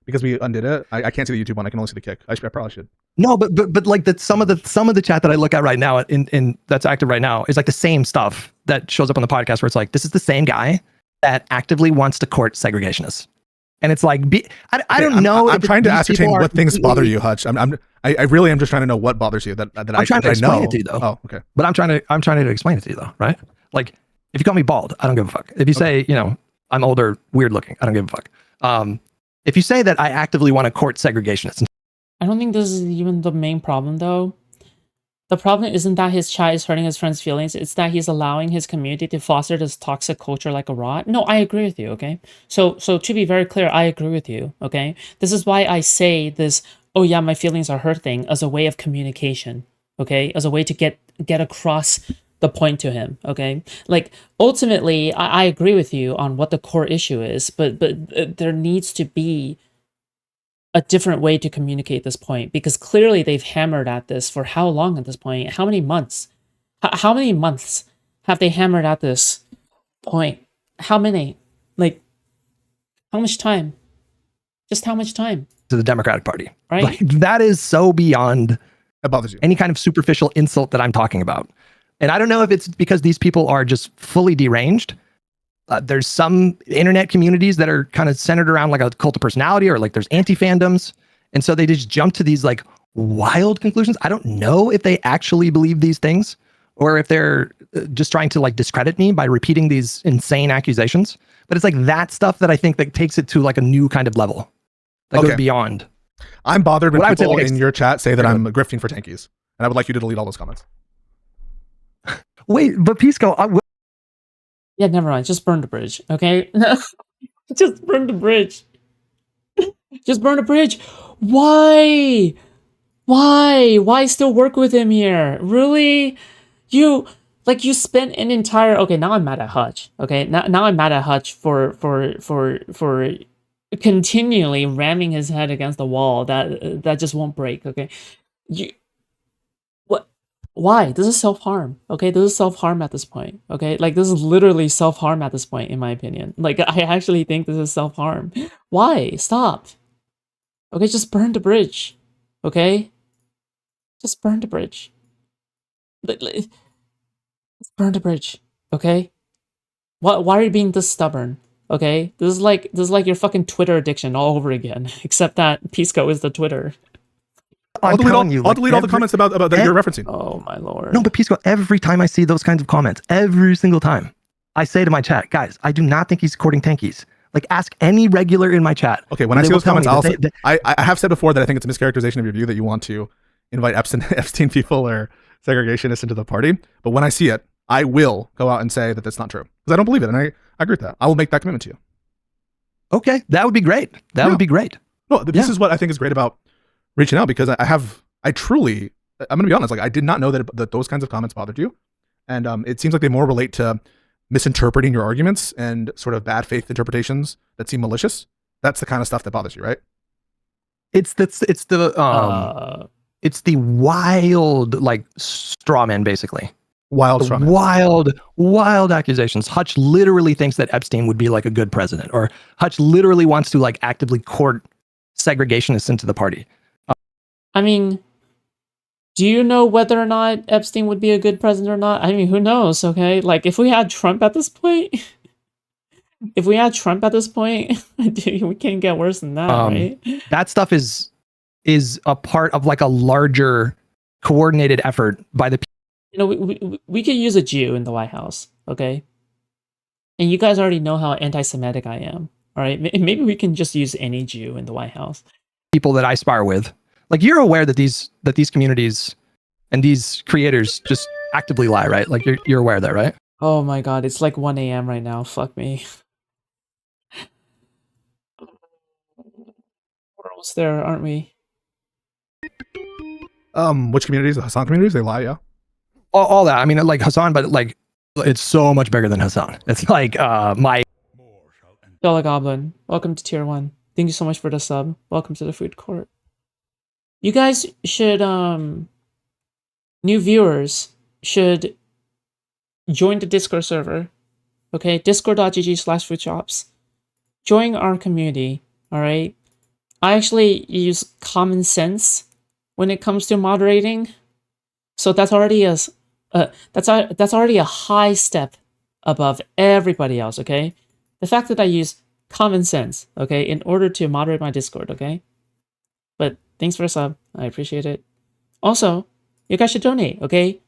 because we undid it. I can't see the YouTube one. I can only see the kick. I probably should. No, but like that some of the chat that I look at right now in that's active right now is like the same stuff that shows up on the podcast where it's like this is the same guy that actively wants to court segregationists. And it's like, I don't know. I'm trying to ascertain what things bother you, Hutch. I really am just trying to know what bothers you. That I'm trying to explain it to you, though. Oh, okay. But I'm trying to explain it to you, though, right? Like, if you call me bald, I don't give a fuck. If you say, I'm older, weird looking, I don't give a fuck. If you say that I actively want to court segregationists, I don't think this is even the main problem, though. The problem isn't that his chat is hurting his friends' feelings. It's that he's allowing his community to foster this toxic culture like a rot. No, I agree with you, okay? So to be very clear, I agree with you, okay? This is why I say this, oh yeah, my feelings are hurting, as a way of communication, okay? As a way to get across the point to him, okay? Like, ultimately, I agree with you on what the core issue is, but there needs to be a different way to communicate this point, because clearly they've hammered at this for how long at this point? How many months? How many months have they hammered at this point? How many? Like, how much time? Just how much time? To the Democratic Party. Right? Like, that is so beyond that bothers you. Any kind of superficial insult that I'm talking about. And I don't know if it's because these people are just fully deranged. There's some internet communities that are kind of centered around like a cult of personality, or like there's anti-fandoms. And so they just jump to these like wild conclusions. I don't know if they actually believe these things or if they're just trying to like discredit me by repeating these insane accusations. But it's like that stuff that I think that takes it to like a new kind of level that goes beyond. I'm bothered when people say, in your chat say that I'm grifting for tankies. And I would like you to delete all those comments. Wait, but Pisco, yeah, never mind. Just burn the bridge, okay? Just burn the bridge. Just burn the bridge. Why? Why still work with him here? Really? You spent an entire... Okay, now I'm mad at Hutch. Okay, now I'm mad at Hutch for continually ramming his head against the wall that just won't break, okay? Why? This is self-harm, okay? This is self-harm at this point, okay? Like, this is literally self-harm at this point, in my opinion. Like, I actually think this is self-harm. Why? Stop. Okay, just burn the bridge, okay? Just burn the bridge. Let's burn the bridge, okay? Why are you being this stubborn, okay? This is like your fucking Twitter addiction all over again, except that Pisco is the Twitter. I'll delete all the comments about that you're referencing. Oh my lord. No, but Pisco, every time I see those kinds of comments, every single time, I say to my chat, guys, I do not think he's courting tankies. Like, ask any regular in my chat. Okay, when I see those comments, I have said before that I think it's a mischaracterization of your view that you want to invite Epstein people or segregationists into the party. But when I see it, I will go out and say that that's not true, because I don't believe it, and I agree with that. I will make that commitment to you. Okay, that would be great. That would be great. No, this is what I think is great about reaching out, because I truly I'm gonna be honest, like I did not know that those kinds of comments bothered you, and it seems like they more relate to misinterpreting your arguments and sort of bad faith interpretations that seem malicious. That's the kind of stuff that bothers you, right? It's the wild like straw man, basically. Wild straw man. Wild accusations. Hutch literally thinks that Epstein would be like a good president, or Hutch literally wants to like actively court segregationists into the party. I mean, do you know whether or not Epstein would be a good president or not? I mean, who knows, okay? Like, if we had Trump at this point, we can't get worse than that, right? That stuff is a part of like a larger coordinated effort by the people. You know, we could use a Jew in the White House, okay? And you guys already know how anti-Semitic I am, all right? Maybe we can just use any Jew in the White House. People that I spar with. Like, you're aware that these communities and these creators just actively lie, right? Like, you're aware of that, right? Oh my god, it's like 1 a.m. right now. Fuck me. We're almost there, aren't we? Which communities? The Hassan communities? They lie, yeah. All that. I mean, like Hassan, but like it's so much bigger than Hassan. It's like my Dollar Goblin, welcome to Tier 1. Thank you so much for the sub. Welcome to the food court. You guys should, new viewers should join the Discord server, okay? Discord.gg/Foodshops. Join our community, all right? I actually use common sense when it comes to moderating, so that's already that's already a high step above everybody else, okay? The fact that I use common sense, okay, in order to moderate my Discord, okay? But thanks for the sub. I appreciate it. Also, you guys should donate, okay?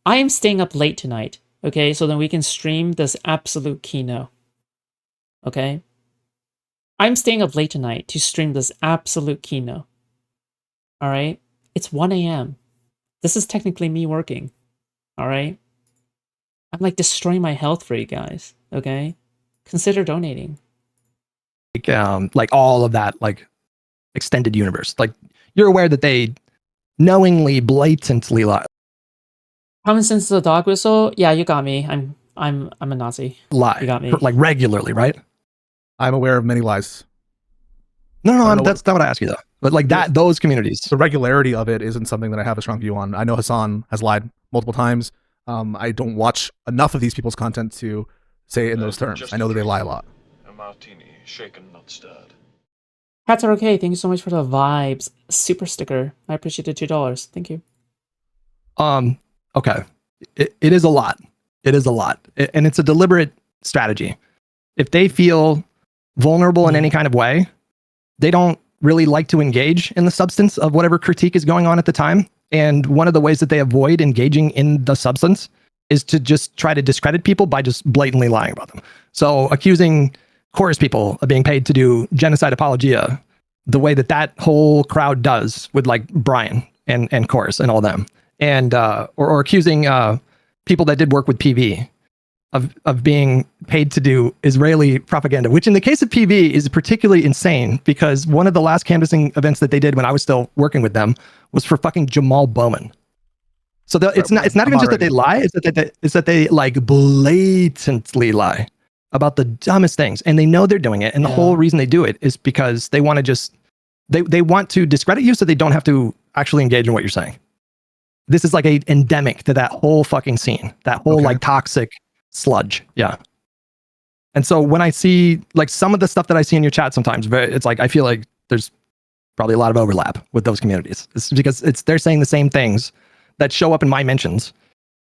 I am staying up late tonight, okay? So then we can stream this absolute keynote, okay? I'm staying up late tonight to stream this absolute keynote, all right? It's 1 a.m. This is technically me working, all right? I'm like destroying my health for you guys, okay? Consider donating. like all of that, like extended universe. Like, you're aware that they knowingly, blatantly lie. Common sense is a dog whistle. Yeah, you got me. I'm a Nazi. Lie. You got me. Like regularly, right? I'm aware of many lies. No, that's not what I asked you though. But like that, those communities. The regularity of it isn't something that I have a strong view on. I know Hassan has lied multiple times. I don't watch enough of these people's content to say it in those terms. I know that they lie a lot. A martini, shaken, not stirred. Hats are okay. Thank you so much for the vibes super sticker. I appreciate the $2. Thank you. Okay. It is a lot. It is a lot. And it's a deliberate strategy. If they feel vulnerable in any kind of way, they don't really like to engage in the substance of whatever critique is going on at the time. And one of the ways that they avoid engaging in the substance is to just try to discredit people by just blatantly lying about them. So accusing chorus people of being paid to do genocide apologia, the way that whole crowd does with like Brian and chorus and all them. And or accusing people that did work with PV of being paid to do Israeli propaganda, which in the case of PV is particularly insane because one of the last canvassing events that they did when I was still working with them was for fucking Jamal Bowman. So it's not even just that they lie, it's that they like blatantly lie about the dumbest things, and they know they're doing it, and the whole reason they do it is because they want to just they want to discredit you so they don't have to actually engage in what you're saying. This is like a endemic to that whole fucking scene, that whole like toxic sludge. Yeah. And so when I see like some of the stuff that I see in your chat sometimes, it's like I feel like there's probably a lot of overlap with those communities. It's because they're saying the same things that show up in my mentions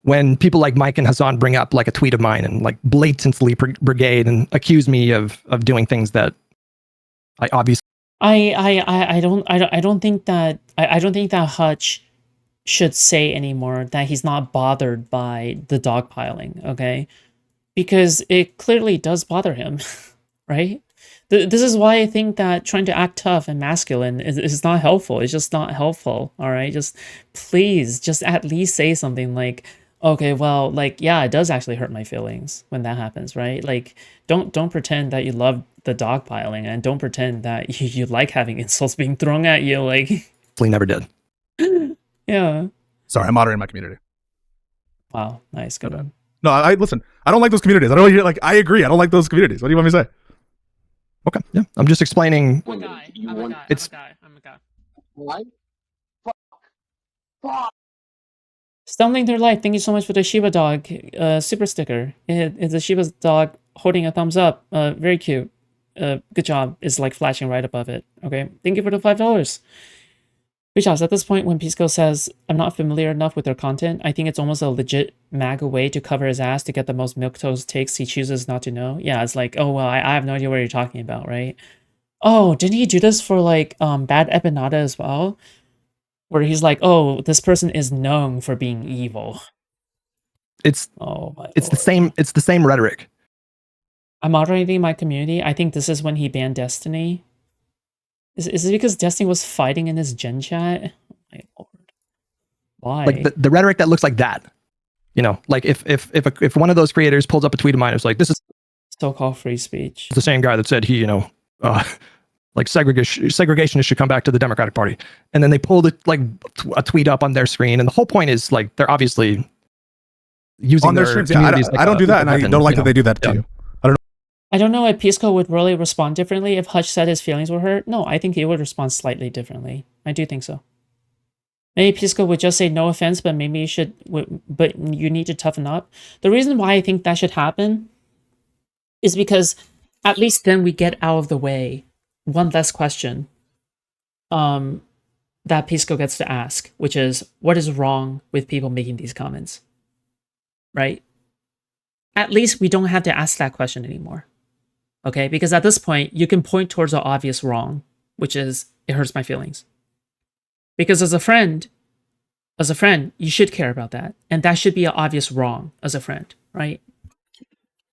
when people like Mike and Hassan bring up like a tweet of mine and like blatantly brigade and accuse me of doing things that I obviously I don't think that Hutch should say anymore that he's not bothered by the dogpiling, okay? Because it clearly does bother him, right? This is why I think that trying to act tough and masculine is not helpful. It's just not helpful, all right? Just please, just at least say something like, okay, well, like, yeah, it does actually hurt my feelings when that happens, right? Like, don't pretend that you love the dogpiling, and don't pretend that you like having insults being thrown at you, like... never did. Yeah. Sorry, I'm moderating my community. Wow, nice, good one. No, I listen. I don't like those communities. I don't like. I agree. I don't like those communities. What do you want me to say? Okay, yeah, I'm just explaining. I'm a guy. It's I'm a guy. Stumbling Through Life, thank you so much for the Shiba dog super sticker. It's a Shiba dog holding a thumbs up. Very cute. Good job. It's like flashing right above it. Okay, thank you for the $5. Foodshops, at this point when Pisco says, I'm not familiar enough with their content, I think it's almost a legit MAGA way to cover his ass to get the most milquetoast takes he chooses not to know. Yeah, it's like, oh, well, I have no idea what you're talking about, right? Oh, didn't he do this for, like, Bad Epinata as well? Where he's like, oh, this person is known for being evil. It's the same rhetoric. I'm moderating my community. I think this is when he banned Destiny. Is it because Destiny was fighting in his gen chat? Oh my lord. Why? Like the rhetoric that looks like that. You know, like if one of those creators pulls up a tweet of mine, it's like, this is so-called free speech. The same guy that said he, like segregationists should come back to the Democratic Party. And then they pulled a tweet up on their screen. And the whole point is like, they're obviously using on their streams. Yeah, I don't do that. And I don't like that they do that to you. I don't know if Pisco would really respond differently if Hutch said his feelings were hurt. No, I think he would respond slightly differently. I do think so. Maybe Pisco would just say no offense, but maybe you should, but you need to toughen up. The reason why I think that should happen is because at least then we get out of the way one less question that Pisco gets to ask, which is, what is wrong with people making these comments? Right? At least we don't have to ask that question anymore. Okay, because at this point, you can point towards the obvious wrong, which is, it hurts my feelings. Because as a friend, you should care about that. And that should be an obvious wrong as a friend, right?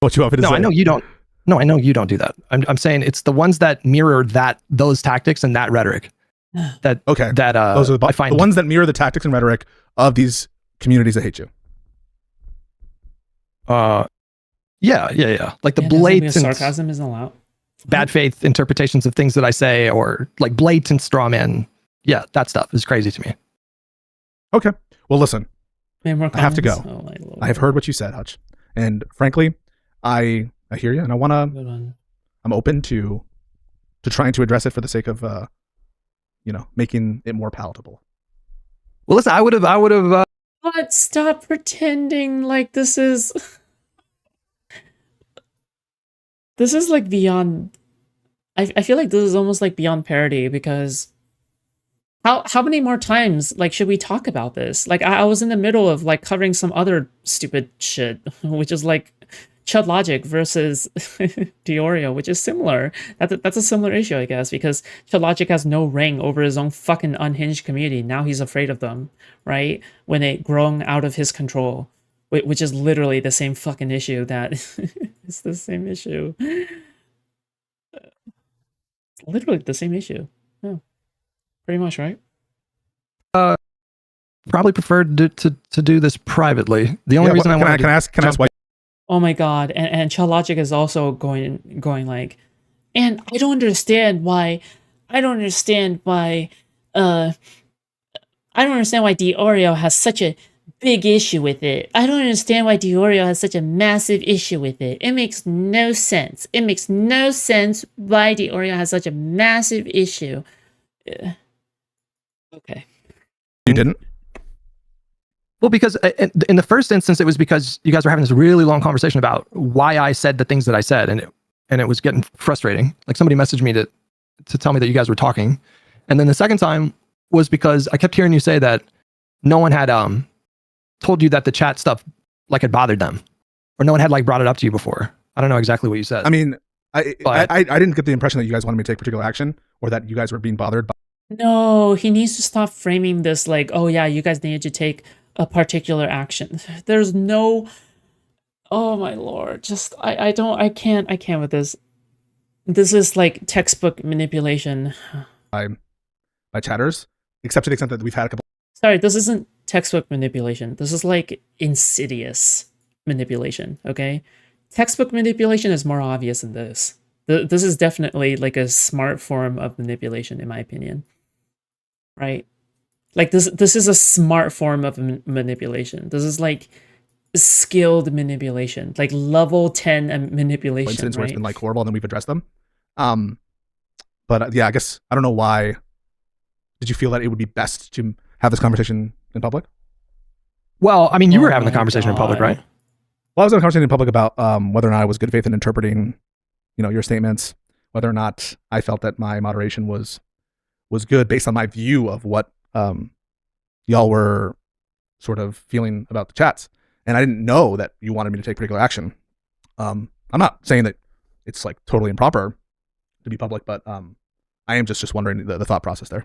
What you want me to say? I know you don't. No, I know you don't do that. I'm saying it's the ones that mirror those tactics and that rhetoric. Those are the ones that mirror the tactics and rhetoric of these communities that hate you. Yeah. Like the blatant sarcasm isn't allowed. Bad faith interpretations of things that I say, or like blatant straw man. Yeah, that stuff is crazy to me. Okay. Well, listen. I have to go. Oh, I have heard what you said, Hutch. And frankly, I hear you, and I'm open to trying to address it for the sake of making it more palatable. Well, listen, I would have But stop pretending like this is like beyond. I feel like this is almost like beyond parody, because how many more times like should we talk about this? Like I was in the middle of like covering some other stupid shit, which is like Chud Logic versus Diorio, which is similar. That's a similar issue, I guess, because Chud Logic has no ring over his own fucking unhinged community. Now he's afraid of them, right? When it grown out of his control, which is literally the same fucking issue that it's the same issue. It's literally the same issue. Yeah. Pretty much, right? Probably preferred to do this privately. The only reason can I ask why? Oh my god! And Chud Logic is also going like, and I don't understand why Diorio has such a big issue with it. I don't understand why Diorio has such a massive issue with it. It makes no sense. It makes no sense why Diorio has such a massive issue. Okay. You didn't? Well, because in the first instance, it was because you guys were having this really long conversation about why I said the things that I said, and it was getting frustrating. Like somebody messaged me to tell me that you guys were talking, and then the second time was because I kept hearing you say that no one had told you that the chat stuff like had bothered them, or no one had like brought it up to you before. I don't know exactly what you said. I mean, I didn't get the impression that you guys wanted me to take particular action, or that you guys were being bothered by. No, he needs to stop framing this like, oh yeah, you guys needed to take a particular action. There's no, oh my lord, just I can't with this. This is like textbook manipulation by chatters, except to the extent that we've had a couple. Sorry, this isn't textbook manipulation. This is like insidious manipulation. Okay, textbook manipulation is more obvious than this. This is definitely like a smart form of manipulation, in my opinion. Right? Like this is a smart form of manipulation. This is like skilled manipulation, like level 10 manipulation, incidents right? where it's been like horrible and then we've addressed them. But yeah, I guess I don't know why. Did you feel that it would be best to have this conversation in public? Well, I mean, you were having the conversation in public, right? Well, I was having a conversation in public about whether or not I was good faith in interpreting, your statements, whether or not I felt that my moderation was good based on my view of what y'all were sort of feeling about the chats. And I didn't know that you wanted me to take particular action. I'm not saying that it's like totally improper to be public, but I am just wondering the thought process there.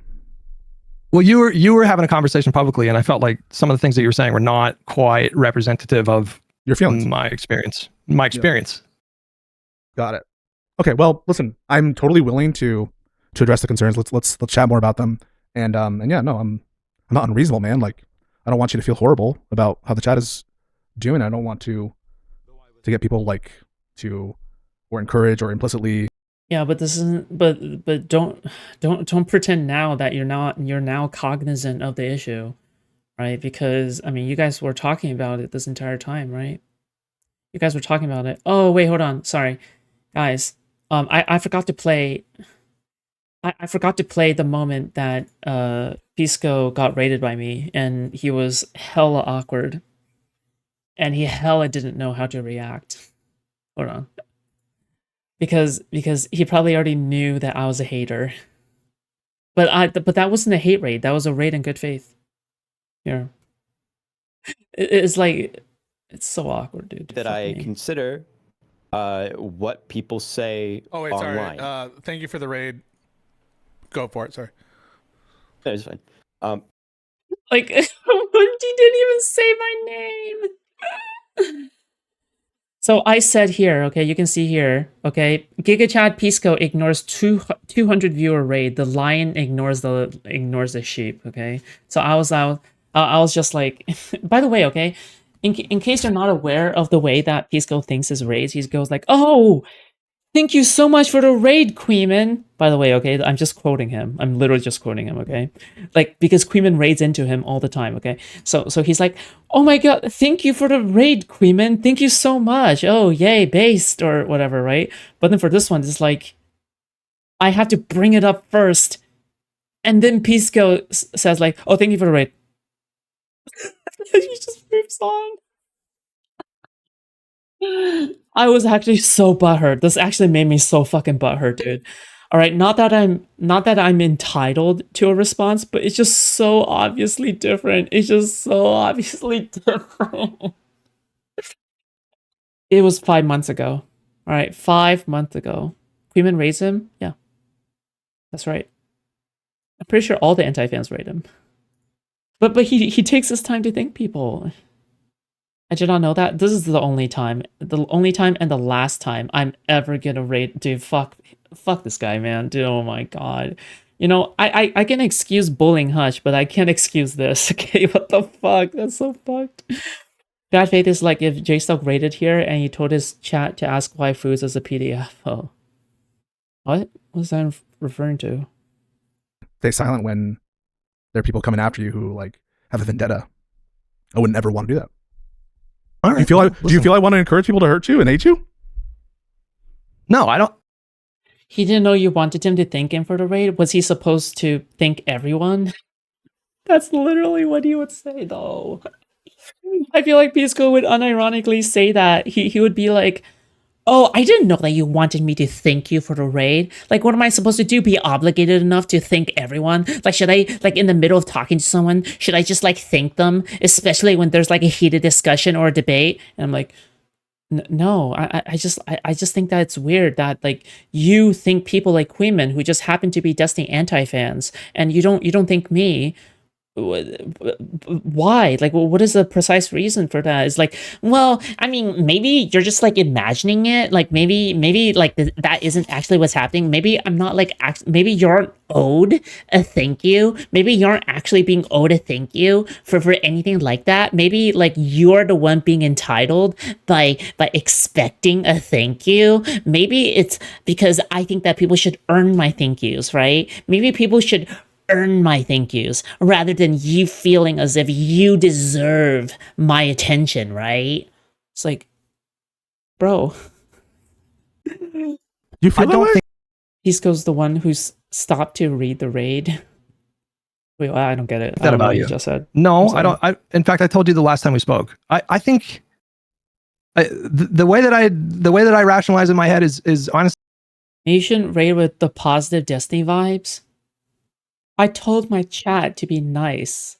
Well, you were having a conversation publicly, and I felt like some of the things that you were saying were not quite representative of your feelings, my experience. Yeah. Got it. Okay. Well, listen, I'm totally willing to address the concerns. Let's chat more about them. And yeah, no, I'm not unreasonable, man. Like, I don't want you to feel horrible about how the chat is doing. I don't want to get people like to or encourage or implicitly. Yeah, but this isn't. But don't pretend now that you're now cognizant of the issue, right? Because I mean, you guys were talking about it this entire time, right? You guys were talking about it. Oh wait, hold on. Sorry, guys. I forgot to play. I forgot to play the moment that Pisco got raided by me, and he was hella awkward, and he hella didn't know how to react. Hold on. Because he probably already knew that I was a hater. But that wasn't a hate raid. That was a raid in good faith. Yeah. It's like, it's so awkward, dude. That I consider what people say Oh, wait, online. sorry. Thank you for the raid. Go for it, sorry. No, it's fine. Like, he didn't even say my name. So I said here, okay, you can see here, okay, GigaChat Pisco ignores 200 viewer raid. The lion ignores the sheep, okay? So I was just like, by the way, okay, in case you're not aware of the way that Pisco thinks his raids, he goes like, oh, thank you so much for the raid, Queeman. By the way, okay, I'm just quoting him. I'm literally just quoting him, okay? Like, because Queeman raids into him all the time, okay? So he's like, oh my god, thank you for the raid, Queeman. Thank you so much. Oh, yay, based, or whatever, right? But then for this one, it's like, I have to bring it up first. And then Pisco says like, oh, thank you for the raid. He just moves on. I was actually so butthurt. This actually made me so fucking butthurt, dude. All right, not that I'm entitled to a response, but it's just so obviously different. It's just so obviously different. It was 5 months ago. All right, 5 months ago. Queeman raised him? Yeah. That's right. I'm pretty sure all the anti-fans raid him. But he takes his time to thank people. I did not know that. This is the only time and the last time I'm ever gonna raid. Dude, fuck this guy, man. Dude, oh my god. You know, I can excuse bullying Hutch, but I can't excuse this. Okay, what the fuck? That's so fucked. Bad faith is like if J-Stock raided here and he told his chat to ask why foods as a PDF. Oh. What was that referring to? Stay silent when there are people coming after you who like have a vendetta. I would never want to do that. All right, do you feel I want to encourage people to hurt you and hate you? No, I don't. He didn't know you wanted him to thank him for the raid. Was he supposed to thank everyone? That's literally what he would say, though. I feel like Pisco would unironically say that. He would be like, oh, I didn't know that you wanted me to thank you for the raid. Like, what am I supposed to do? Be obligated enough to thank everyone? Like, should I, like, in the middle of talking to someone, should I just, like, thank them? Especially when there's, like, a heated discussion or a debate? And I'm like, no, I just think that it's weird that, like, you think people like Queeman, who just happen to be Destiny anti-fans, and you don't think me. Why? Like, well, what is the precise reason for that? It's like, well, I mean, maybe you're just like imagining it. Like, maybe like that isn't actually what's happening. Maybe I'm not like, maybe you're owed a thank you. Maybe you aren't actually being owed a thank you for anything like that. Maybe like you're the one being entitled by expecting a thank you. Maybe it's because I think that people should earn my thank yous, right? Maybe people should earn my thank yous rather than you feeling as if you deserve my attention, right? It's like, bro. You feel that way? Pisco's the one who's stopped to read the raid. Wait, I don't get it. I That don't know about what you. just said. No, I'm I don't. In fact, I told you the last time we spoke. I think the way that I rationalize in my head is honestly. You shouldn't raid with the positive Destiny vibes. I told my chat to be nice.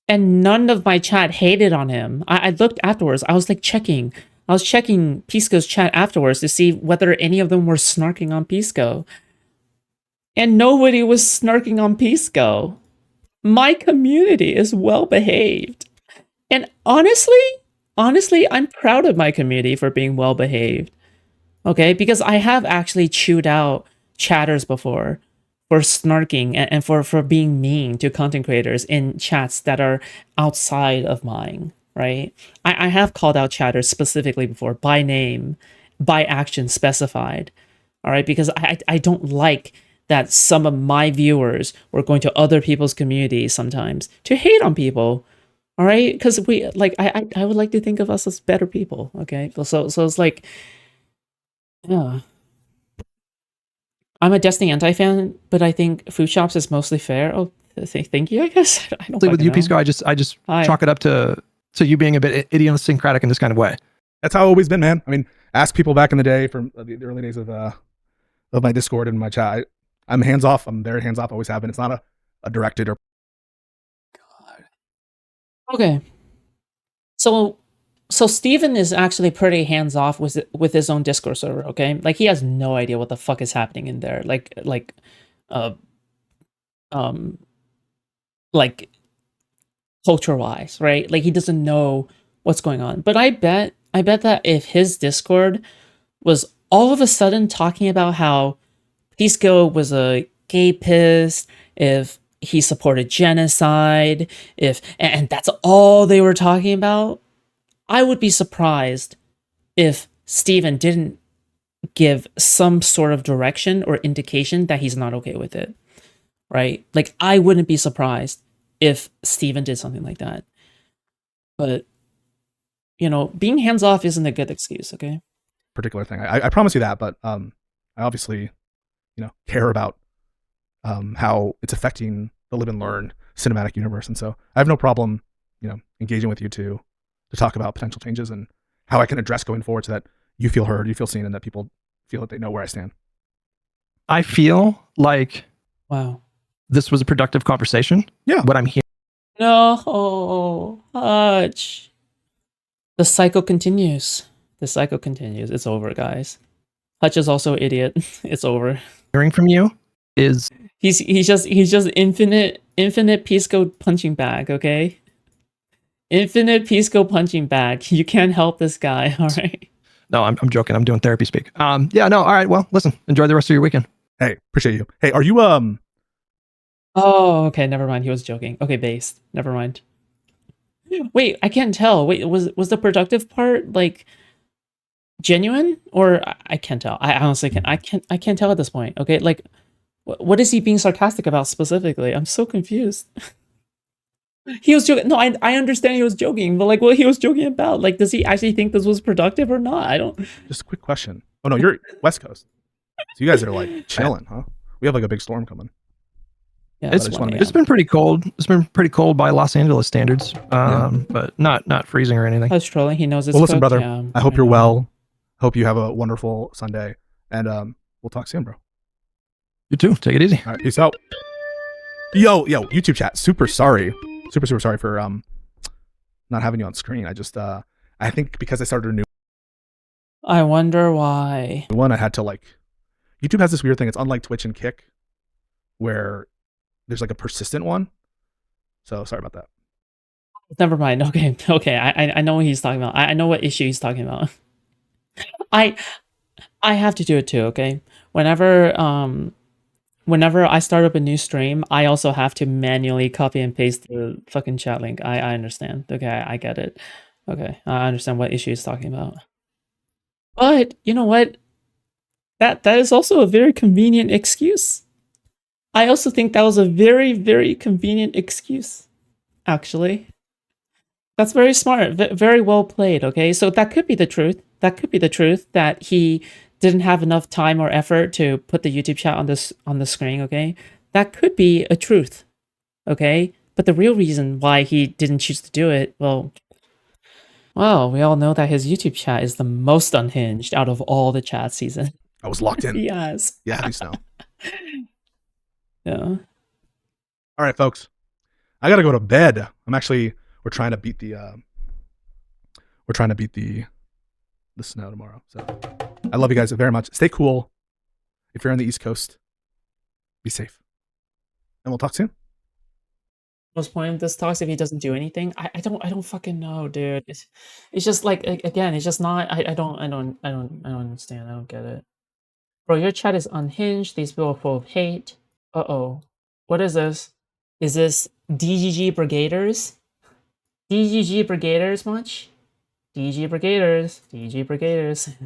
And none of my chat hated on him. I looked afterwards. I was like checking. I was checking Pisco's chat afterwards to see whether any of them were snarking on Pisco. And nobody was snarking on Pisco. My community is well behaved. And honestly, I'm proud of my community for being well behaved. Okay, because I have actually chewed out chatters before for snarking and for being mean to content creators in chats that are outside of mine, right? I have called out chatters specifically before by name, by action specified, all right? Because I don't like that some of my viewers were going to other people's communities sometimes to hate on people, all right? Because we, like, I would like to think of us as better people, okay? So it's like, yeah. I'm a Destiny anti-fan, but I think Foodshops is mostly fair. Oh, thank you, I guess. I don't With you, know. Pisco, I just chalk it up to you being a bit idiosyncratic in this kind of way. That's how I've always been, man. I mean, ask people back in the day from the early days of my Discord and my chat. I'm hands off. I'm very hands off. Always have been. It's not a directed or. God. Okay. So Steven is actually pretty hands off with his own Discord server, okay? Like he has no idea what the fuck is happening in there. Like culture wise, right? Like he doesn't know what's going on. But I bet that if his Discord was all of a sudden talking about how Pisco was a gay pissed, if he supported genocide, and that's all they were talking about, I would be surprised if Steven didn't give some sort of direction or indication that he's not okay with it, right? Like, I wouldn't be surprised if Steven did something like that. But, you know, being hands-off isn't a good excuse, okay? Particular thing. I promise you that, but I obviously, care about how it's affecting the Live and Learn cinematic universe. And so I have no problem, engaging with you to talk about potential changes and how I can address going forward so that you feel heard, you feel seen, and that people feel that they know where I stand. I feel like wow, this was a productive conversation. Yeah. What I'm hearing. No, Hutch. The cycle continues. It's over, guys. Hutch is also an idiot. It's over. Hearing from you is he's just infinite Pisco punching bag, okay? Infinite Pisco punching bag. You can't help this guy, all right? No, I'm joking. I'm doing therapy speak. Yeah, no, all right. Well, listen, enjoy the rest of your weekend. Hey, appreciate you. Hey, are you Oh, okay, never mind. He was joking. Okay, based. Never mind. Wait, I can't tell. Wait, was the productive part like genuine, or I can't tell. I honestly can't. I can't tell at this point. Okay, like what is he being sarcastic about specifically? I'm so confused. He was joking. No, I understand he was joking, but like what he was joking about. Like, does he actually think this was productive or not? I don't. Just a quick question. Oh no, you're West Coast, so you guys are like chilling, huh? We have like a big storm coming. Yeah, it's been pretty cold. It's been pretty cold by Los Angeles standards, but not freezing or anything. I was trolling. He knows it's well. Listen, cooked. brother. Yeah, I hope you're well. Hope you have a wonderful Sunday, and we'll talk soon, bro. You too. Take it easy. All right, peace out. Yo, YouTube chat. Super sorry for not having you on screen. I just I think because I started a new. I wonder why. One, I had to YouTube has this weird thing. It's unlike Twitch and Kick, where there's like a persistent one. So sorry about that. Never mind. Okay. I know what he's talking about. I know what issue he's talking about. I have to do it too. Okay. Whenever I start up a new stream, I also have to manually copy and paste the fucking chat link. I understand. Okay, I get it. Okay, I understand what issue he's talking about. But you know what? That is also a very convenient excuse. I also think that was a very, very convenient excuse, actually. That's very smart, very well played, okay? So that could be the truth. That could be the truth, that he didn't have enough time or effort to put the YouTube chat on the screen, okay? That could be a truth, okay? But the real reason why he didn't choose to do it, well, we all know that his YouTube chat is the most unhinged out of all the chats he's in. I was locked in. Yes. Yeah, at least now. Yeah. All right, folks. I gotta go to bed. We're trying to beat the snow tomorrow. So I love you guys very much. Stay cool. If you're on the East Coast, be safe. And we'll talk soon. What's the point of this talks if he doesn't do anything? I don't fucking know, dude. It's just like, again, it's just not. I don't understand. I don't get it. Bro, your chat is unhinged. These people are full of hate. Uh-oh. What is this? Is this DGG Brigaders? DGG Brigaders much? DG Brigaders. DG Brigaders.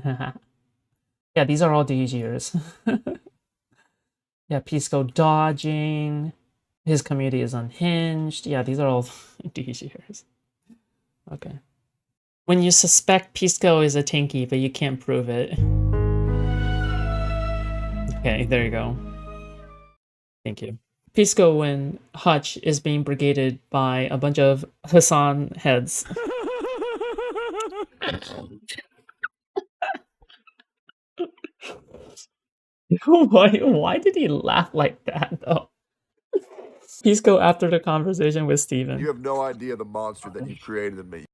Yeah, these are all DGers. Yeah, Pisco dodging. His community is unhinged. Yeah, these are all DGers. Okay. When you suspect Pisco is a tanky, but you can't prove it. Okay, there you go. Thank you. Pisco when Hutch is being brigaded by a bunch of Hassan heads. Why did he laugh like that, though? Pisco after the conversation with Steven. You have no idea the monster that you've created in me.